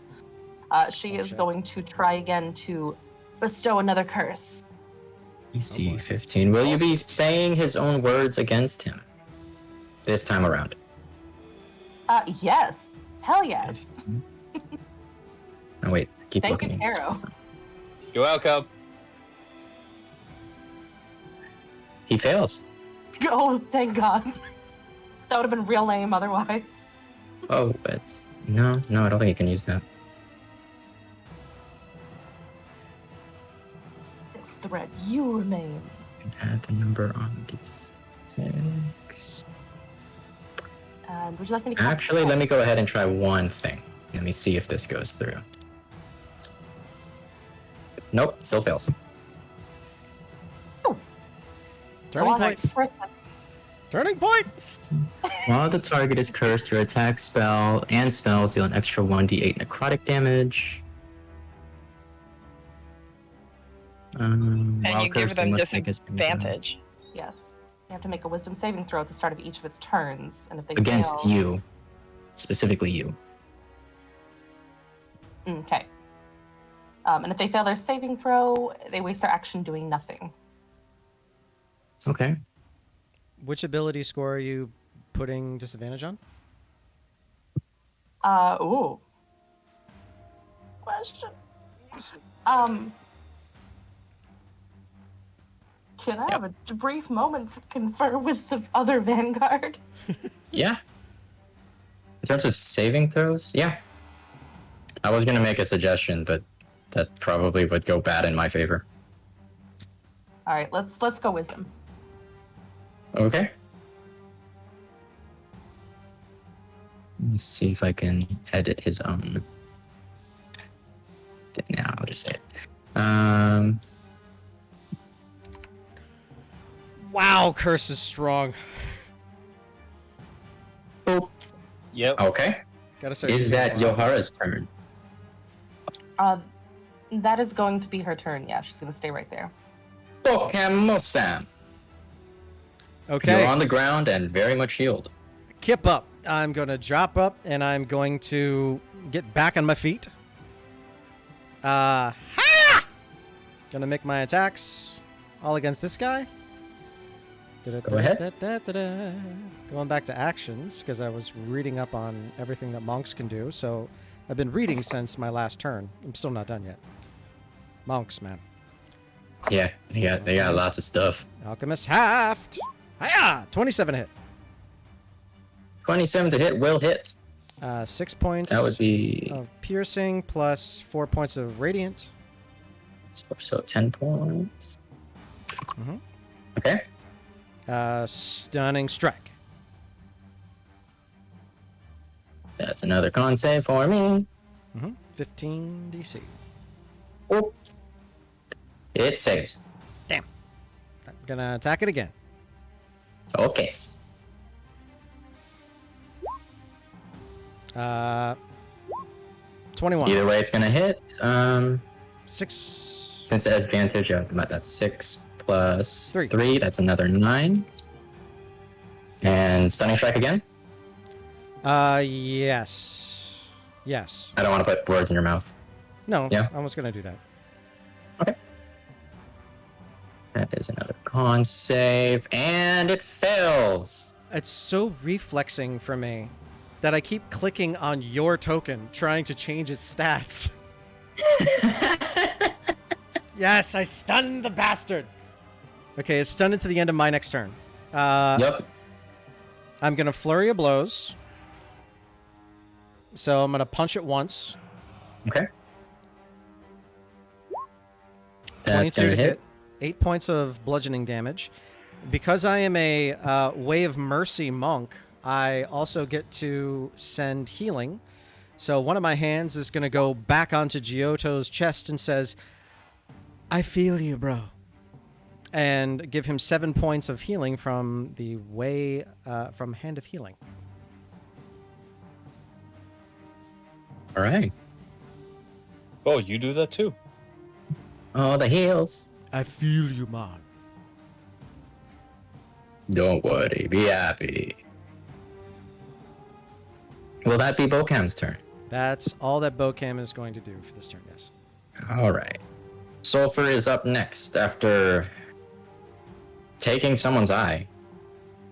She is
shit.
going to try again to bestow another curse.
EC 15. Will you be saying his own words against him this time around?
Yes. Hell yes.
Oh, wait. Keep
Thank you,
looking.
Arrow.
You're welcome.
He fails.
Oh, thank God. That would have been real lame otherwise.
Oh, it's... No, I don't think he can use that.
This threat, you remain.
Add the number on these 6.
And would you like me to cast
Actually, let me go ahead and try one thing. Let me see if this goes through. Nope, still fails.
Turning point. Turning point!
While the target is cursed, your attack, spell, and spells deal an extra 1d8 necrotic damage.
And
While
you give
cursed, they
them
must make a saving throw.
disadvantage.
Yes. You have to make a wisdom saving throw at the start of each of its turns. And if they
Against
fail...
you. Specifically you.
Okay. And if they fail their saving throw, they waste their action doing nothing.
Okay.
Which ability score are you putting disadvantage on?
Ooh. Question. Can I have a brief moment to confer with the other Vanguard?
Yeah. In terms of saving throws, yeah. I was gonna make a suggestion, but that probably would go bad in my favor.
All right, let's go wisdom.
Okay. Let's see if I can edit his own. Now I'll just say it.
Wow, curse is strong.
Boop.
Yep.
Okay.
Gotta start
Is
using
that
more.
Yohara's turn?
That is going to be her turn. Yeah, she's gonna stay right there.
Pokemon-san.
Okay.
You're on the ground and very much healed.
Kip up. I'm going to drop up and I'm going to get back on my feet. Ha! Gonna make my attacks all against this guy.
Go ahead.
Going back to actions because I was reading up on everything that monks can do. So I've been reading since my last turn. I'm still not done yet. Monks, man.
Yeah, they got lots of stuff.
Alchemist Haft. Hiya! 27 hit.
27 to hit will hit.
6 points
That would be
of piercing plus 4 points of radiant.
so 10 points.
Mhm.
Okay.
Stunning strike.
That's another con save for me.
15 DC.
Oh. It saves.
Damn. I'm gonna attack it again.
Okay.
21.
Either way, it's gonna hit.
6.
Since the advantage of that's 6 plus
Three.
3, that's another 9. And stunning strike again.
Yes. Yes.
I don't want to put words in your mouth.
No,
Yeah.
I was gonna do that.
Okay. That is another con save, and it fails.
It's so reflexing for me that I keep clicking on your token, trying to change its stats. Yes, I stunned the bastard. Okay, it's stunned until the end of my next turn.
Yep.
I'm going to flurry of blows. So I'm going to punch it once.
Okay.
22
That's gonna
to
hit.
8 points of bludgeoning damage. Because I am a Way of Mercy monk, I also get to send healing. So one of my hands is going to go back onto Giotto's chest and says, I feel you, bro. And give him 7 points of healing from the from Hand of Healing.
All right.
Oh, you do that too?
Oh, the heals.
I feel you, man.
Don't worry. Be happy. Will that be Bokam's turn?
That's all that Bokam is going to do for this turn, yes.
All right. Sulfur is up next after taking someone's eye.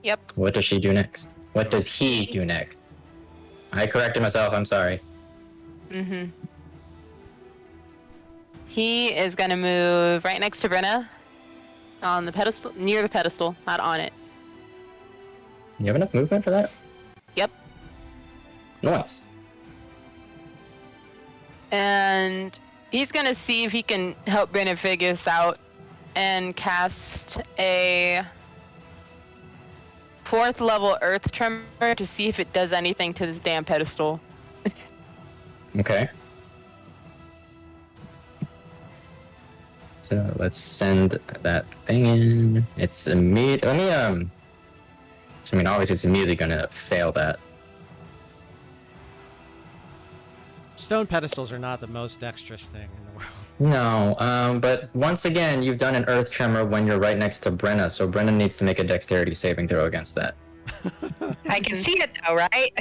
Yep.
What does she do next? What does he do next? I corrected myself. I'm sorry.
Mm-hmm. He is gonna move right next to Brenna. On the pedestal, near the pedestal, not on it.
You have enough movement for that?
Yep.
Nice.
And he's gonna see if he can help Brenna figure this out and cast a 4th level earth tremor to see if it does anything to this damn pedestal.
Okay. So let's send that thing in. It's immediate. Let me I mean, obviously, it's immediately gonna fail that.
Stone pedestals are not the most dexterous thing in the world.
No, but once again, you've done an earth tremor when you're right next to Brenna, so Brenna needs to make a dexterity saving throw against that.
I can see it though, right?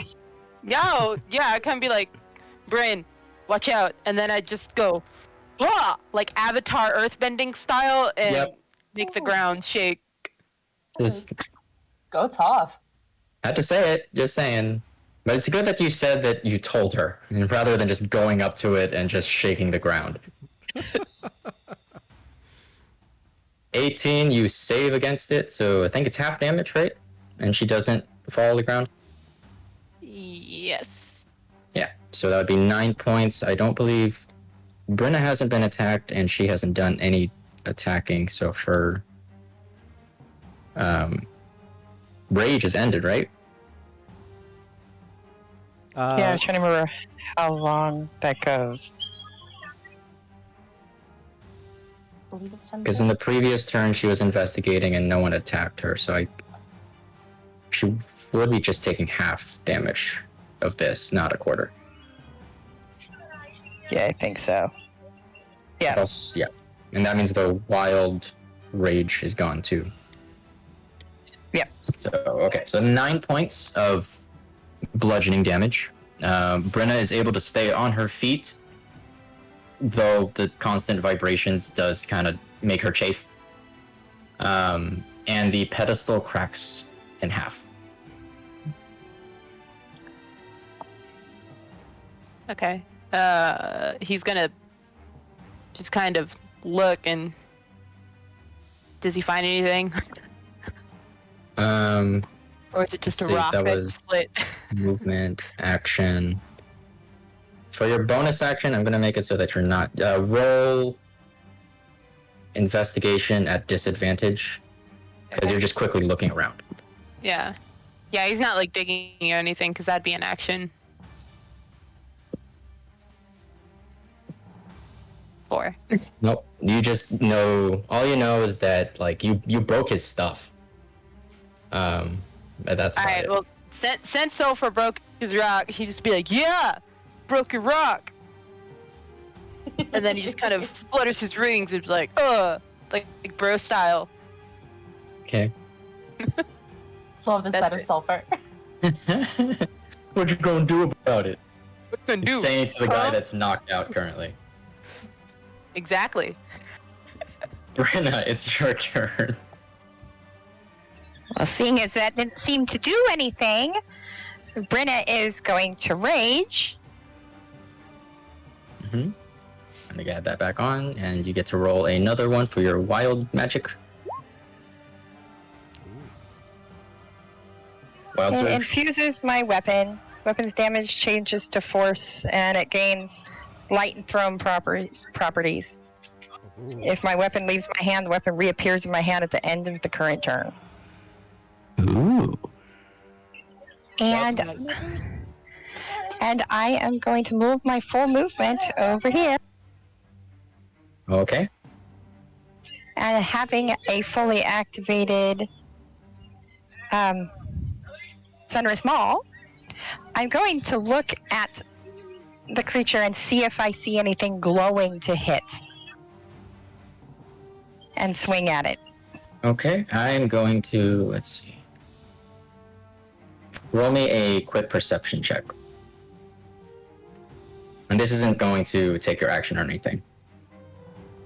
Yo, yeah, I can be like, Bryn, watch out, and then I just go, "Wah!" like Avatar earthbending style, and
Yep.
make the ground shake.
Just
Go tough.
had to say it, just saying. But it's good that you said that you told her, and rather than just going up to it and just shaking the ground. 18, you save against it, so I think it's half damage, right? And she doesn't fall to the ground?
Yes.
Yeah, so that would be 9 points. I don't believe Brenna hasn't been attacked, and she hasn't done any attacking, so her rage is ended, right?
Yeah, I was trying to remember how long that goes.
I believe it's 10
Because in the previous turn, she was investigating and no one attacked her, so she would be just taking half damage of this, not a quarter.
Yeah, I think so. Yeah.
Also, yeah. And that means the wild rage is gone too.
Yeah.
So, okay, so 9 points of bludgeoning damage. Brenna is able to stay on her feet, though the constant vibrations does kind of make her chafe. And the pedestal cracks in half.
Okay. He's gonna just kind of look and does he find anything? Or is it just a
see,
rock
that
that
was-
split?
Movement, action. For your bonus action, I'm going to make it so that you're not... roll investigation at disadvantage, because you're just quickly looking around.
Yeah. Yeah, he's not like digging or anything because that'd be an action. 4.
Nope. You just know... All you know is that, like, you broke his stuff. But that's about
Alright,
it.
well, since Sulfur broke his rock, he'd just be like, yeah! Broke your rock! And then he just kind of flutters his rings and be like, like bro style.
Okay.
Love the
That's
sight of
it.
sulfur.
What you gonna do about it?
What you gonna
He's
do?
saying to the guy
Huh?
that's knocked out currently.
Exactly.
Brenna, it's your turn.
Well, seeing as that didn't seem to do anything, Brenna is going to rage.
Mm-hmm. I'm gonna add that back on, and you get to roll another one for your wild magic. Wild
It
Surge.
infuses my weapon. Weapon's damage changes to force, and it gains light and thrown properties.
Ooh.
If my weapon leaves my hand, the weapon reappears in my hand at the end of the current turn.
Ooh.
And I am going to move my full movement over here.
Okay.
And having a fully activated Sunrise Maul, I'm going to look at the creature and see if I see anything glowing to hit. And swing at it.
Okay. I'm going to, let's see. Roll me a quick perception check. And this isn't going to take your action or anything.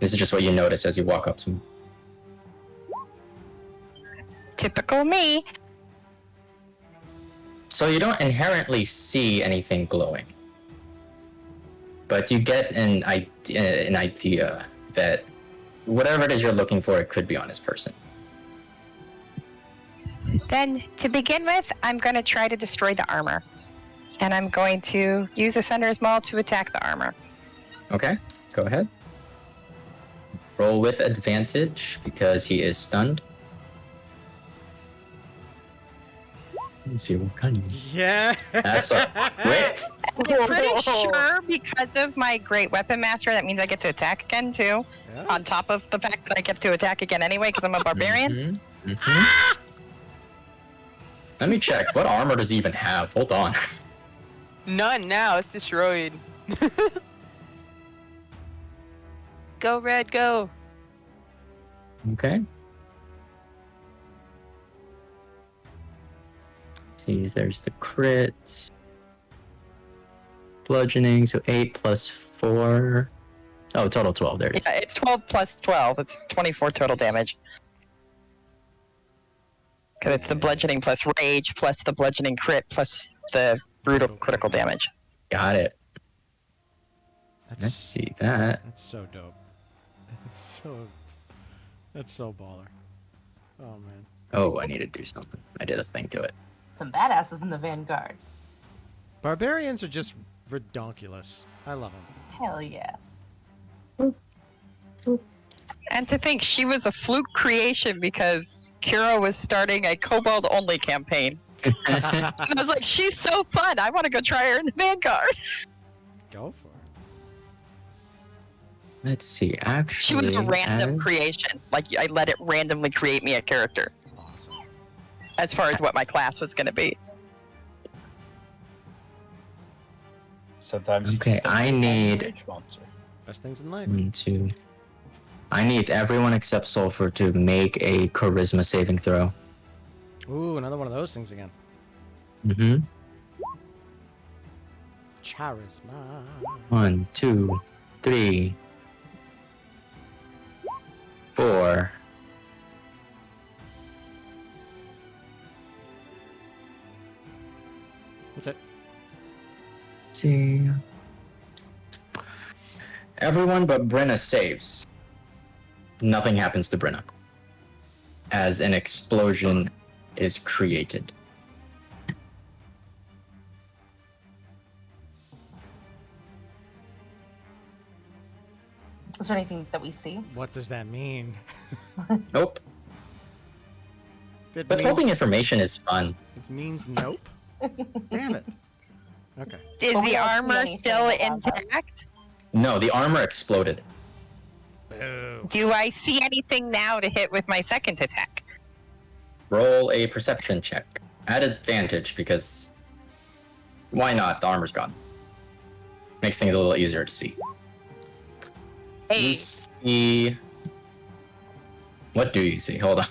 This is just what you notice as you walk up to him.
Typical me.
So you don't inherently see anything glowing. But you get an idea that whatever it is you're looking for, it could be on this person.
Then, to begin with, I'm going to try to destroy the armor. And I'm going to use the Sunder's Maul to attack the armor.
Okay, go ahead. Roll with advantage because he is stunned. Let's see what kind of...
Yeah.
That's a crit.
I'm pretty sure because of my Great Weapon Master, that means I get to attack again, too.
Yeah.
On top of the fact that I get to attack again anyway because I'm a barbarian.
Let me check. What armor does he even have? Hold on.
None now. It's destroyed. Go, Red, go.
Okay. See, there's the crit. Bludgeoning, so 8 plus 4. Oh, total 12. There it is.
Yeah, it's 12 plus 12. It's 24 total damage. Because it's the bludgeoning plus rage plus the bludgeoning crit plus the brutal critical damage.
Got it. Let's
That's
see that.
that's so dope. That's so baller. Oh man.
Oh, I need to do something. I did a thing to it.
Some badasses in the vanguard.
Barbarians are just redonkulous. I love them.
Hell yeah.
And to think she was a fluke creation because Kira was starting a Kobold-only campaign. And I was like, she's so fun. I want to go try her in the Vanguard.
Go for it.
Let's see. Actually,
She was a random
as-
creation. Like, I let it randomly create me a character
Awesome.
as far as what my class was going to be.
Sometimes you
Okay,
just don't
I
get time to
need-
rage monster.
Best things in life.
1, 2. I need everyone except Sulfur to make a charisma saving throw.
Ooh, another one of those things again.
Mm-hmm.
Charisma.
1, 2, 3, 4.
That's it.
See. Everyone but Brenna saves. Nothing happens to Brenna. As an explosion is created.
Is there anything that we see?
What does that mean?
Nope.
It
But
means,
hoping information is fun.
it means nope. Damn it. Okay.
Is
Well, we
the
don't see
armor
anything
still
about that.
intact?
No, the armor exploded.
Boo.
Do I see anything now to hit with my second attack?
Roll a perception check. At advantage because why not? The armor's gone. Makes things a little easier to see.
Hey,
You see. What do you see? Hold on.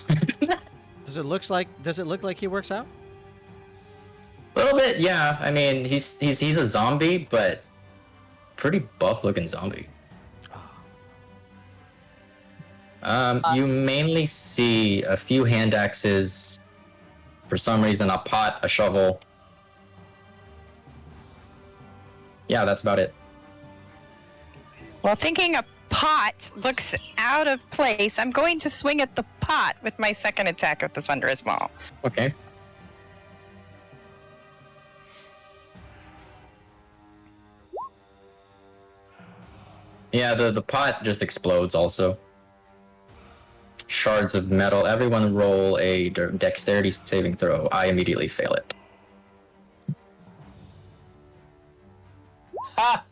Does it look like he works out?
A little bit, yeah. I mean, he's a zombie, but pretty buff looking zombie. You mainly see a few hand axes. For some reason, a pot, a shovel. Yeah, that's about it.
Well, thinking a pot looks out of place, I'm going to swing at the pot with my second attack of the Thunderous Maul.
Okay. Yeah, the pot just explodes also. Shards of metal. Everyone roll a dexterity saving throw. I immediately fail it.
Ha!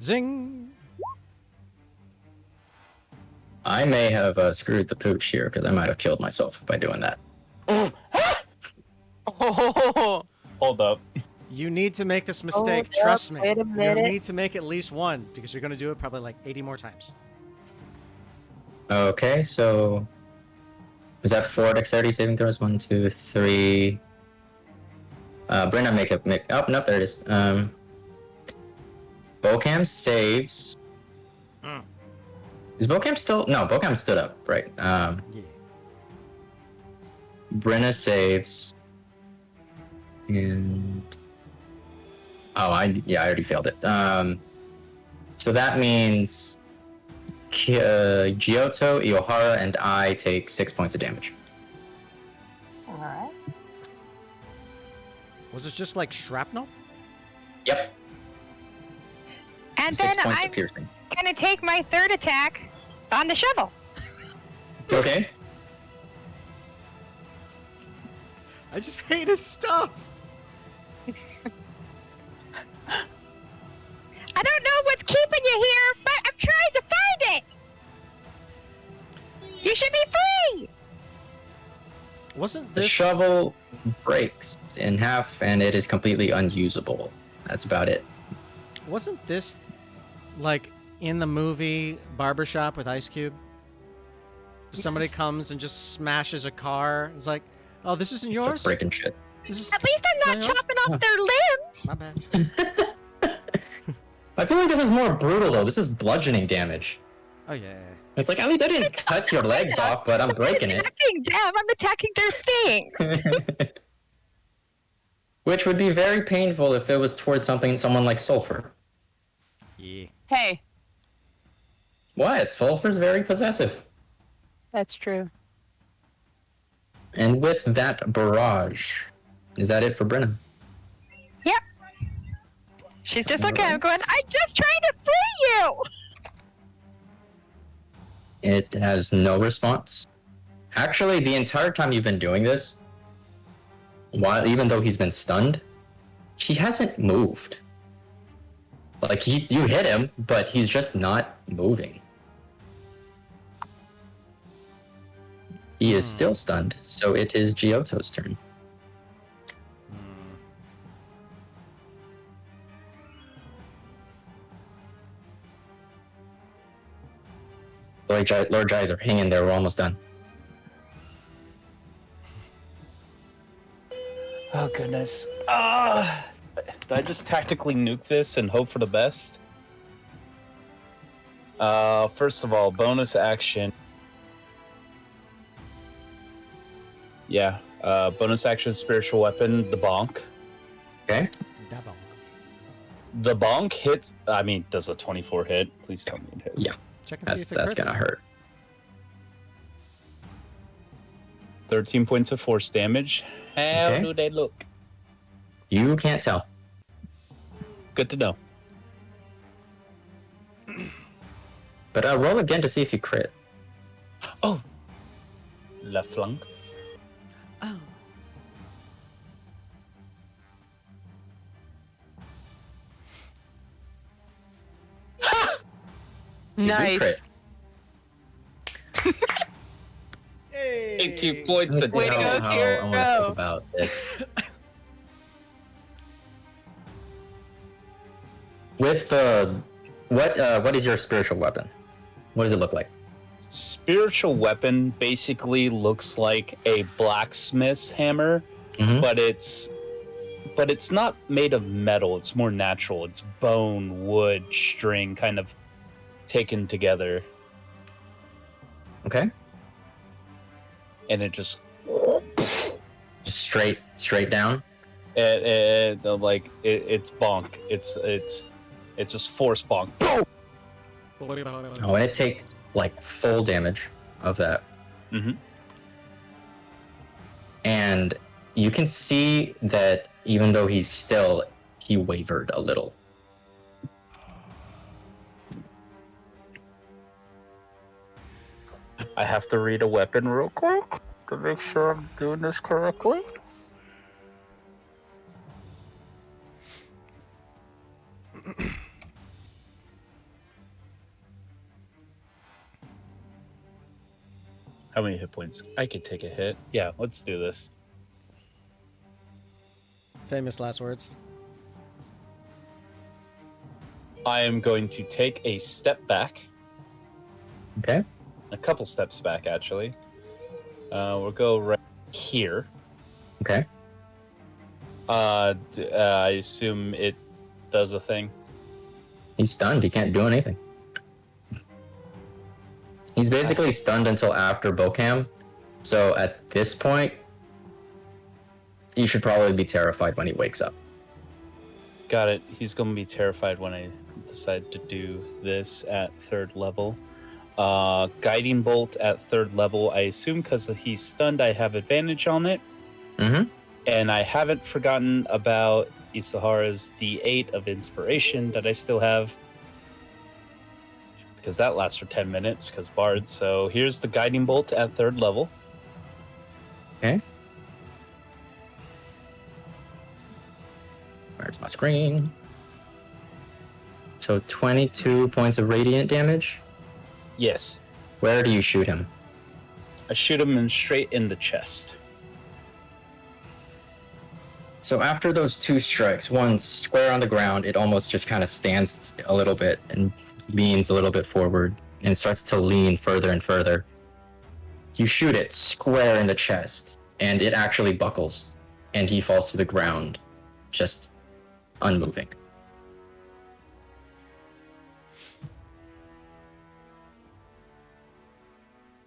Zing!
I may have screwed the pooch here because I might have killed myself by doing that.
Oh,
Hold up.
You need to make this mistake.
Hold up,
Trust me.
wait a
You
minute.
need to make at least one because you're going to do it probably like 80 more times.
Okay, so is that 4 dexterity saving throws? 1, 2, 3. Brenna, make. Oh, no, there it is. Bocam saves. Is Bocam still? No, Bocam stood up, right?
Yeah.
Brenna saves. And I already failed it. So that means Giotto, Iohara, and I take 6 points of damage.
All right.
Was it just like shrapnel?
Yep.
And
6
then
points
I'm
of piercing.
gonna take my third attack on the shovel.
Okay.
I just hate his stuff.
I don't know what's keeping you here, but I'm trying to find it. You should be free.
Wasn't
The
this
shovel breaks in half, and it is completely unusable. That's about it.
Wasn't this like in the movie Barbershop with Ice Cube? Somebody comes and just smashes a car. It's like, oh, this isn't yours.
That's breaking shit.
This is
At least I'm not
Is that
chopping off their limbs.
my bad.
I feel like this is more brutal though. This is bludgeoning damage.
Oh yeah.
It's like, I mean, I didn't cut your legs off, but I'm breaking
I'm
it.
attacking them. I'm attacking their thing.
Which would be very painful if it was towards someone like Sulfur.
Yeah.
hey,
What? Sulfur's very possessive.
that's true.
And with that barrage, is that it for Brenna?
Yep. She's just looking at him going, I'm just trying to free you.
It has no response. Actually, the entire time you've been doing this, even though he's been stunned, he hasn't moved. Like, you hit him, but he's just not moving. He is still stunned, so it is Giotto's turn. Lord Geyser, hang in there, we're almost done.
Oh goodness. Did I just tactically nuke this and hope for the best? First of all, bonus action. Yeah, bonus action, spiritual weapon, the bonk.
Okay?
Double.
The bonk hits. I mean, does a 24 hit? Please tell me it hits.
Yeah.
Check and see if it
That's
crits.
gonna hurt.
13 points of force damage. How
Okay.
do they look?
You can't tell.
Good to know.
But roll again to see if you crit.
Oh, la flank.
Oh.
You do
Nice.
crit.
18 points
Let's
of
see
Way to
how,
go,
how I want to
hero.
think about this. With what is your spiritual weapon? What does it look like?
Spiritual weapon basically looks like a blacksmith's hammer,
Mhm.
but it's not made of metal. It's more natural. It's bone, wood, string, kind of taken together,
Okay.
and it just
Just straight down.
it's bonk. It's just force bonk. Boom!
Oh, and it takes like full damage of that.
Mhm.
And you can see that even though he's still, he wavered a little.
I have to read a weapon real quick to make sure I'm doing this correctly. How many hit points? I could take a hit. Yeah, let's do this.
Famous last words.
I am going to take a step back.
Okay.
A couple steps back, actually. We'll go right here.
Okay.
I assume it does a thing.
He's stunned. He can't do anything. He's basically stunned until after Bocam. So at this point, you should probably be terrified when he wakes up.
Got it. He's going to be terrified when I decide to do this at 3rd level. Guiding Bolt at 3rd level. I assume because he's stunned, I have advantage on it.
Mm-hmm.
And I haven't forgotten about Isahara's D8 of Inspiration that I still have. Because that lasts for 10 minutes, because Bard. So here's the Guiding Bolt at 3rd level.
Okay. Where's my screen? So 22 points of radiant damage.
Yes.
Where do you shoot him?
I shoot him straight in the chest.
So after those 2 strikes, one square on the ground, it almost just kind of stands a little bit and leans a little bit forward and starts to lean further and further. You shoot it square in the chest, and it actually buckles, and he falls to the ground, just unmoving.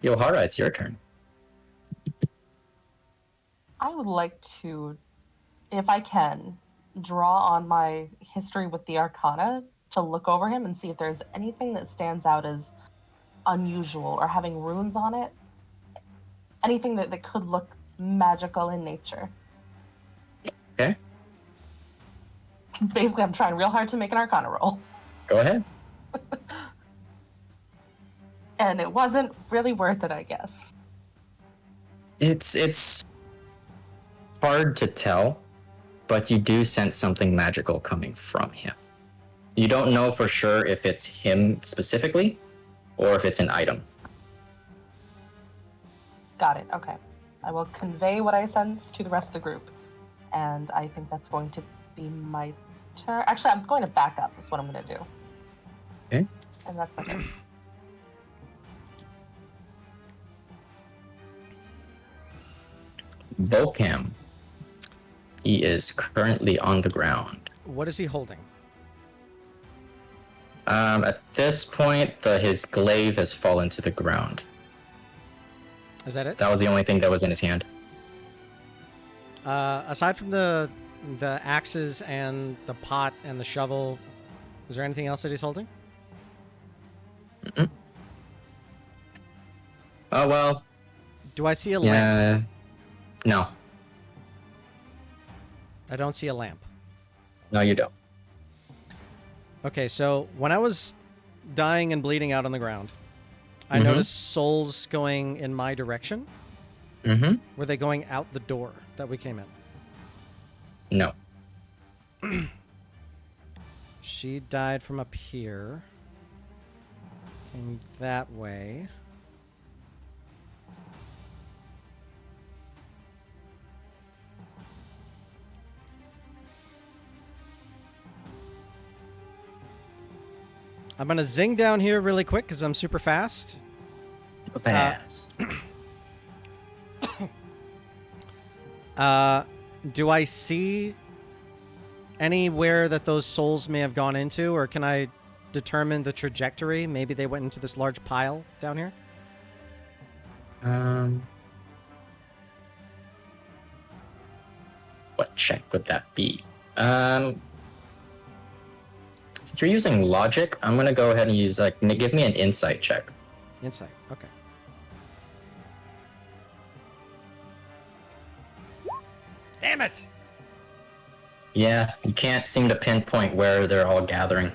Yohara, it's your turn.
I would like to, if I can, draw on my history with the Arcana to look over him and see if there's anything that stands out as unusual or having runes on it. Anything that could look magical in nature.
Okay,
Basically, I'm trying real hard to make an Arcana roll.
go ahead.
And it wasn't really worth it, I guess.
It's hard to tell, but you do sense something magical coming from him. You don't know for sure if it's him specifically or if it's an item.
Got it, okay. I will convey what I sense to the rest of the group. And I think that's going to be my turn. Actually, I'm going to back up, is what I'm going to do.
Okay.
And that's my turn.
Volcam. He is currently on the ground.
What is he holding?
At this point, his glaive has fallen to the ground.
Is that it?
That was the only thing that was in his hand.
Aside from the axes and the pot and the shovel, is there anything else that he's holding?
Mm-mm. Oh, well.
Do I see a lamp?
No.
I don't see a lamp.
No, you don't.
Okay, so when I was dying and bleeding out on the ground, I noticed souls going in my direction.
Mm-hmm.
Were they going out the door that we came in?
No.
She died from up here. Came that way. I'm going to zing down here really quick because I'm super fast.
Fast.
Do I see anywhere that those souls may have gone into, or can I determine the trajectory? Maybe they went into this large pile down here?
What check would that be? Since you're using logic, I'm gonna go ahead and use give me an insight check.
Insight, okay. Damn it!
Yeah, you can't seem to pinpoint where they're all gathering.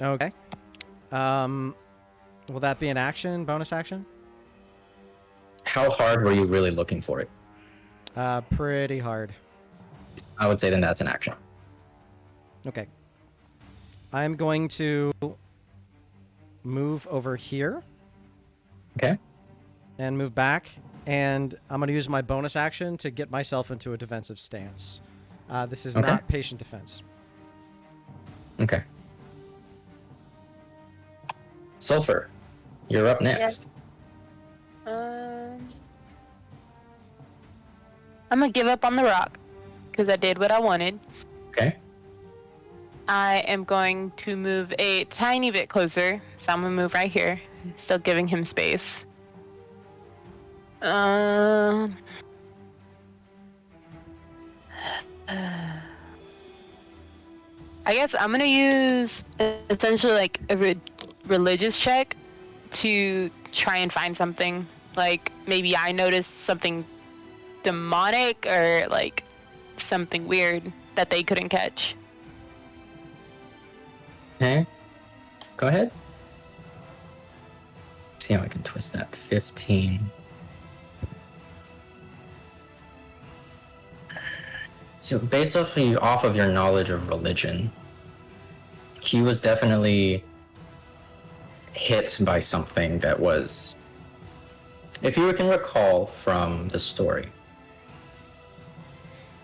Okay. Well, Will that be an action, bonus action?
How hard were you really looking for it?
Pretty hard.
I would say then that's an action.
Okay. I'm going to move over here
Okay.
and move back, and I'm going to use my bonus action to get myself into a defensive stance. This is
Okay.
not patient defense.
Okay. Sulfur, you're up next.
I'm gonna give up on the rock because I did what I wanted.
Okay.
I am going to move a tiny bit closer, so I'm gonna move right here, still giving him space. I guess I'm gonna use essentially like a religious check to try and find something. Like maybe I noticed something demonic or like something weird that they couldn't catch.
Okay. Go ahead. See how I can twist that. 15. So basically, off of your knowledge of religion, he was definitely hit by something that was, if you can recall from the story,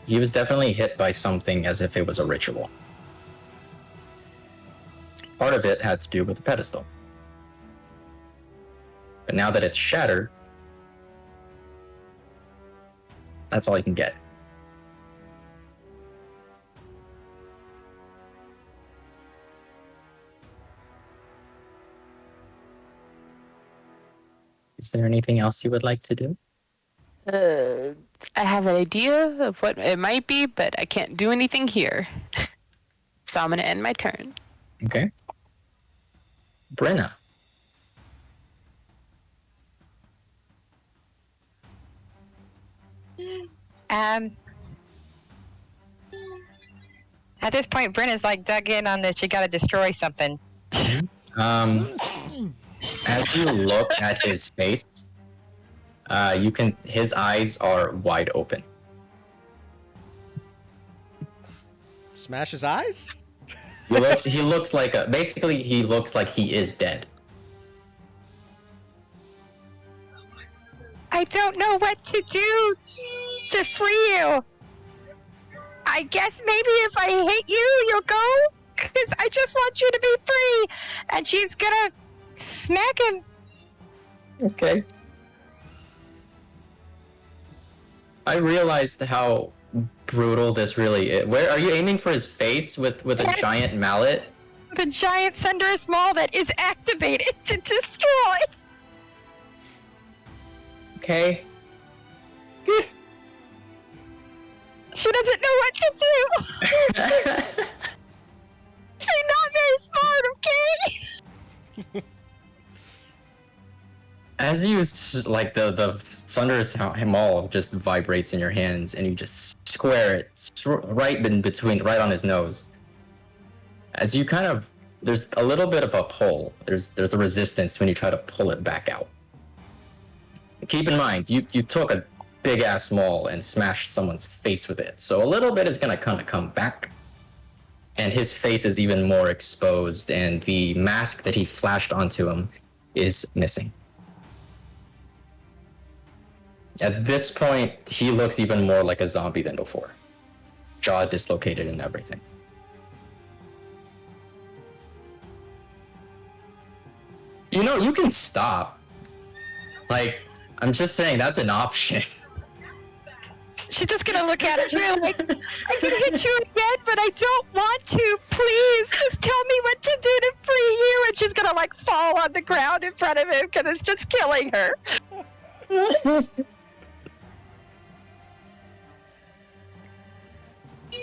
he was definitely hit by something as if it was a ritual. Part of it had to do with the pedestal. But now that it's shattered, that's all you can get. Is there anything else you would like to do?
I have an idea of what it might be, but I can't do anything here. So I'm gonna end my turn.
Okay. Brenna.
At this point, Brenna's like dug in on this. You got to destroy something.
As you look at his face, his eyes are wide open.
Smash his eyes?
He looks like he looks like he is dead.
I don't know what to do to free you. I guess maybe if I hit you, you'll go? Because I just want you to be free. And she's gonna smack him.
Okay. I realized how brutal this really is. Where are you aiming for his face with a
Yes.
giant mallet?
The giant thunderous maul that is activated to destroy.
Okay.
She doesn't know what to do. She's not very smart, okay?
As you the thunderous maul just vibrates in your hands, and you just square it right in between, right on his nose. As you there's a little bit of a pull. There's a resistance when you try to pull it back out. Keep in mind, you took a big ass maul and smashed someone's face with it, so a little bit is gonna kind of come back. And his face is even more exposed, and the mask that he flashed onto him is missing. At this point, he looks even more like a zombie than before. Jaw dislocated and everything. You know, you can stop. Like, I'm just saying that's an option.
She's just gonna look at it. She's gonna like, I can hit you again, but I don't want to. Please, just tell me what to do to free you. And she's gonna like fall on the ground in front of him because it's just killing her.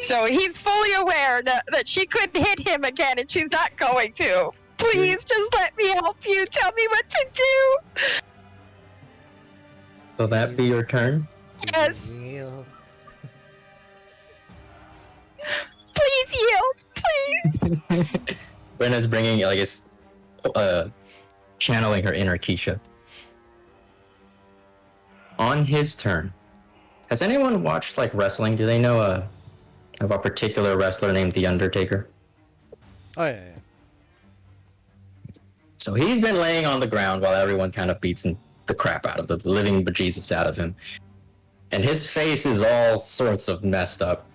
So he's fully aware that she couldn't hit him again, and she's not going to. Please, just let me help you. Tell me what to do.
Will that be your turn?
Yes. Please yield, please.
Brenna's bringing like channeling her inner Keisha. On his turn, has anyone watched like wrestling? Do they know of a particular wrestler named The Undertaker?
Oh yeah.
So he's been laying on the ground while everyone kind of beats the crap out of the living bejesus out of him. And his face is all sorts of messed up.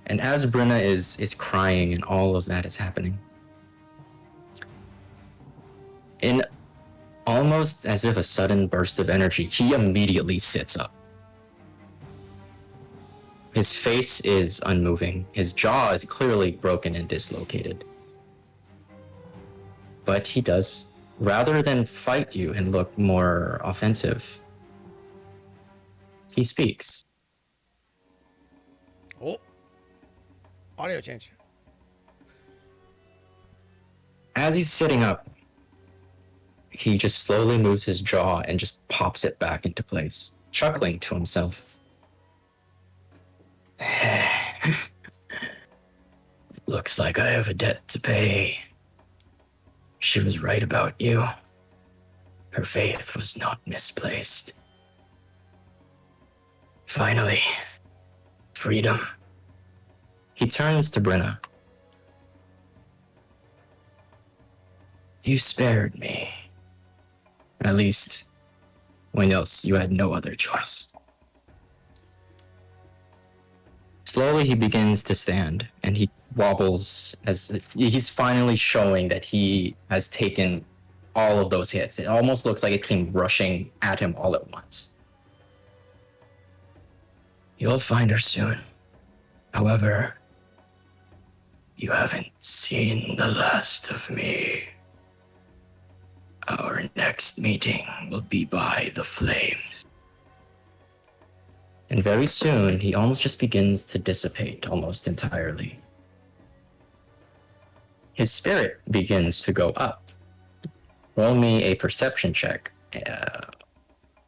And as Brenna is crying and all of that is happening, in almost as if a sudden burst of energy, he immediately sits up. His face is unmoving. His jaw is clearly broken and dislocated. But he does, rather than fight you and look more offensive, he speaks.
Oh. Audio change.
As he's sitting up, he just slowly moves his jaw and just pops it back into place, chuckling to himself. Looks like I have a debt to pay. She was right about you. Her faith was not misplaced. Finally, freedom. He turns to Brenna. You spared me. At least, when else you had no other choice. Slowly he begins to stand, and he wobbles as if he's finally showing that he has taken all of those hits. It almost looks like it came rushing at him all at once. You'll find her soon. However, you haven't seen the last of me. Our next meeting will be by the flames. And very soon, he almost just begins to dissipate almost entirely. His spirit begins to go up. Roll me a perception check.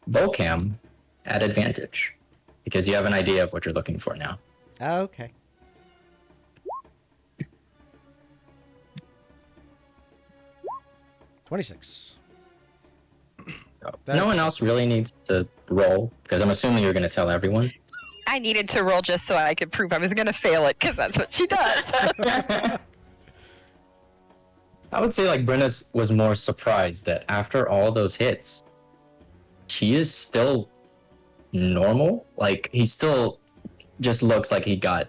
Volcam at advantage, because you have an idea of what you're looking for now.
Okay. $26.
No one else really needs to roll, because I'm assuming you're going to tell everyone.
I needed to roll just so I could prove I was going to fail it, because that's what she does.
I would say like Brenna was more surprised that after all those hits, he is still normal. Like he still just looks like he got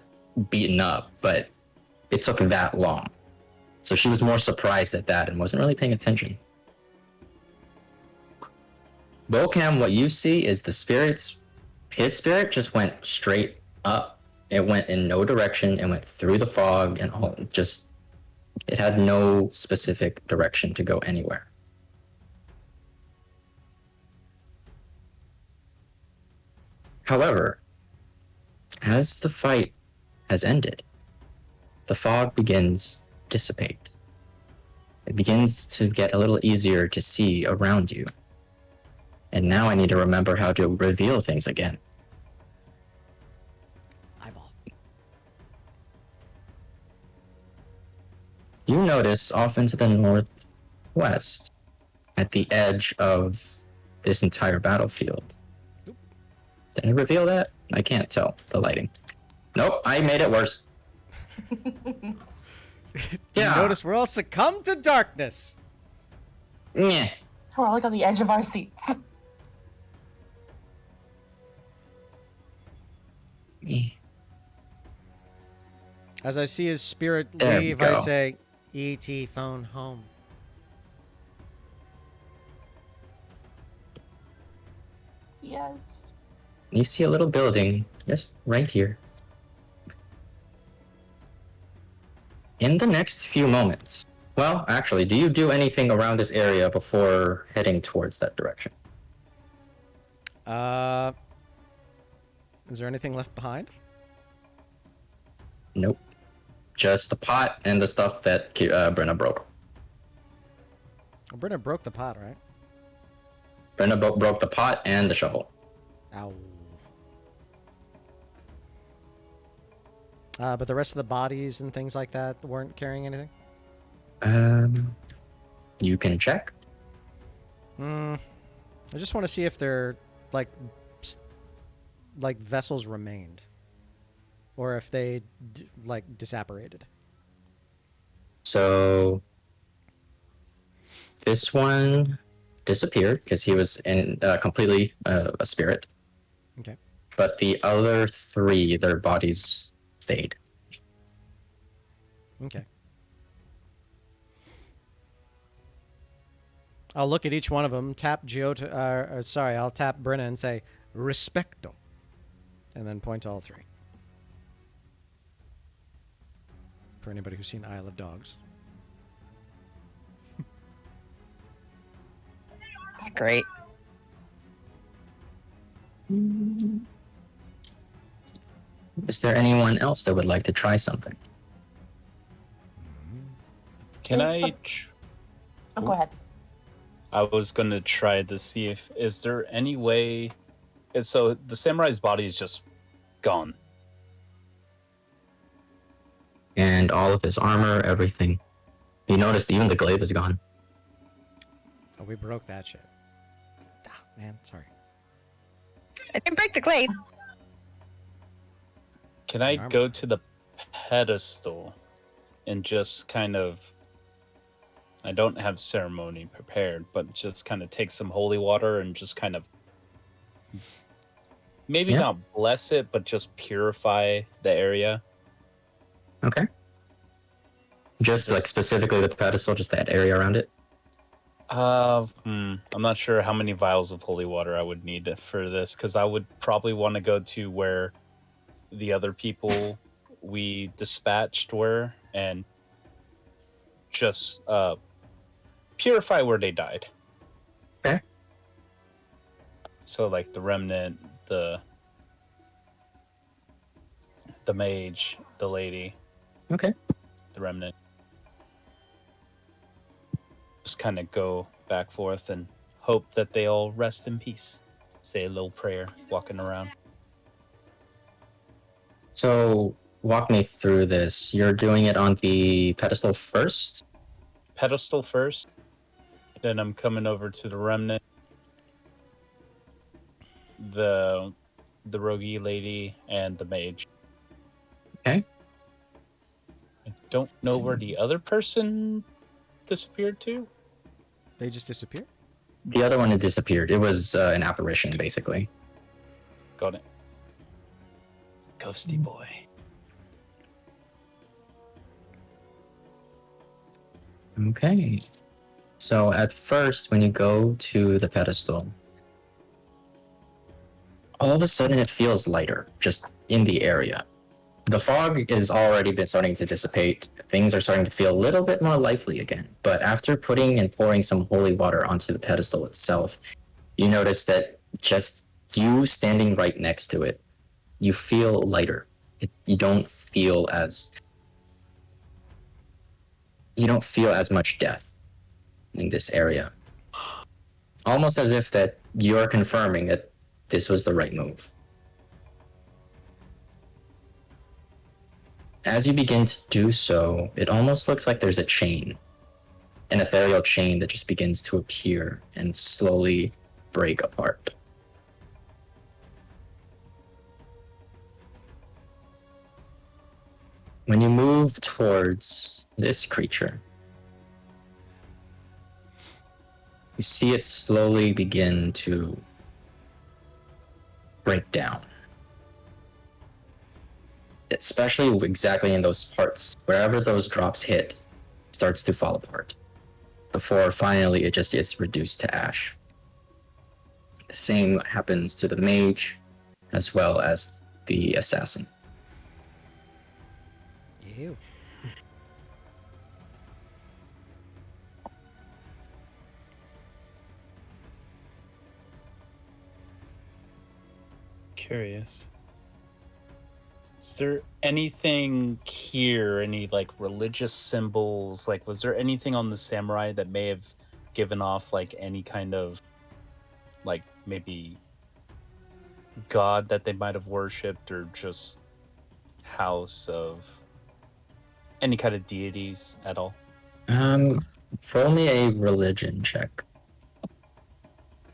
beaten up, but it took that long. So she was more surprised at that and wasn't really paying attention. Volcam, what you see is his spirit just went straight up. It went in no direction and went through the fog and all it had no specific direction to go anywhere. However, as the fight has ended, the fog begins to dissipate. It begins to get a little easier to see around you. And now I need to remember how to reveal things again.
Eyeball.
You notice off into the northwest, at the edge of this entire battlefield. Did I reveal that? I can't tell. The lighting. Nope, I made it worse.
You notice we're all succumbed to darkness.
Yeah.
We're like on the edge of our seats.
As I see his spirit
There we
leave, I
go.
say, E.T. phone home.
Yes.
You see a little building just right here. In the next few moments, well, actually, do you do anything around this area before heading towards that direction?
Is there anything left behind?
Nope. Just the pot and the stuff that Brenna broke.
Well, Brenna broke the pot, right?
Brenna broke the pot and the shovel.
Ow. But the rest of the bodies and things like that weren't carrying anything?
You can check.
I just want to see if they're like vessels remained, or if they disapparated.
So this one disappeared because he was in completely a spirit.
Okay.
But the other three, their bodies stayed.
Okay. I'll look at each one of them, tap I'll tap Brenna and say, respecto. And then point to all three. For anybody who's seen Isle of Dogs.
It's great.
Is there anyone else that would like to try something?
Can
Is
I?
the- Oh, go ahead.
I was gonna try to see if is there any way. So the samurai's body is just gone.
And all of his armor, everything. You noticed even the glaive is gone.
Oh, we broke that shit. Ah, man, sorry.
I didn't break the glaive.
Can I
Armor.
go to the pedestal and just kind of? I don't have ceremony prepared, but just kind of take some holy water and just kind of maybe
Yeah.
not bless it, but just purify the area.
Okay. Just like specifically the pedestal, just that area around it.
I'm not sure how many vials of holy water I would need for this, because I would probably want to go to where the other people we dispatched were and just purify where they died.
Okay.
So like the remnant, the mage, the lady,
Okay.
the remnant. Just kind of go back forth and hope that they all rest in peace. Say a little prayer, walking around.
So walk me through this. You're doing it on the pedestal first?
Pedestal first, then I'm coming over to the remnant, the roguey lady, and the mage.
Okay.
I don't know where the other person disappeared to.
They just disappeared?
The other one had disappeared. It was an apparition, basically.
Got it. Ghosty boy.
Okay. So at first, when you go to the pedestal, all of a sudden it feels lighter, just in the area. The fog has already been starting to dissipate. Things are starting to feel a little bit more lively again. But after putting and pouring some holy water onto the pedestal itself, you notice that just you standing right next to it, you feel lighter. You don't feel as much death in this area. Almost as if that you're confirming that this was the right move. As you begin to do so, it almost looks like there's a chain, an ethereal chain that just begins to appear and slowly break apart. When you move towards this creature, you see it slowly begin to break down. Especially exactly in those parts, wherever those drops hit, starts to fall apart. Before finally it just gets reduced to ash. The same happens to the mage, as well as the assassin.
Ew.
Curious. Is there anything here, any like religious symbols? Like, was there anything on the samurai that may have given off like any kind of like maybe god that they might have worshipped, or just house of any kind of deities at all?
Roll me a religion check.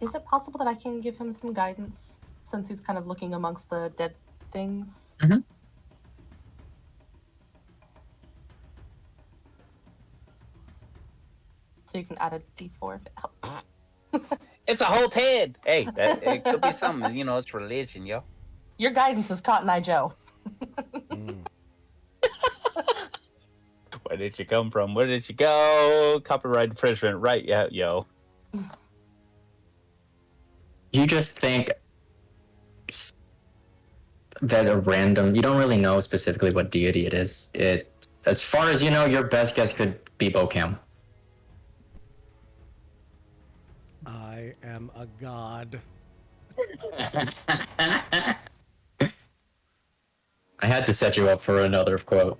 Is it possible that I can give him some guidance since he's kind of looking amongst the dead things?
Mhm.
So you can add a d4 if it helps.
It's a whole Ted. Hey, it could be something. You know, it's religion, yo.
Your guidance is Cotton Eye Joe.
Where did you come from? Where did you go? Copyright infringement, right? Yeah, yo.
You just think that a random. You don't really know specifically what deity it is. As far as you know, your best guess could be Bocam.
I am a god.
I had to set you up for another quote.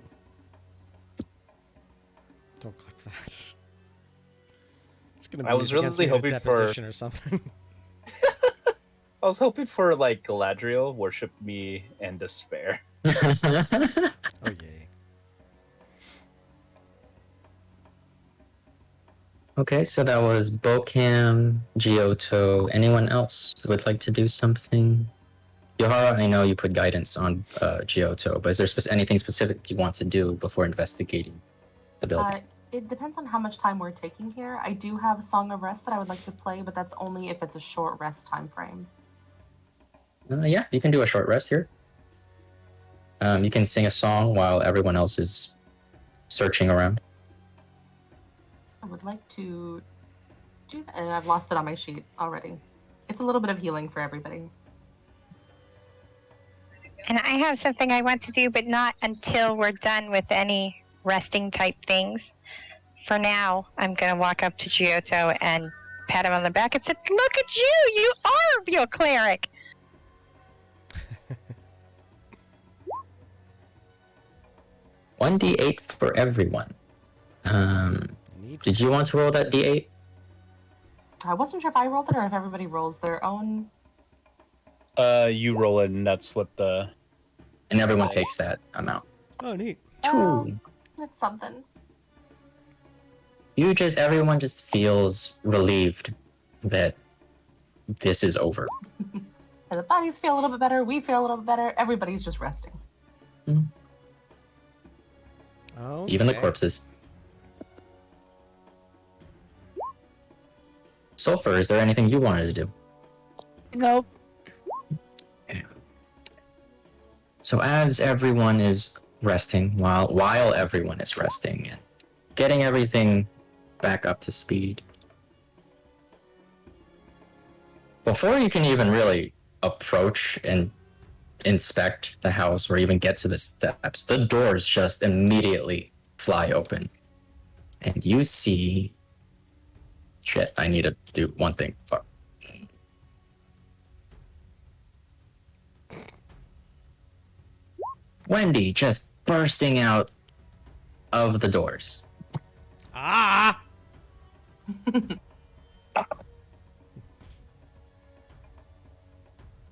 Don't click that. It's gonna be
I was
used against
really
me in a
hoping for-
deposition or something.
I was hoping for like Galadriel worship me and despair.
Oh yay.
Okay, so that was Bocam, Giotto. Anyone else who would like to do something? Yohara, I know you put guidance on Giotto, but is there anything specific you want to do before investigating the building?
It depends on how much time we're taking here. I do have a Song of Rest that I would like to play, but that's only if it's a short rest time frame.
Yeah, you can do a short rest here. You can sing a song while everyone else is searching around.
I would like to do that, and I've lost it on my sheet already. It's a little bit of healing for everybody.
And I have something I want to do, but not until we're done with any resting type things. For now, I'm going to walk up to Giotto and pat him on the back and say, "Look at you! You are a real cleric!"
1d8 for everyone.
Neat.
Did you want to roll that d8?
I wasn't sure if I rolled it or if everybody rolls their own.
You roll it, and that's what the.
And everyone takes that amount.
Oh, neat.
Oh,
Two.
it's something.
Everyone just feels relieved that this is over.
And the bodies feel a little bit better. We feel a little bit better. Everybody's just resting.
Okay.
Even the corpses. Sulfur, is there anything you wanted to do?
Nope.
So as everyone is resting, while everyone is resting and getting everything back up to speed, before you can even really approach and inspect the house or even get to the steps, the doors just immediately fly open. And you see... Shit, I need to do one thing. Fuck. Wendy just bursting out of the doors.
Ah!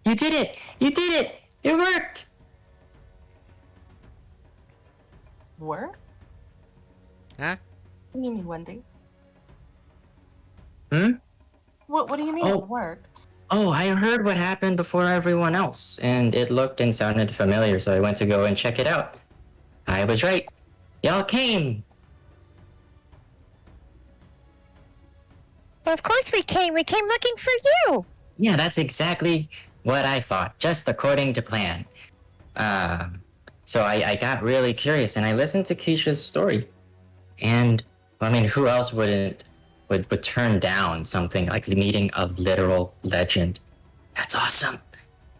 You did it! You did it! It worked!
Work?
Huh?
What do you mean, Wendy?
Hmm?
What do you mean
Oh.
it worked?
Oh, I heard what happened before everyone else, and it looked and sounded familiar, so I went to go and check it out. I was right. Y'all came!
Well, of course we came. We came looking for you.
Yeah, that's exactly what I thought, just according to plan. So I got really curious, and I listened to Keisha's story. And, I mean, who else would turn down something like meeting a literal legend? That's awesome.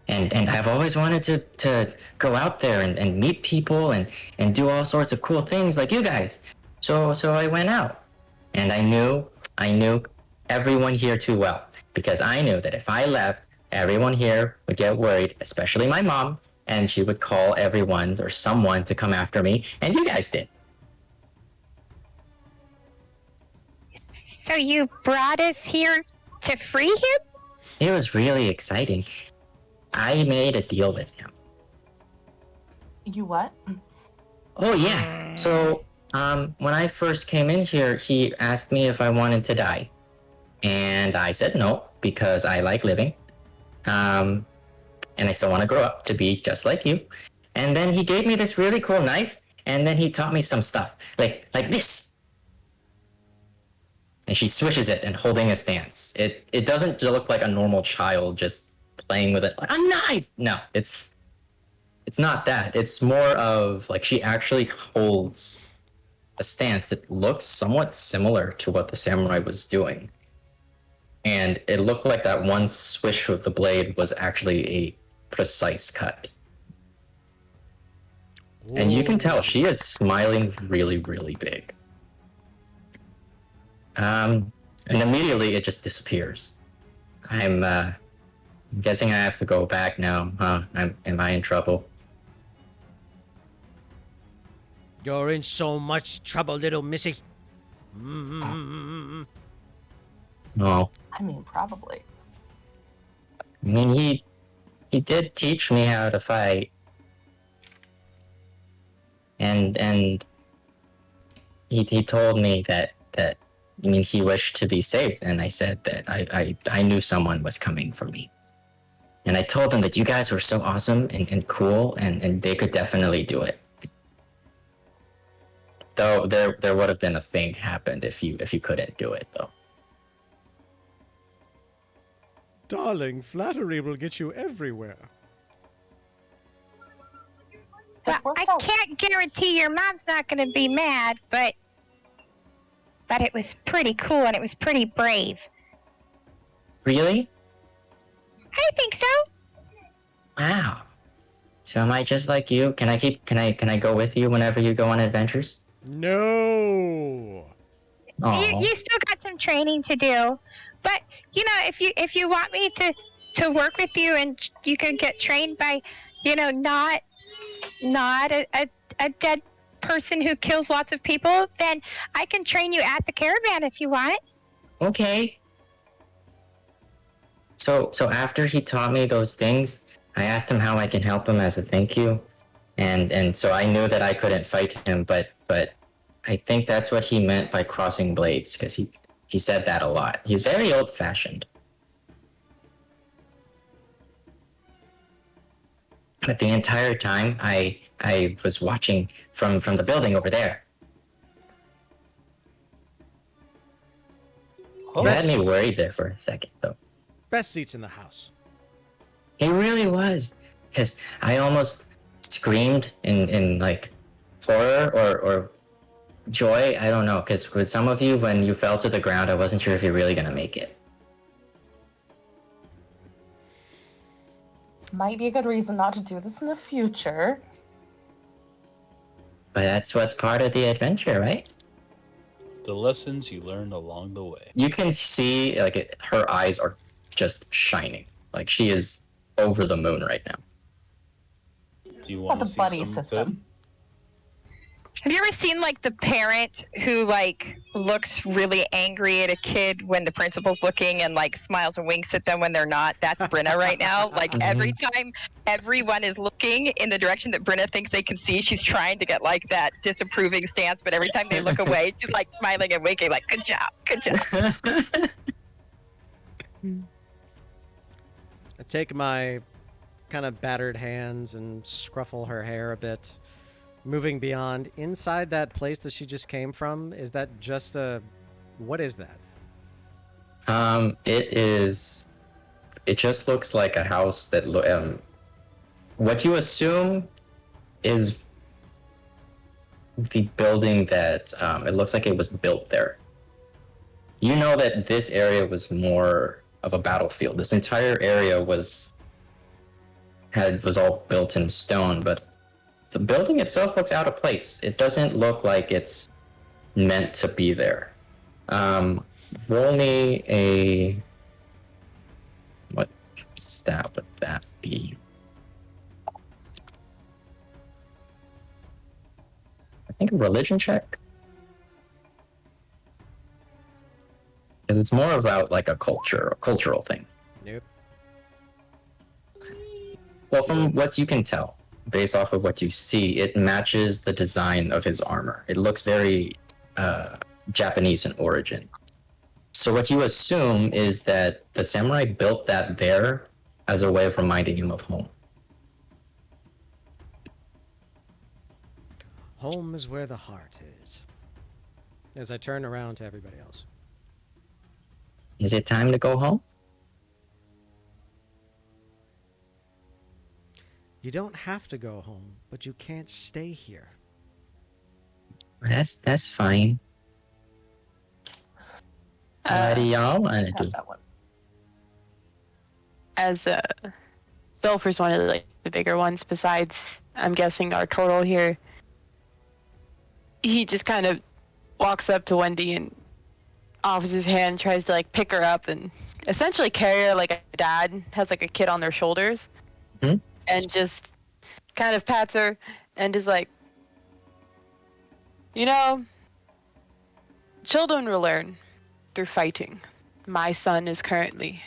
And I've always wanted to go out there and meet people and do all sorts of cool things like you guys. So I went out. And I knew everyone here too well. Because I knew that if I left, everyone here would get worried, especially my mom, and she would call everyone or someone to come after me, and you guys did.
So you brought us here to free him?
It was really exciting. I made a deal with him.
You what?
Oh yeah. So When I first came in here, he asked me if I wanted to die. And I said no, because I like living. And I still want to grow up to be just like you. And then he gave me this really cool knife, and then he taught me some stuff. Like this. And she swishes it and holding a stance. It doesn't look like a normal child just playing with it. Like, a knife! No, it's not that. It's more of like she actually holds a stance that looks somewhat similar to what the samurai was doing. And it looked like that one swish of the blade was actually a precise cut. And you can tell she is smiling really, really big. And immediately it just disappears. I'm guessing I have to go back now, huh? Am I in trouble?
You're in so much trouble, little missy. Mm-hmm.
No.
I mean, probably.
I mean, he did teach me how to fight. And he told me that I mean, he wished to be saved, and I said that I knew someone was coming for me. And I told him that you guys were so awesome and cool, and they could definitely do it. Though there would have been a thing happened if you couldn't do it, though.
Darling, flattery will get you everywhere.
Well,
worked
I
out.
can't guarantee your mom's not going to be mad, but it was pretty cool and it was pretty brave.
Really?
I think so.
Wow. So am I just like you? Can I go with you whenever you go on adventures?
No.
Aw.
You still got some training to do, but you know, if you want me to work with you and you can get trained by, you know, not a dead person who kills lots of people, then I can train you at the caravan if you want.
Okay. So after he taught me those things, I asked him how I can help him as a thank you, and so I knew that I couldn't fight him, but I think that's what he meant by crossing blades, because he said that a lot. He's very old-fashioned. But the entire time, I was watching from the building over there. You had me worried there for a second, though.
Best seats in the house.
He really was, because I almost screamed in like horror or joy. I don't know, because with some of you, when you fell to the ground, I wasn't sure if you're really gonna make it.
Might be a good reason not to do this in the future.
But that's what's part of the adventure, right?
The lessons you learn along the way.
You can see like her eyes are just shining. Like she is over the moon right now.
Do you
What
want
the
to see
buddy
some
system?
Have you ever seen like the parent who like looks really angry at a kid when the principal's looking and like smiles and winks at them when they're not? That's Brenna right now. Like every time everyone is looking in the direction that Brenna thinks they can see, she's trying to get like that disapproving stance, but every time they look away, she's like smiling and winking like, good job, good job.
I take my kind of battered hands and scruffle her hair a bit. Moving beyond, inside that place that she just came from, is that just a... What is that?
It just looks like a house that what you assume is the building that it looks like it was built there. You know that this area was more of a battlefield. This entire area was all built in stone, but the building itself looks out of place. It doesn't look like it's meant to be there. Roll me a... What stat would that be? I think a religion check? Because it's more about like a cultural thing.
Nope.
Well, from what you can tell, based off of what you see, it matches the design of his armor. It looks very Japanese in origin. So what you assume is that the samurai built that there as a way of reminding him of home.
Home is where the heart is. As I turn around to everybody else.
Is it time to go home?
You don't have to go home, but you can't stay here.
That's fine. What do y'all want to do?
Have that one.
As Sulfur's one of the bigger ones, besides, I'm guessing, our total here. He just kind of walks up to Wendy and offers his hand, tries to pick her up and essentially carry her like a dad has a kid on their shoulders, and just kind of pats her and is like, children will learn through fighting. My son is currently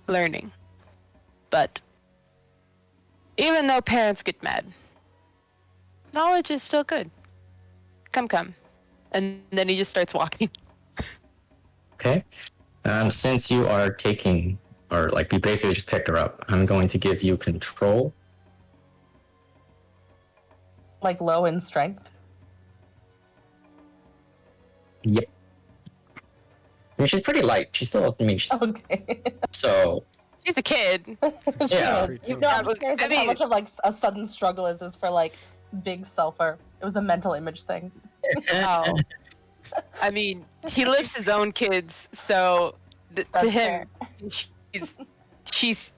learning, but even though parents get mad, knowledge is still good. Come. And then he just starts walking.
Okay. Since you are taking, or you basically just picked her up, I'm going to give you control.
Low in strength.
Yep. I mean, she's pretty light. She's still, she's...
Okay.
So...
She's a kid.
Yeah.
I'm just curious how much of a sudden struggle is this for big Sulfur. It was a mental image thing.
Oh. I mean, he lifts his own kids, so to him, she's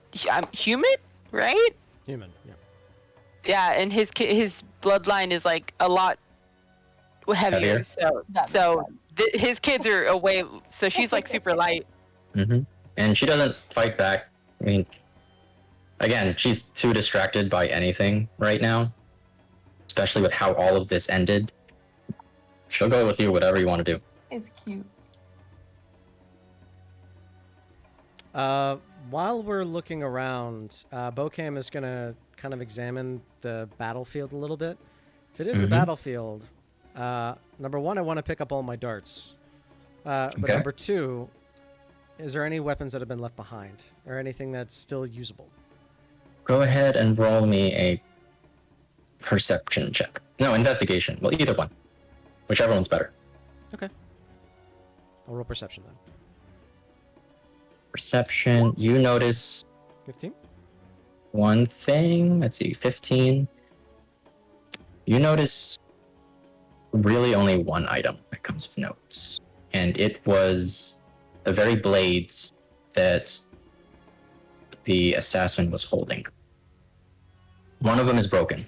human, right?
Human, yeah.
Yeah, and his bloodline is a lot heavier. So his kids are away, so she's super light.
Mm-hmm. And she doesn't fight back. I mean, again, she's too distracted by anything right now, especially with how all of this ended. She'll go with you, whatever you want to do.
It's cute.
While we're looking around, Bocam is going to kind of examine the battlefield a little bit. If it is a battlefield, number one, I want to pick up all my darts. But number two, is there any weapons that have been left behind or anything that's still usable?
Go ahead and roll me a perception check. No, investigation. Well, either one. Whichever one's better.
Okay. I'll roll perception then.
Perception. You notice
15?
one thing. Let's see, 15. You notice really only one item that comes with notes. And it was the very blades that the assassin was holding. One of them is broken.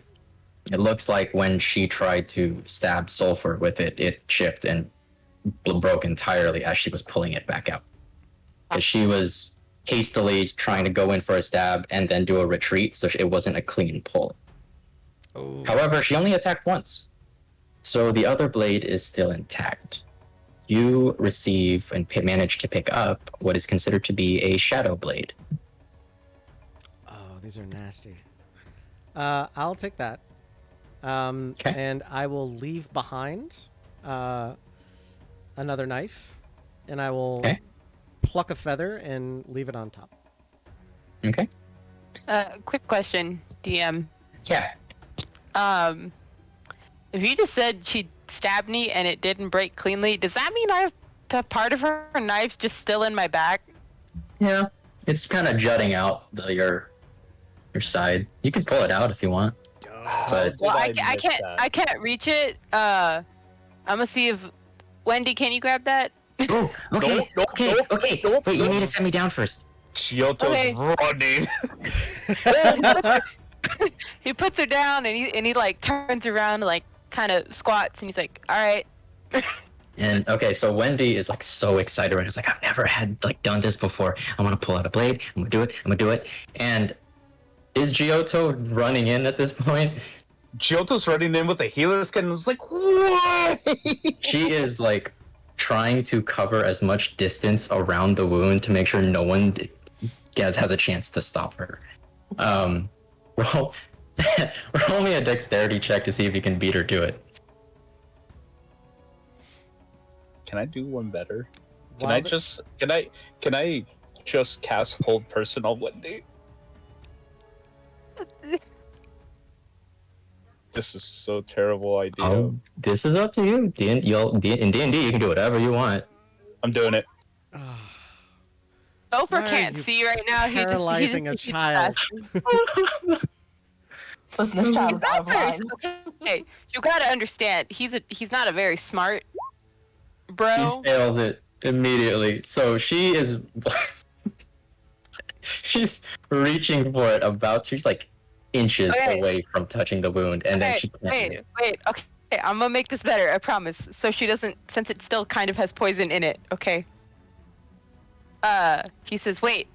It looks like when she tried to stab Sulfur with it, it chipped and broke entirely as she was pulling it back out. Because she was hastily trying to go in for a stab and then do a retreat, so it wasn't a clean pull.
Oh.
However, she only attacked once. So the other blade is still intact. You receive and manage to pick up what is considered to be a shadow blade.
Oh, these are nasty. I'll take that.
Okay.
And I will leave behind another knife, and I will pluck a feather and leave it on top.
Okay.
Quick question, DM.
Yeah.
If you just said she stabbed me and it didn't break cleanly, does that mean I have part of her knife just still in my back?
Yeah. It's kind of jutting out your side. You can pull it out if you want. But
Well, I can't reach it. I'm gonna see if Wendy, can you grab that?
oh, okay, okay. Wait, you need to set me down first.
Chioto's running.
He puts her down and he turns around and kind of squats and he's like, all right.
And okay, so Wendy is so excited right. It's I've never had done this before. I want to pull out a blade. I'm gonna do it. And is Giotto running in at this point?
Giotto's running in with a healer skin and was what?
She is trying to cover as much distance around the wound to make sure no one has a chance to stop her. Well, Roll me a dexterity check to see if you can beat her to it.
Can I do one better? Can
While
I
the-
just cast hold person on Wendy? This is so terrible idea.
This is up to you. In D&D, you can do whatever you want.
I'm doing it.
Sulfur
Why are
can't
you
see right now.
paralyzing a
he's
child?
Listen, this child is out of line.
Okay, you gotta understand. He's not a very smart bro.
He fails it immediately. So she is. She's reaching for it, she's like inches
Okay.
away from touching the wound, and then she can't.
Wait. Okay, I'm gonna make this better. I promise. So she doesn't, since it still kind of has poison in it. Okay. He says, "Wait,"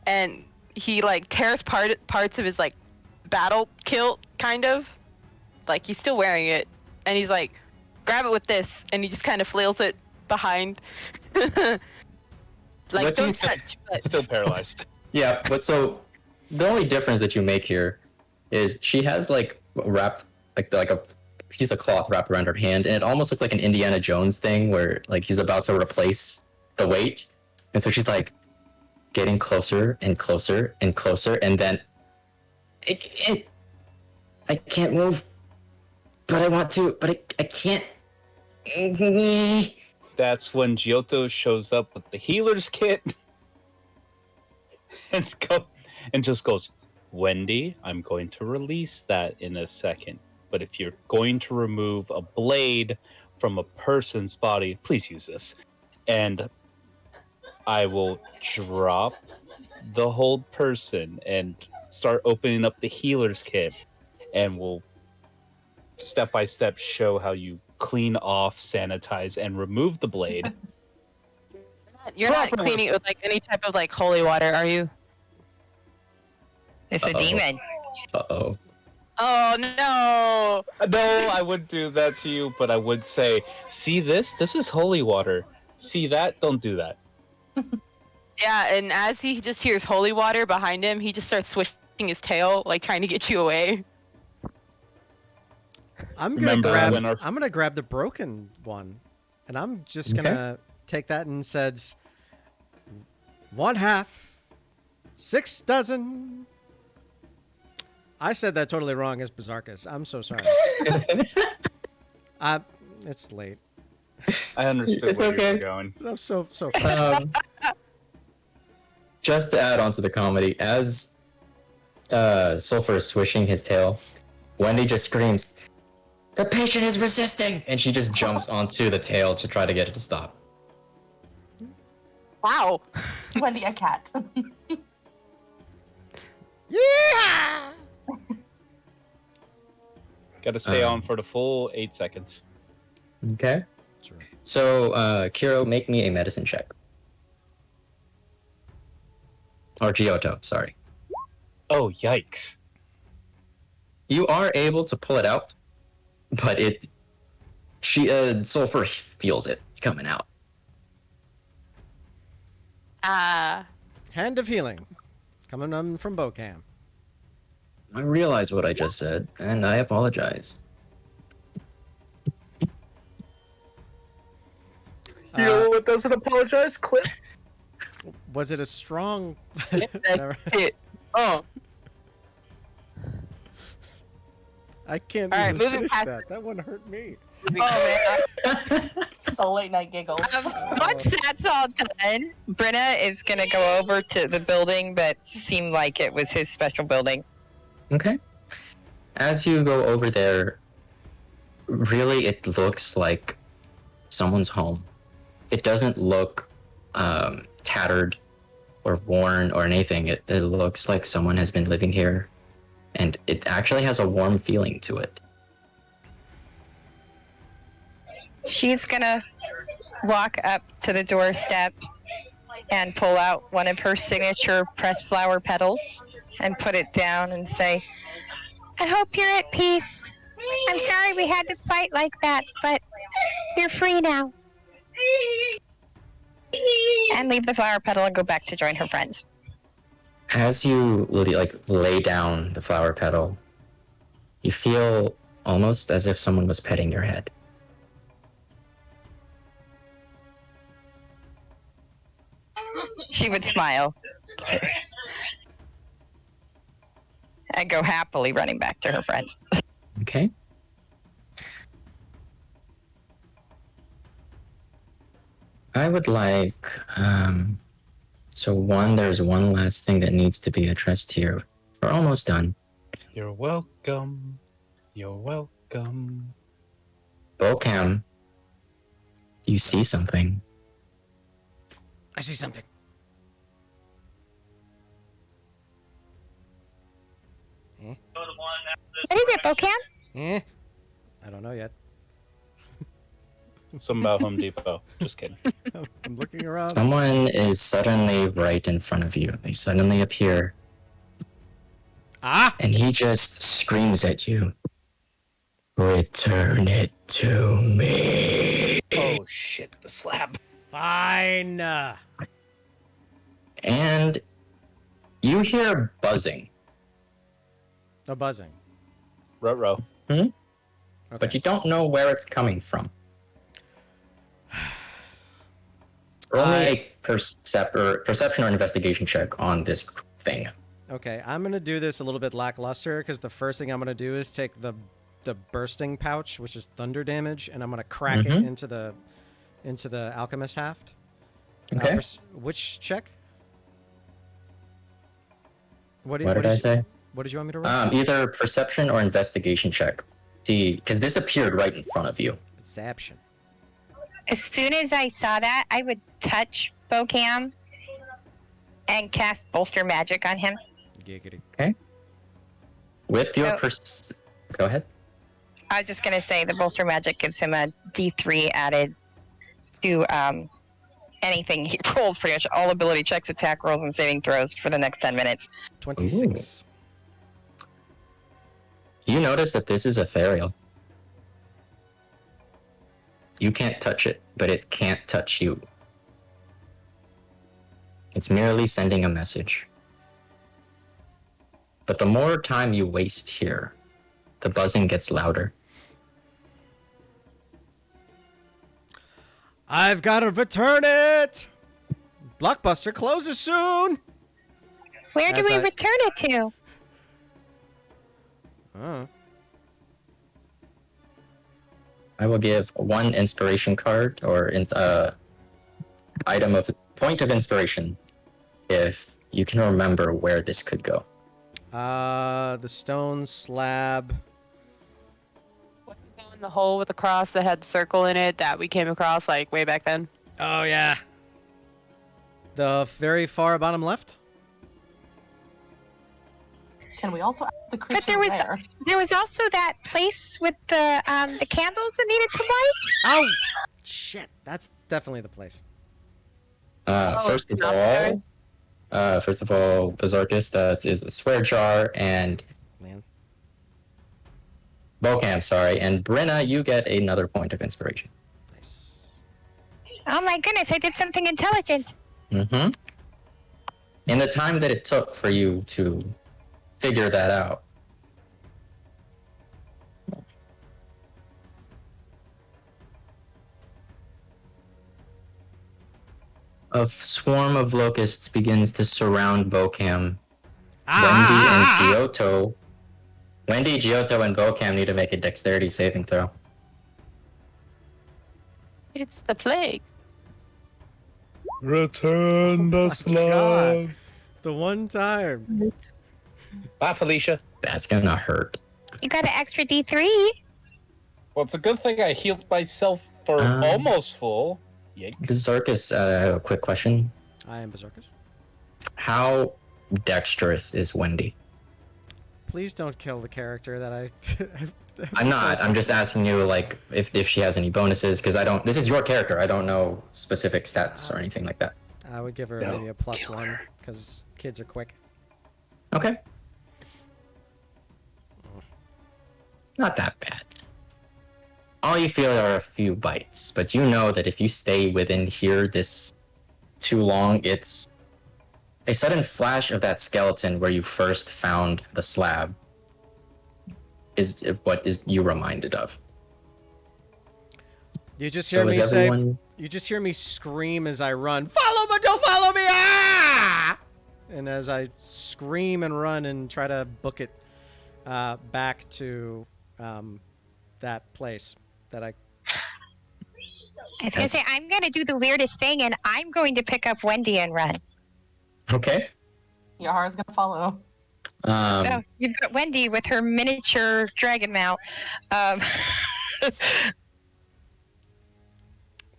and he like tears parts of his like battle kilt, kind of. Like he's still wearing it, and he's like, "Grab it with this," and he just kind of flails it behind. Like
What do you
don't
say?
touch. But
Still paralyzed.
Yeah, but so the only difference that you make here is she has like wrapped like a piece of cloth wrapped around her hand, and it almost looks like an Indiana Jones thing where like he's about to replace the weight, and so she's like getting closer and closer and closer, and then I can't move, but I want to, but I can't.
That's when Giotto shows up with the healer's kit and just goes, Wendy, I'm going to release that in a second. But if you're going to remove a blade from a person's body, please use this. And I will drop the hold person and start opening up the healer's kit, and we'll step by step show how you clean off, sanitize, and remove the blade.
you're not cleaning it with like any type of like holy water, are you?
It's a
Uh-oh.
demon.
Uh-oh.
Oh no!
No, I wouldn't do that to you, but I would say, see this? This is holy water. See that? Don't do that.
Yeah, and as he just hears holy water behind him, he just starts swishing his tail, like trying to get you away.
I'm gonna
Remember
grab.
when our-
I'm gonna grab the broken one, and I'm just
Okay.
gonna take that and says, 1/2, 6 dozen. I said that totally wrong as Bizarchus. I'm so sorry. It's late.
I understood
It's
where you
okay.
were going.
I'm so.
Just to add on to the comedy, as Sulfur is swishing his tail, Wendy just screams, "The patient is resisting!" And she just jumps onto the tail to try to get it to stop.
Wow.
Wendy, a cat.
Yeah.
Got to stay on for the full 8 seconds.
Okay.
Sure.
So, Kiro, make me a medicine check. Or Giotto, sorry.
Oh, yikes.
You are able to pull it out, but Sulfur feels it coming out.
Hand of healing, coming on from Bocam.
I realize what I just said, and I apologize.
You know what doesn't apologize? Clip.
Was it a strong?
Hit. Oh.
I can't
All right,
even
moving
finish
past
that. That one hurt me.
Oh man.
The late night giggles.
Once that's all done, Brenna is gonna go over to the building that seemed like it was his special building.
Okay. As you go over there, really it looks like someone's home. It doesn't look tattered or worn or anything. It looks like someone has been living here, and it actually has a warm feeling to it.
She's gonna walk up to the doorstep and pull out one of her signature pressed flower petals and put it down and say, I hope you're at peace. I'm sorry we had to fight like that, but you're free now. And leave the flower petal and go back to join her friends.
As you lay down the flower petal, You feel almost as if someone was petting your head.
She would smile and go happily running back to her friends.
Okay. I would like, there's one last thing that needs to be addressed here. We're almost done.
You're welcome. You're welcome.
Bocam, you see something.
I see something.
What is it, Bocam?
I don't know yet.
Something about Home Depot. Just kidding.
I'm looking around.
Someone is suddenly right in front of you. They suddenly appear,
Ah!
and he just screams at you. Return it to me.
Oh shit, the slab.
Fine.
And you hear buzzing,
No buzzing.
Ruh-roh.
Okay.
but you don't know where it's coming from. Roll me a perception or investigation check on this thing.
Okay, I'm gonna do this a little bit lackluster because the first thing I'm gonna do is take the bursting pouch, which is thunder damage, and I'm gonna crack it into the alchemist haft.
Okay.
Which check?
What did I say?
What did you want me to roll?
Either perception or investigation check. See, because this appeared right in front of you.
Perception.
As soon as I saw that, I would touch Bocam and cast Bolster Magic on him.
Giggity.
Okay. With your go ahead.
I was just going to say the Bolster Magic gives him a D3 added to anything he rolls, pretty much all ability checks, attack rolls, and saving throws for the next 10 minutes.
26.
You notice that this is ethereal. You can't touch it, but it can't touch you. It's merely sending a message. But the more time you waste here, the buzzing gets louder.
I've got to return it! Blockbuster closes soon!
Where do
As
we
I-
return it to?
I will give one inspiration card or item of point of inspiration if you can remember where this could go.
The stone slab.
In the hole with the cross that had the circle in it that we came across like way back then.
Oh, yeah. The very far bottom left?
Can we also ask the creature
But there was also that place with the candles that needed to light.
Oh, shit. That's definitely the place.
First of all, Berserkus, that is the swear jar, and
Man.
Bocam, sorry, and Brenna, you get another point of inspiration.
Nice.
Oh my goodness, I did something intelligent.
Mm-hmm. In the time that it took for you to figure that out, a swarm of locusts begins to surround Bocam. Wendy, Giotto, and Bocam need to make a dexterity saving throw.
It's the plague.
Return the slab.
God. The one time.
Bye, Felicia.
That's gonna hurt.
You got an extra D3.
Well, it's a good thing I healed myself for almost full. Yikes.
Berserkus, I have a quick question.
I am Berserkus.
How dexterous is Wendy?
Please don't kill the character that I...
I'm not. I'm just asking you, like, if she has any bonuses, because I don't... This is your character. I don't know specific stats or anything like that.
I would give her
No,
maybe a plus
kill
one,
her.
because kids are quick.
Okay. Not that bad. All you feel are a few bites, but you know that if you stay within here this too long, it's a sudden flash of that skeleton where you first found the slab. is what is you reminded of.
You just
So
hear me
is
say.
everyone-
You just hear me scream as I run. Follow me! Don't follow me! Ah! And as I scream and run and try to book it back to that place that I.
I was going to say,
Yes.
I'm going to do the weirdest thing, and I'm going to pick up Wendy and run.
Okay.
Yahara's gonna follow.
So you've got Wendy with her miniature dragon mount.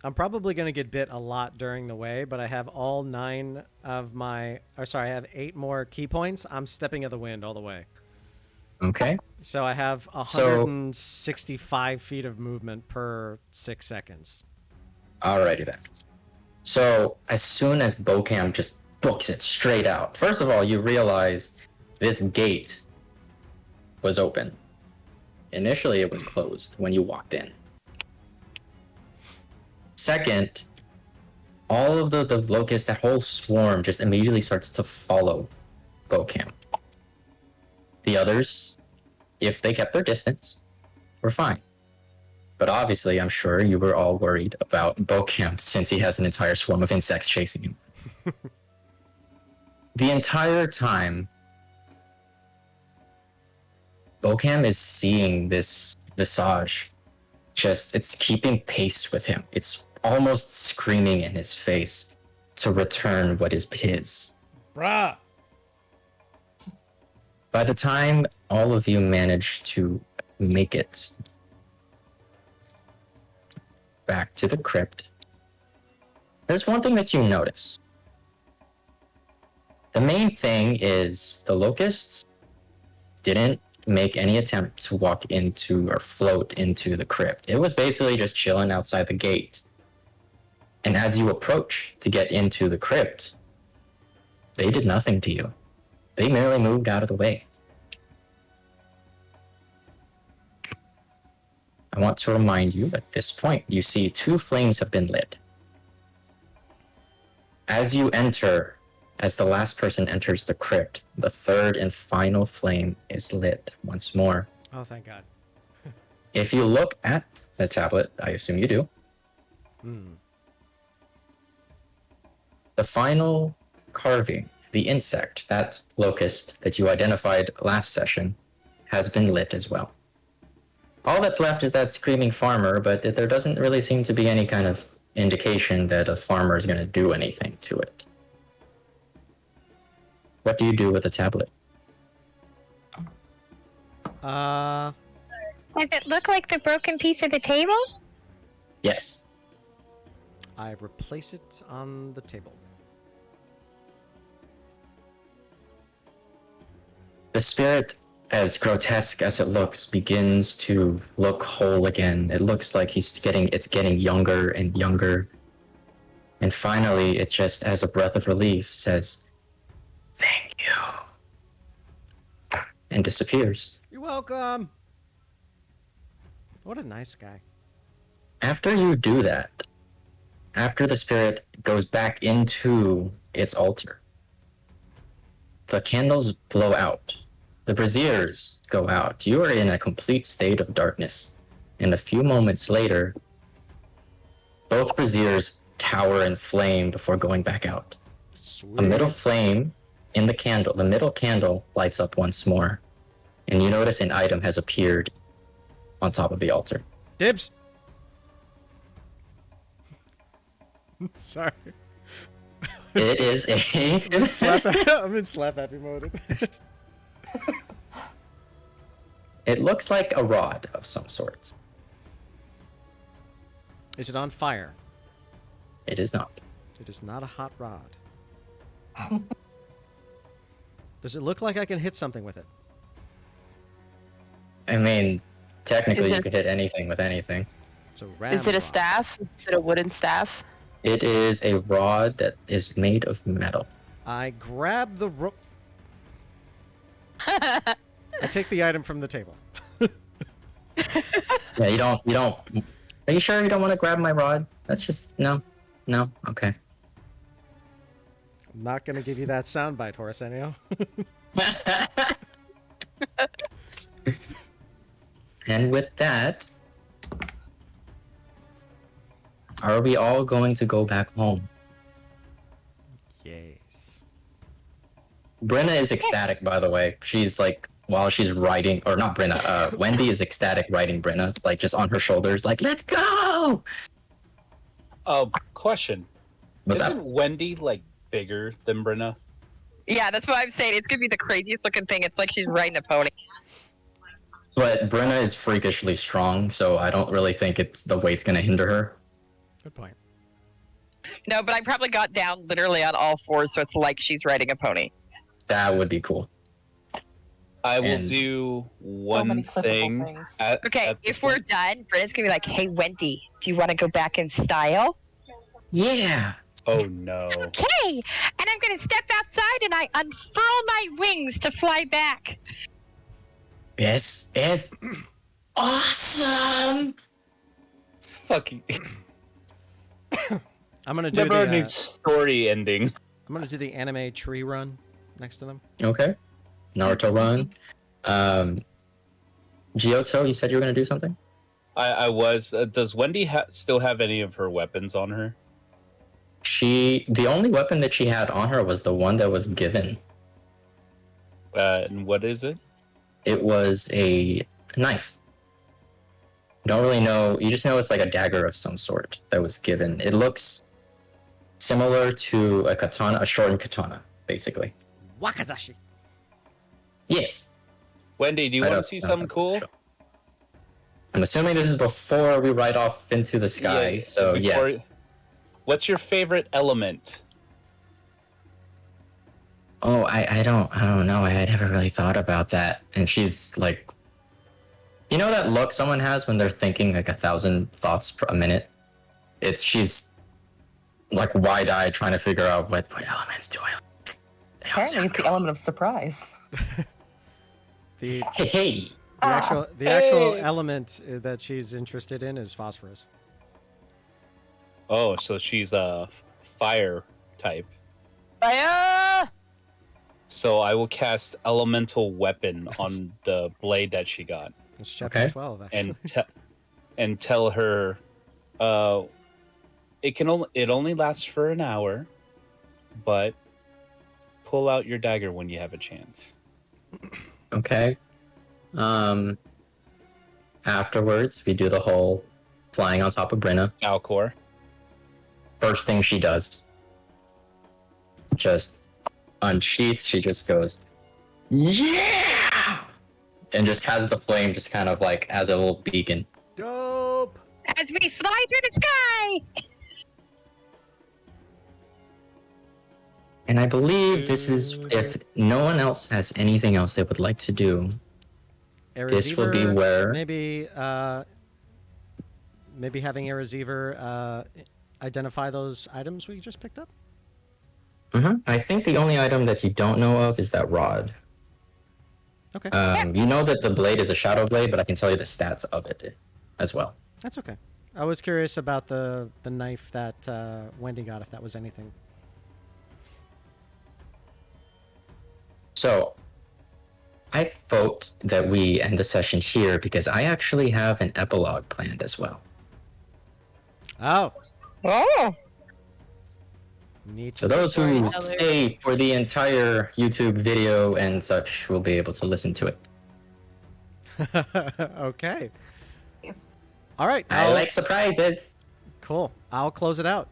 I'm probably going to get bit a lot during the way, but I have all 9 of my. Or sorry, I have 8 more key points. I'm stepping of the wind all the way.
Okay.
So I have
So-
165 feet of movement per 6 seconds.
Alrighty then. So as soon as Bocam just books it straight out, first of all, you realize this gate was open. Initially, it was closed when you walked in. Second, all of the locusts, that whole swarm, just immediately starts to follow Bocam. The others, if they kept their distance, were fine. But obviously, I'm sure you were all worried about Bocam since he has an entire swarm of insects chasing him. The entire time, Bocam is seeing this visage. It's keeping pace with him. It's almost screaming in his face to return what is his.
Bruh!
By the time all of you manage to make it back to the crypt, there's one thing that you notice. The main thing is the locusts didn't make any attempt to walk into or float into the crypt. It was basically just chilling outside the gate. And as you approach to get into the crypt, they did nothing to you. They merely moved out of the way. I want to remind you at this point, you see 2 flames have been lit. As you enter, as the last person enters the crypt, the 3rd and final flame is lit once more.
Oh, thank God.
If you look at the tablet, I assume you do, the final carving, the insect, that locust that you identified last session, has been lit as well. All that's left is that screaming farmer, but there doesn't really seem to be any kind of indication that a farmer is going to do anything to it. What do you do with the tablet?
Does it look like the broken piece of the table?
Yes.
I replace it on the table.
The spirit, as grotesque as it looks, begins to look whole again. It looks like it's getting younger and younger. And finally, it just, as a breath of relief, says, "Thank you," and disappears.
You're welcome! What a nice guy.
After you do that, after the spirit goes back into its altar, the candles blow out. The braziers go out. You are in a complete state of darkness. And a few moments later, both braziers tower and flame before going back out.
Sweet.
A middle flame in the candle, the middle candle lights up once more. And you notice an item has appeared on top of the altar.
Dibs! Sorry.
It is a...
I'm in slap happy mode.
It looks like a rod of some sorts.
Is it on fire?
It is not.
It is not a hot rod. Does it look like I can hit something with it?
I mean, technically
Is
you
it-
could hit anything with anything.
It's a ram
Is it a
rod.
staff? Is it a wooden staff?
It is a rod that is made of metal.
I grab the rope. I take the item from the table.
Yeah, you don't. Are you sure you don't want to grab my rod? That's just no, okay.
I'm not going to give you that soundbite, Horusenio.
And with that, are we all going to go back home?
Yes.
Brenna is ecstatic, by the way. She's like, while she's riding, or not Brenna, Wendy is ecstatic riding Brenna, like just on her shoulders, like, let's go!
Question.
What's
Isn't
up?
Wendy like bigger than Brenna?
Yeah, that's what I'm saying. It's gonna be the craziest looking thing. It's like she's riding a pony.
But Brenna is freakishly strong, so I don't really think it's the weight's gonna hinder her.
Good point.
No, but I probably got down literally on all fours, so it's like she's riding a pony.
That would be cool.
I will
And-
do
So
one
many clippable
thing.
things.
Okay,
at this
if we're
point.
done, Brenna's gonna be like, "Hey, Wendy, do you want to go back in style?"
Yeah!
Oh no.
Okay, and I'm gonna step outside and I unfurl my wings to fly back.
This is awesome!
It's fucking.
I'm gonna do
Never
the.
needs story ending.
I'm gonna do the anime tree run next to them.
Okay. Naruto run. Giotto, you said you were gonna do something?
I was. Does Wendy still have any of her weapons on her?
The only weapon that she had on her was the one that was given.
And what is it?
It was a knife. You don't really know. You just know it's like a dagger of some sort that was given. It looks similar to a katana, a shortened katana, basically.
Wakazashi.
Yes.
Wendy, do you
I
want to
don't
see
know if
something
that's
cool?
official. I'm assuming this is before we ride off into the sky,
Yeah,
so
before-
yes.
What's your favorite element?
Oh, I don't know. I had never really thought about that. And she's like, you know that look someone has when they're thinking like 1,000 thoughts a minute? She's like wide-eyed trying to figure out what elements do I like. They all
Apparently,
sound
it's the
cool.
element of surprise.
The
Hey.
the actual element that she's interested in is phosphorus.
Oh, so she's a fire type.
Fire!
So I will cast elemental weapon on the blade that she got,
It's chapter
Okay.
12, actually.
and tell her, it only lasts for an hour, but pull out your dagger when you have a chance.
Okay. Afterwards, we do the whole flying on top of Brenna.
Alcor.
First thing she does, just unsheaths. She just goes, yeah, and just has the flame just kind of like as a little beacon.
Dope!
As we fly through the sky.
And I believe this is, if no one else has anything else they would like to do, this will be
Erazivir,
where
maybe having Erazivir identify those items we just picked up.
I think the only item that you don't know of is that rod.
Okay,
You know that the blade is a shadow blade, but I can tell you the stats of it as well.
that's okay. I was curious about the knife that Wendy got, if that was anything.
So, I vote that we end the session here because I actually have an epilogue planned as well.
Oh,
Oh,
neat.
So those who
Storytellers.
stay for the entire YouTube video and such will be able to listen to it.
Okay.
Yes.
All right.
I like surprises.
Cool. I'll close it out.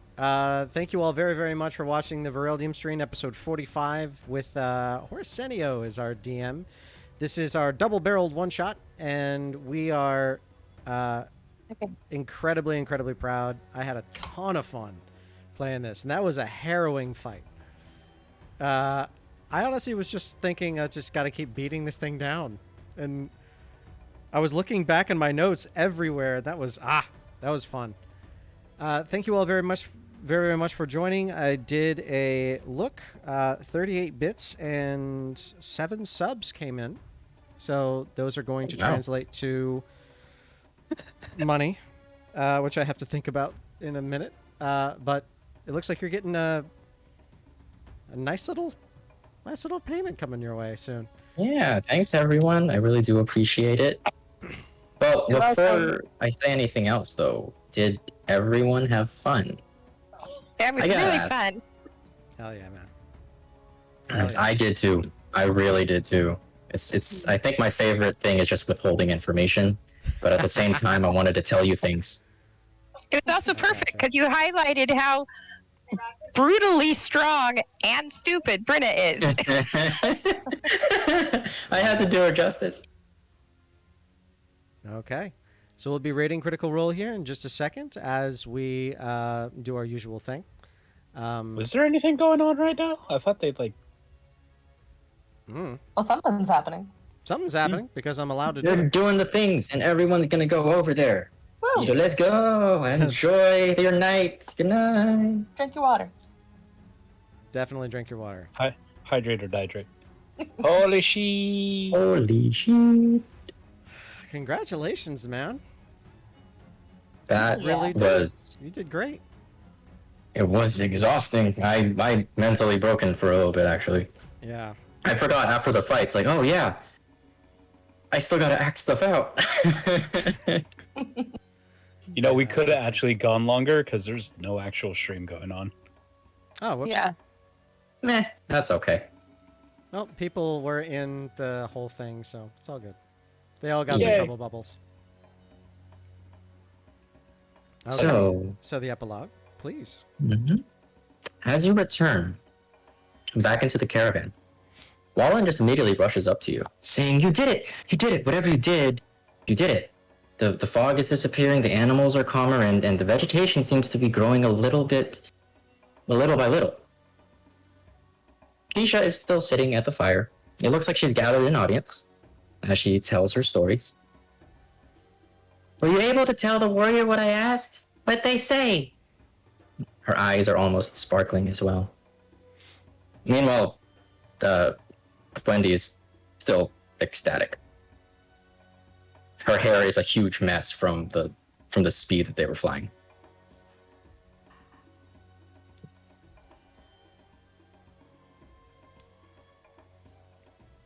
Thank you all very, very much for watching the Vereldium stream, episode 45, with Horusenio as our DM. This is our double-barreled one-shot, and we are incredibly, incredibly proud. I had a ton of fun playing this, and that was a harrowing fight. I honestly was just thinking I just got to keep beating this thing down, and I was looking back in my notes everywhere. That was fun. Thank you all very much for joining. I did a look. 38 bits and 7 subs came in. So those are going to
Wow.
translate to money, which I have to think about in a minute. But it looks like you're getting a nice little payment coming your way soon.
Yeah, thanks everyone. I really do appreciate it. Well,
You're
before
welcome.
I say anything else, though, did everyone have fun?
That was
I gotta
really
ask.
fun.
Hell yeah, man. Hell
I
yes.
did too. I really did too. It's. I think my favorite thing is just withholding information, but at the same time, I wanted to tell you things.
It was also
I gotcha.
perfect because you highlighted how brutally strong and stupid Brenna is.
I had to do her justice.
Okay. So we'll be rating Critical Role here in just a second as we do our usual thing.
Was there anything going on right now? I thought they'd like.
Mm.
Well, something's happening.
Something's happening because I'm allowed to do
They're
it.
doing the things, and everyone's gonna go over there.
Woo!
So let's go. Enjoy your night. Good night.
Drink your water.
Definitely drink your water.
Hydrate or dihydrate. Holy shit.
Holy shit.
Congratulations, man.
That
Yeah.
Really did.
was.
You did great.
It was exhausting. I mentally broken for a little bit actually.
Yeah.
I forgot after the fight. It's like, oh yeah, I still gotta act stuff out.
You know, we could have actually gone longer because there's no actual stream going on.
Oh, whoops.
Yeah.
Meh, that's okay.
Well, people were in the whole thing, so it's all good. They all got
Yay.
their trouble bubbles. Okay.
So,
the epilogue, please.
as you return back into the caravan, Wallen just immediately rushes up to you, saying, "You did it! You did it! Whatever you did it! The fog is disappearing, the animals are calmer, and the vegetation seems to be growing a little by little." Keisha is still sitting at the fire. It looks like she's gathered an audience as she tells her stories. "Were you able to tell the warrior what I asked? What'd they say?" Her eyes are almost sparkling as well. Meanwhile, Wendy is still ecstatic. Her hair is a huge mess from the speed that they were flying.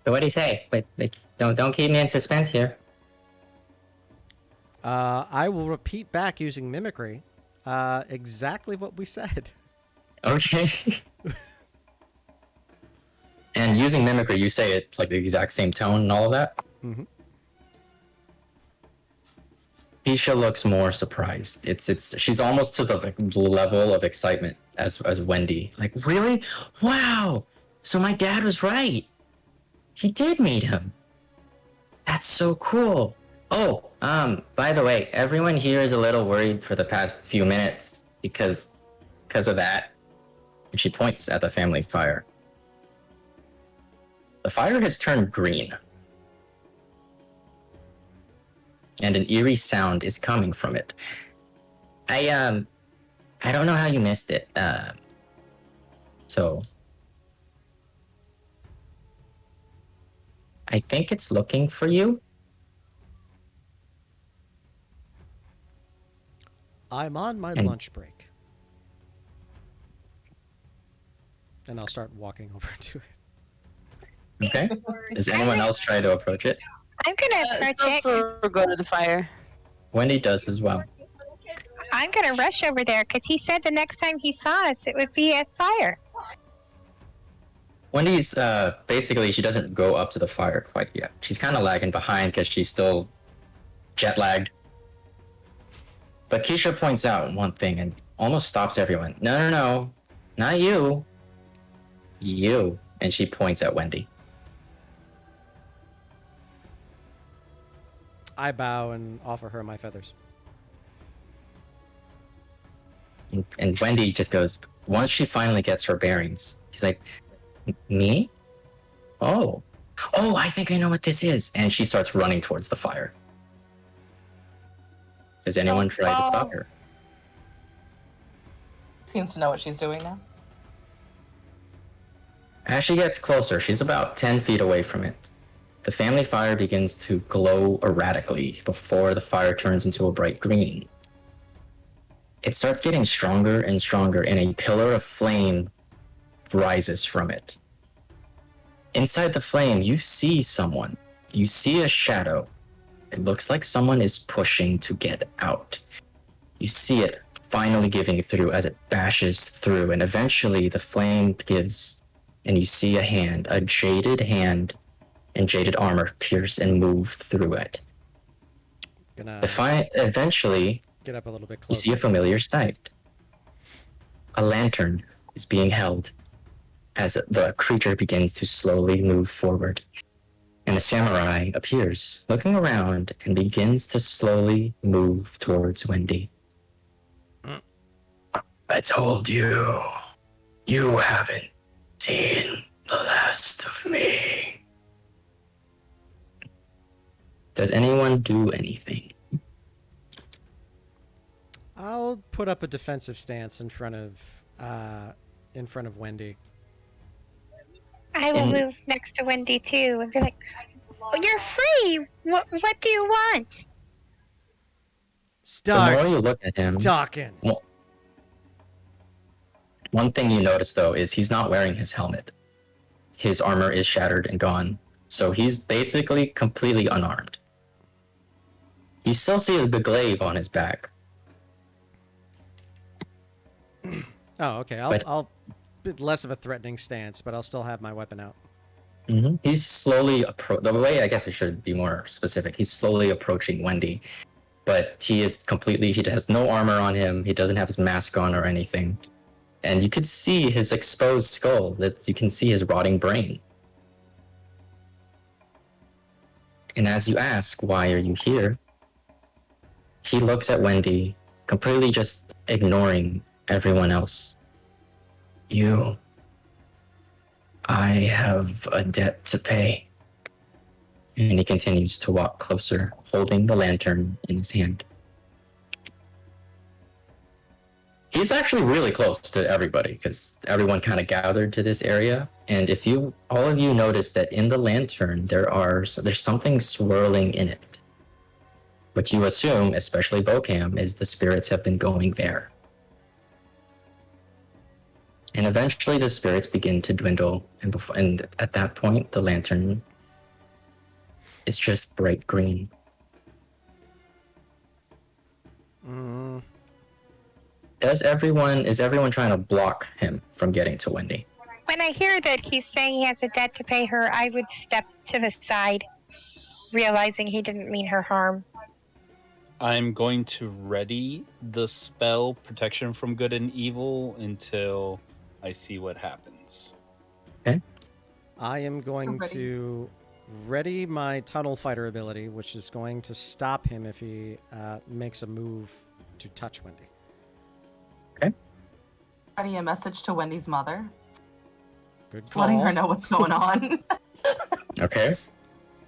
So what do you say? Wait, don't keep me in suspense here.
I will repeat back using mimicry exactly what we said.
Okay. And using mimicry, you say it like the exact same tone and all of that?
Mm-hmm.
Keisha looks more surprised. She's almost to the level of excitement as Wendy. Like, really? Wow! So my dad was right. He did meet him. That's so cool. Oh, by the way, everyone here is a little worried for the past few minutes because of that. And she points at the family fire. The fire has turned green. And an eerie sound is coming from it. I don't know how you missed it. So I think it's looking for you.
I'm on my
And-
lunch break. And I'll start walking over to it.
Okay. Does anyone else try to approach it?
I'm gonna approach it.
Sulfur, go to the fire.
Wendy does as well.
I'm gonna rush over there because he said the next time he saw us, it would be at fire.
Wendy's basically she doesn't go up to the fire quite yet. She's kind of lagging behind because she's still jet lagged. But Keisha points out one thing and almost stops everyone. No, not you. You. And she points at Wendy.
I bow and offer her my feathers.
And Wendy just goes, once she finally gets her bearings, she's like, "Me? Oh, I think I know what this is." And she starts running towards the fire. Does anyone try to stop her?
Seems to know what she's doing now.
As she gets closer, she's about 10 feet away from it. The family fire begins to glow erratically before the fire turns into a bright green. It starts getting stronger and stronger, and a pillar of flame rises from it. Inside the flame, you see someone. You see a shadow It looks like someone is pushing to get out. You see it finally giving through as it bashes through, and eventually the flame gives, and you see a hand and jaded armor pierce and move through it.
Gonna
Eventually,
get up a little bit
you
closer.
see a familiar sight. A lantern is being held as the creature begins to slowly move forward. And a samurai appears, looking around, and begins to slowly move towards Wendy. I told you, you haven't seen the last of me. Does anyone do anything?
I'll put up a defensive stance in front of Wendy.
I will move next to Wendy too and be like, oh, "You're free. What do you want?"
The
Start
more you look at him,
talking.
one thing you notice though is he's not wearing his helmet. His armor is shattered and gone, so he's basically completely unarmed. You still see the glaive on his back.
Oh, okay. I'll bit less of a threatening stance, but I'll still have my weapon out.
Mm-hmm. He's slowly the way I guess I should be more specific. He's slowly approaching Wendy, but he has no armor on him. He doesn't have his mask on or anything, and you could see his exposed skull. You can see his rotting brain. And as you ask, "Why are you here?" he looks at Wendy, completely just ignoring everyone else. I have a debt to pay. And he continues to walk closer, holding the lantern in his hand. He's actually really close to everybody because everyone kind of gathered to this area. And if all of you notice that in the lantern, there's something swirling in it. What you assume, especially Bocam, is the spirits have been going there. And eventually the spirits begin to dwindle, and at that point, the lantern is just bright green. Is everyone trying to block him from getting to Wendy?
When I hear that he's saying he has a debt to pay her, I would step to the side, realizing he didn't mean her harm.
I'm going to ready the spell Protection from Good and Evil until I see what happens.
Okay.
I am going to ready my tunnel fighter ability, which is going to stop him if he makes a move to touch Wendy.
Okay.
Ready a message to Wendy's mother.
Good
Just letting
call.
her know what's going on.
Okay.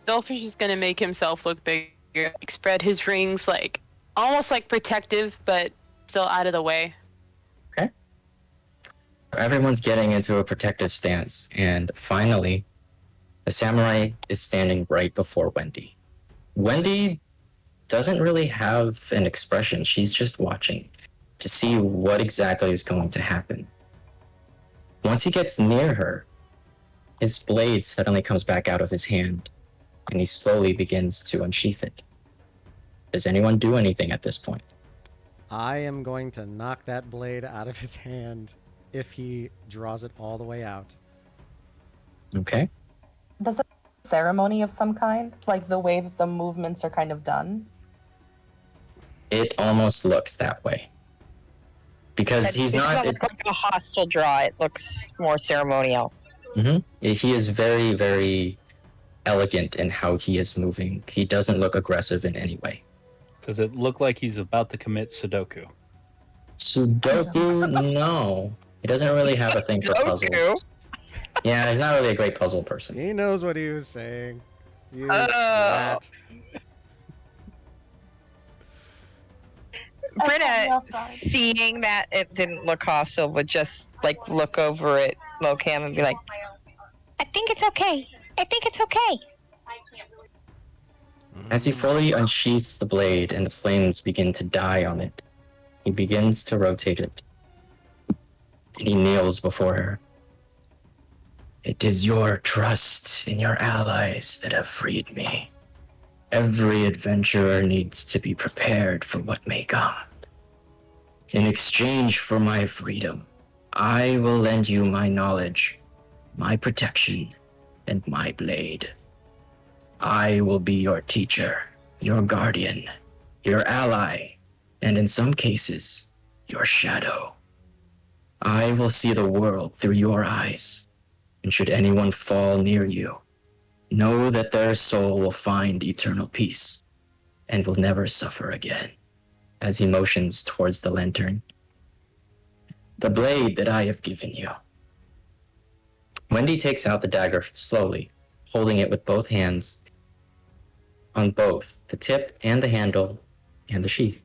Sulfur's just gonna make himself look bigger, like spread his rings, like almost like protective, but still out of the way.
Okay. Everyone's getting into a protective stance, and finally, the samurai is standing right before Wendy. Wendy doesn't really have an expression. She's just watching to see what exactly is going to happen. Once he gets near her, his blade suddenly comes back out of his hand, and he slowly begins to unsheath it. Does anyone do anything at this point?
I am going to knock that blade out of his hand if he draws it all the way out.
Okay.
Does it have a ceremony of some kind? Like the way that the movements are kind of done?
It almost looks that way. Because he's
It
not...
doesn't look like a hostile draw. It looks more ceremonial.
Mm-hmm. He is very, very elegant in how he is moving. He doesn't look aggressive in any way.
Does it look like he's about to commit Sudoku?
Sudoku, no. He doesn't really have a thing for puzzles.
Sudoku?
Yeah, he's not really a great puzzle person.
He knows what he was saying. You
Oh.
twat.
Britta, seeing that it didn't look hostile, would just like look over at Mocam and be like,
I think it's okay. I think it's okay.
As he fully unsheaths the blade and the flames begin to die on it, he begins to rotate it. And he kneels before her. It is your trust in your allies that have freed me. Every adventurer needs to be prepared for what may come. In exchange for my freedom, I will lend you my knowledge, my protection, and my blade. I will be your teacher, your guardian, your ally, and in some cases, your shadow. I will see the world through your eyes, and should anyone fall near you, know that their soul will find eternal peace and will never suffer again. As he motions towards the lantern. The blade that I have given you. Wendy takes out the dagger slowly, holding it with both hands on both the tip and the handle and the sheath.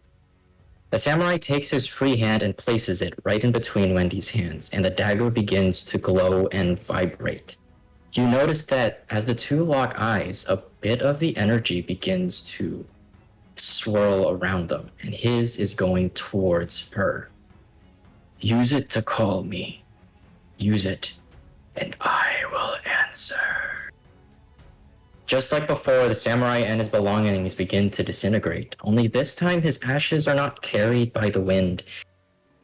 The samurai takes his free hand and places it right in between Wendy's hands, and the dagger begins to glow and vibrate. You notice that as the two lock eyes, a bit of the energy begins to swirl around them, and his is going towards her. Use it to call me. Use it, and I will answer. Just like before, the samurai and his belongings begin to disintegrate, only this time his ashes are not carried by the wind.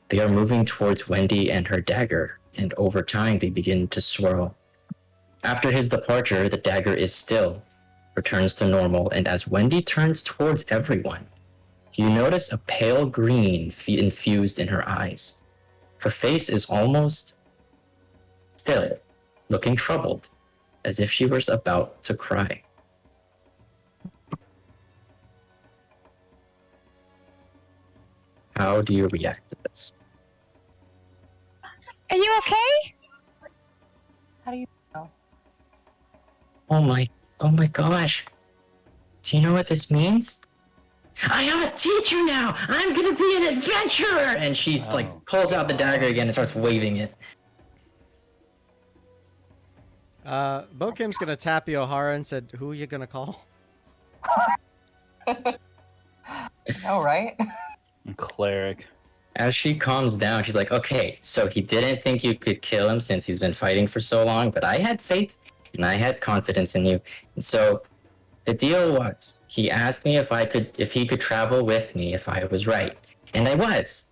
They are moving towards Wendy and her dagger, and over time they begin to swirl. After his departure, the dagger is still, returns to normal, and as Wendy turns towards everyone, you notice a pale green infused in her eyes. Her face is almost still, looking troubled, as if she was about to cry. How do you react to this?
Are you okay?
How do you know?
Oh my gosh. Do you know what this means? I am a teacher now! I'm gonna be an adventurer! And she's pulls out the dagger again and starts waving it.
Bokim's gonna tap Yohara and said, "Who are you gonna call?"
All right.
Cleric.
As she calms down, she's like, okay, so he didn't think you could kill him since he's been fighting for so long, but I had faith and I had confidence in you. And so the deal was, he asked me if he could travel with me if I was right. And I was.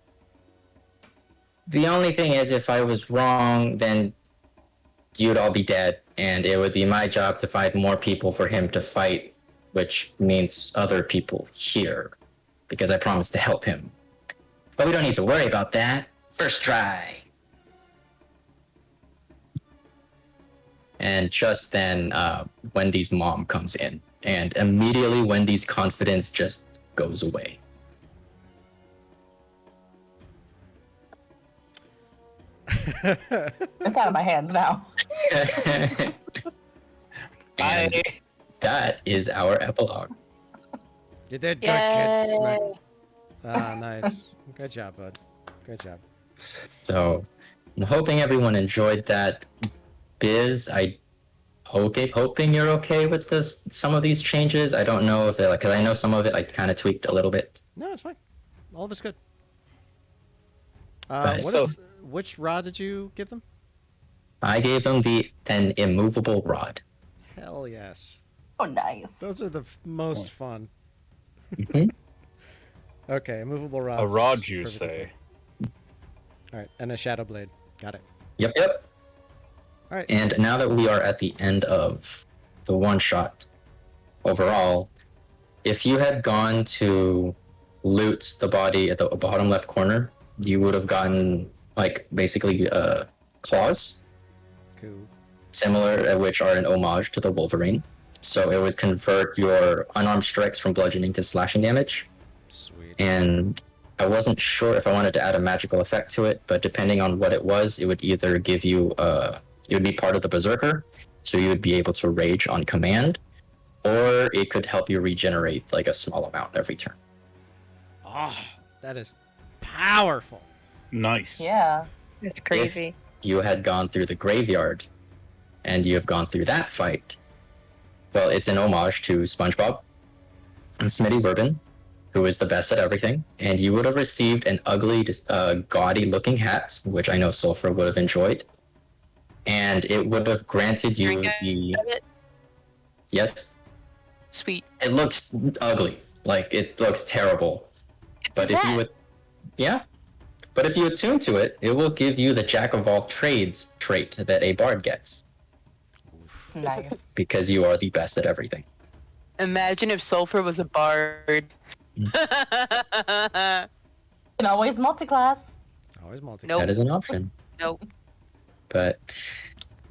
The only thing is, if I was wrong, then you'd all be dead, and it would be my job to find more people for him to fight, which means other people here, because I promised to help him. But we don't need to worry about that. First try. And just then, Wendy's mom comes in, and immediately Wendy's confidence just goes away.
It's out of my hands now.
And that is our epilogue.
You did good, kid. Smack. Ah, nice. Good job, bud. Good job.
So, I'm hoping everyone enjoyed that. Biz, hoping you're okay with some of these changes. I don't know if they're because I know some of it I kind of tweaked a little bit.
No, it's fine. All of it's good.
Right.
Which rod did you give them?
I gave them an immovable rod.
Hell yes.
Oh, nice.
Those are the most fun.
Mm-hmm.
Okay, immovable rods.
A rod, you
Perfectly
say?
fine. All right, and a shadow blade. Got it.
Yep.
All right.
And now that we are at the end of the one shot, overall, if you had gone to loot the body at the bottom left corner, you would have gotten basically claws,
Cool.
similar, which are an homage to the Wolverine. So it would convert your unarmed strikes from bludgeoning to slashing damage.
Sweet.
And I wasn't sure if I wanted to add a magical effect to it, but depending on what it was, it would either give you it would be part of the Berserker, so you would be able to rage on command, or it could help you regenerate a small amount every turn.
Oh, that is powerful.
Nice.
Yeah.
It's crazy.
If you had gone through the graveyard and you have gone through that fight, well, it's an homage to SpongeBob and Smitty Bourbon, who is the best at everything, and you would have received an ugly, gaudy-looking hat, which I know Sulfur would have enjoyed, and it would have granted you the... Yes?
Sweet.
It looks ugly. Like, it looks terrible.
It's
But
a
if
Zen.
you would, yeah. But if you attune to it, it will give you the Jack of all trades trait that a bard gets,
Nice.
because you are the best at everything.
Imagine if Sulfur was a bard.
You can always multi-class.
Always multi.
Nope.
That is an option.
Nope.
But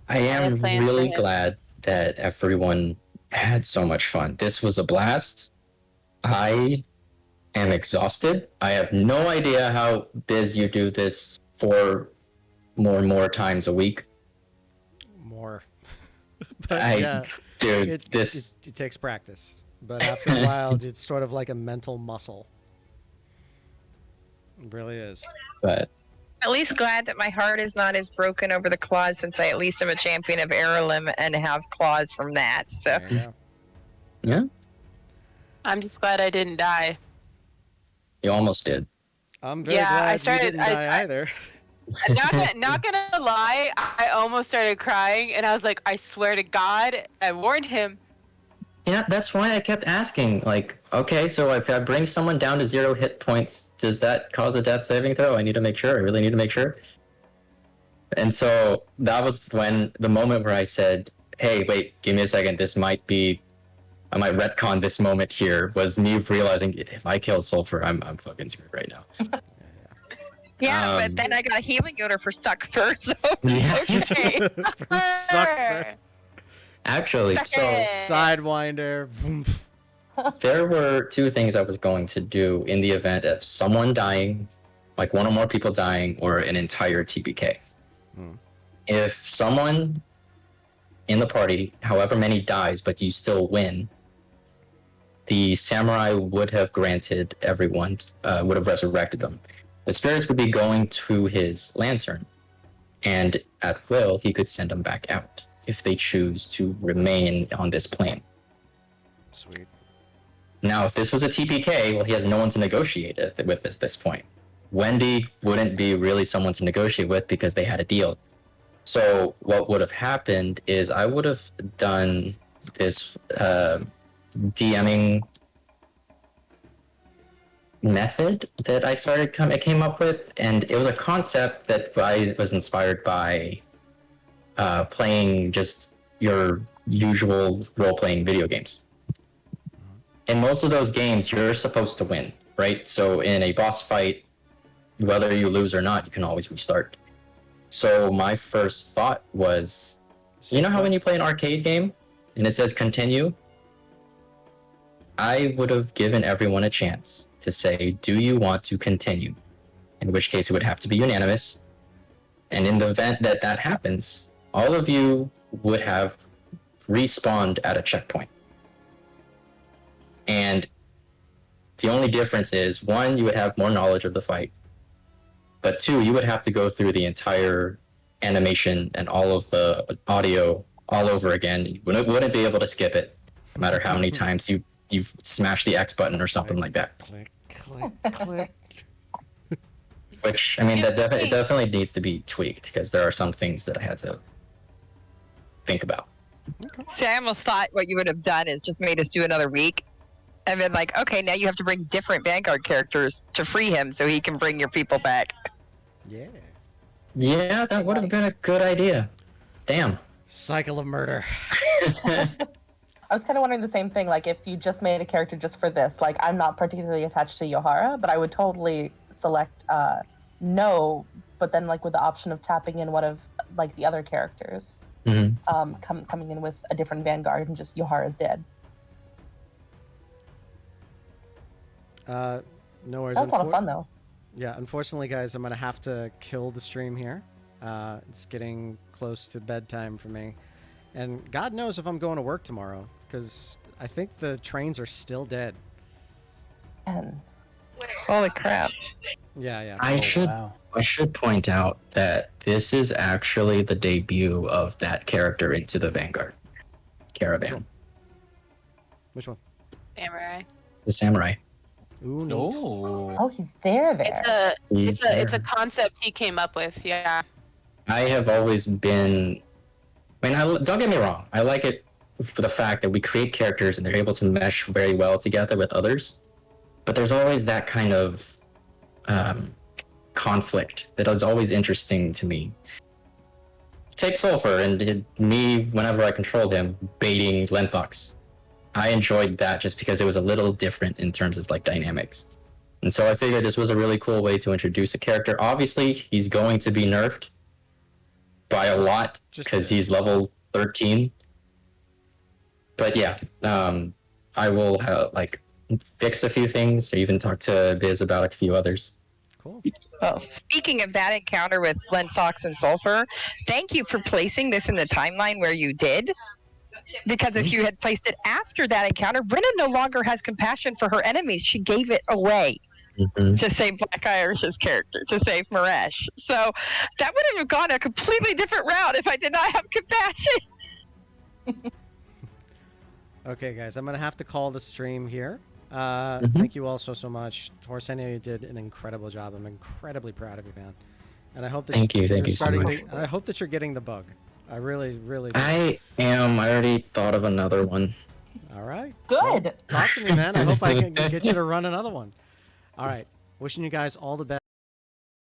I am
have plans
really
for him.
glad that everyone had so much fun. This was a blast. I am exhausted. I have no idea how Biz you do this 4 more times a week.
More. But yeah,
Dude,
it takes practice. But after a while, it's sort of like a mental muscle. It really is.
But
At least glad that my heart is not as broken over the claws, since I at least am a champion of Vereldium and have claws from that. So
There you go.
yeah,
I'm just glad I didn't die.
you almost did.
I'm very
Yeah,
glad
I started-
you didn't die either.
Not gonna lie, I almost started crying, and I was like, I swear to God, I warned him.
Yeah, that's why I kept asking. Like, okay, so if I bring someone down to 0 hit points, does that cause a death saving throw? I need to make sure. I really need to make sure. And so that was when the moment where I said, hey, wait, give me a second. This might be, I might retcon this moment here, was me realizing if I kill Sulfur, I'm fucking screwed right now.
yeah, but then I got a healing order for Sulfur, so
Yeah.
okay.
Sucker.
Actually, so
Sidewinder. Vroomf.
there were 2 things I was going to do in the event of someone dying, like 1 or more people dying, or an entire TPK. If someone in the party, however many dies, but you still win, the samurai would have granted everyone, would have resurrected them. The spirits would be going to his lantern, and at will, he could send them back out if they choose to remain on this plane.
Sweet.
Now, if this was a TPK, well, he has no one to negotiate it with at this point. Wendy wouldn't be really someone to negotiate with because they had a deal. So what would have happened is I would have done this DMing method that I came up with, and it was a concept that I was inspired by playing just your usual role-playing video games. In most of those games, you're supposed to win, right? So in a boss fight, whether you lose or not, you can always restart. So my first thought was, you know how when you play an arcade game and it says continue? I would have given everyone a chance to say, do you want to continue? In which case it would have to be unanimous. And in the event that that happens, all of you would have respawned at a checkpoint. And the only difference is, 1, you would have more knowledge of the fight. But 2, you would have to go through the entire animation and all of the audio all over again. You wouldn't be able to skip it, no matter how many times you've smashed the X button or something like that.
Click, click, click.
Which, I mean, it definitely needs to be tweaked, because there are some things that I had to think about.
See, I almost thought what you would have done is just made us do another week. And then, like, okay, now you have to bring different Vanguard characters to free him so he can bring your people back.
Yeah.
Yeah, that would have been a good idea. Damn.
Cycle of murder.
I was kind of wondering the same thing. Like, if you just made a character just for this, like, I'm not particularly attached to Yohara, but I would totally select no, but then, like, with the option of tapping in one of, like, the other characters, coming in with a different Vanguard and just Yohara's dead.
No worries.
That was a lot of fun, though.
Yeah, unfortunately, guys, I'm going to have to kill the stream here. It's getting close to bedtime for me. And God knows if I'm going to work tomorrow, because I think the trains are still dead.
And
Holy crap.
Yeah.
I
Wow.
should point out that this is actually the debut of that character into the Vanguard caravan.
Which one?
Samurai.
The samurai.
Ooh, neat.
oh, he's there.
It's a concept he came up with. Yeah.
I have always been. I mean, don't get me wrong. I like it the fact that we create characters and they're able to mesh very well together with others. But there's always that kind of conflict that is always interesting to me. Take Sulfur and me, whenever I controlled him, baiting Lenfox. I enjoyed that just because it was a little different in terms of like dynamics. And so I figured this was a really cool way to introduce a character. Obviously, he's going to be nerfed by a lot because he's level 13. But yeah, I will fix a few things. I even talked to Biz about a few others.
Cool.
Well, speaking of that encounter with Len Fox and Sulfur, thank you for placing this in the timeline where you did. Because if you had placed it after that encounter, Brenna no longer has compassion for her enemies. She gave it away to save Black Irish's character, to save Maresh. So that would have gone a completely different route if I did not have compassion.
Okay, guys, I'm going to have to call the stream here. Thank you all so much. Horusenio, you did an incredible job. I'm incredibly proud of you, man. And I hope that
Thank you so much.
I hope that you're getting the bug. I really do.
I am. I already thought of another one.
All right.
Good.
Well, talk to me, man. I hope I can get you to run another one. All right. Wishing you guys all the best.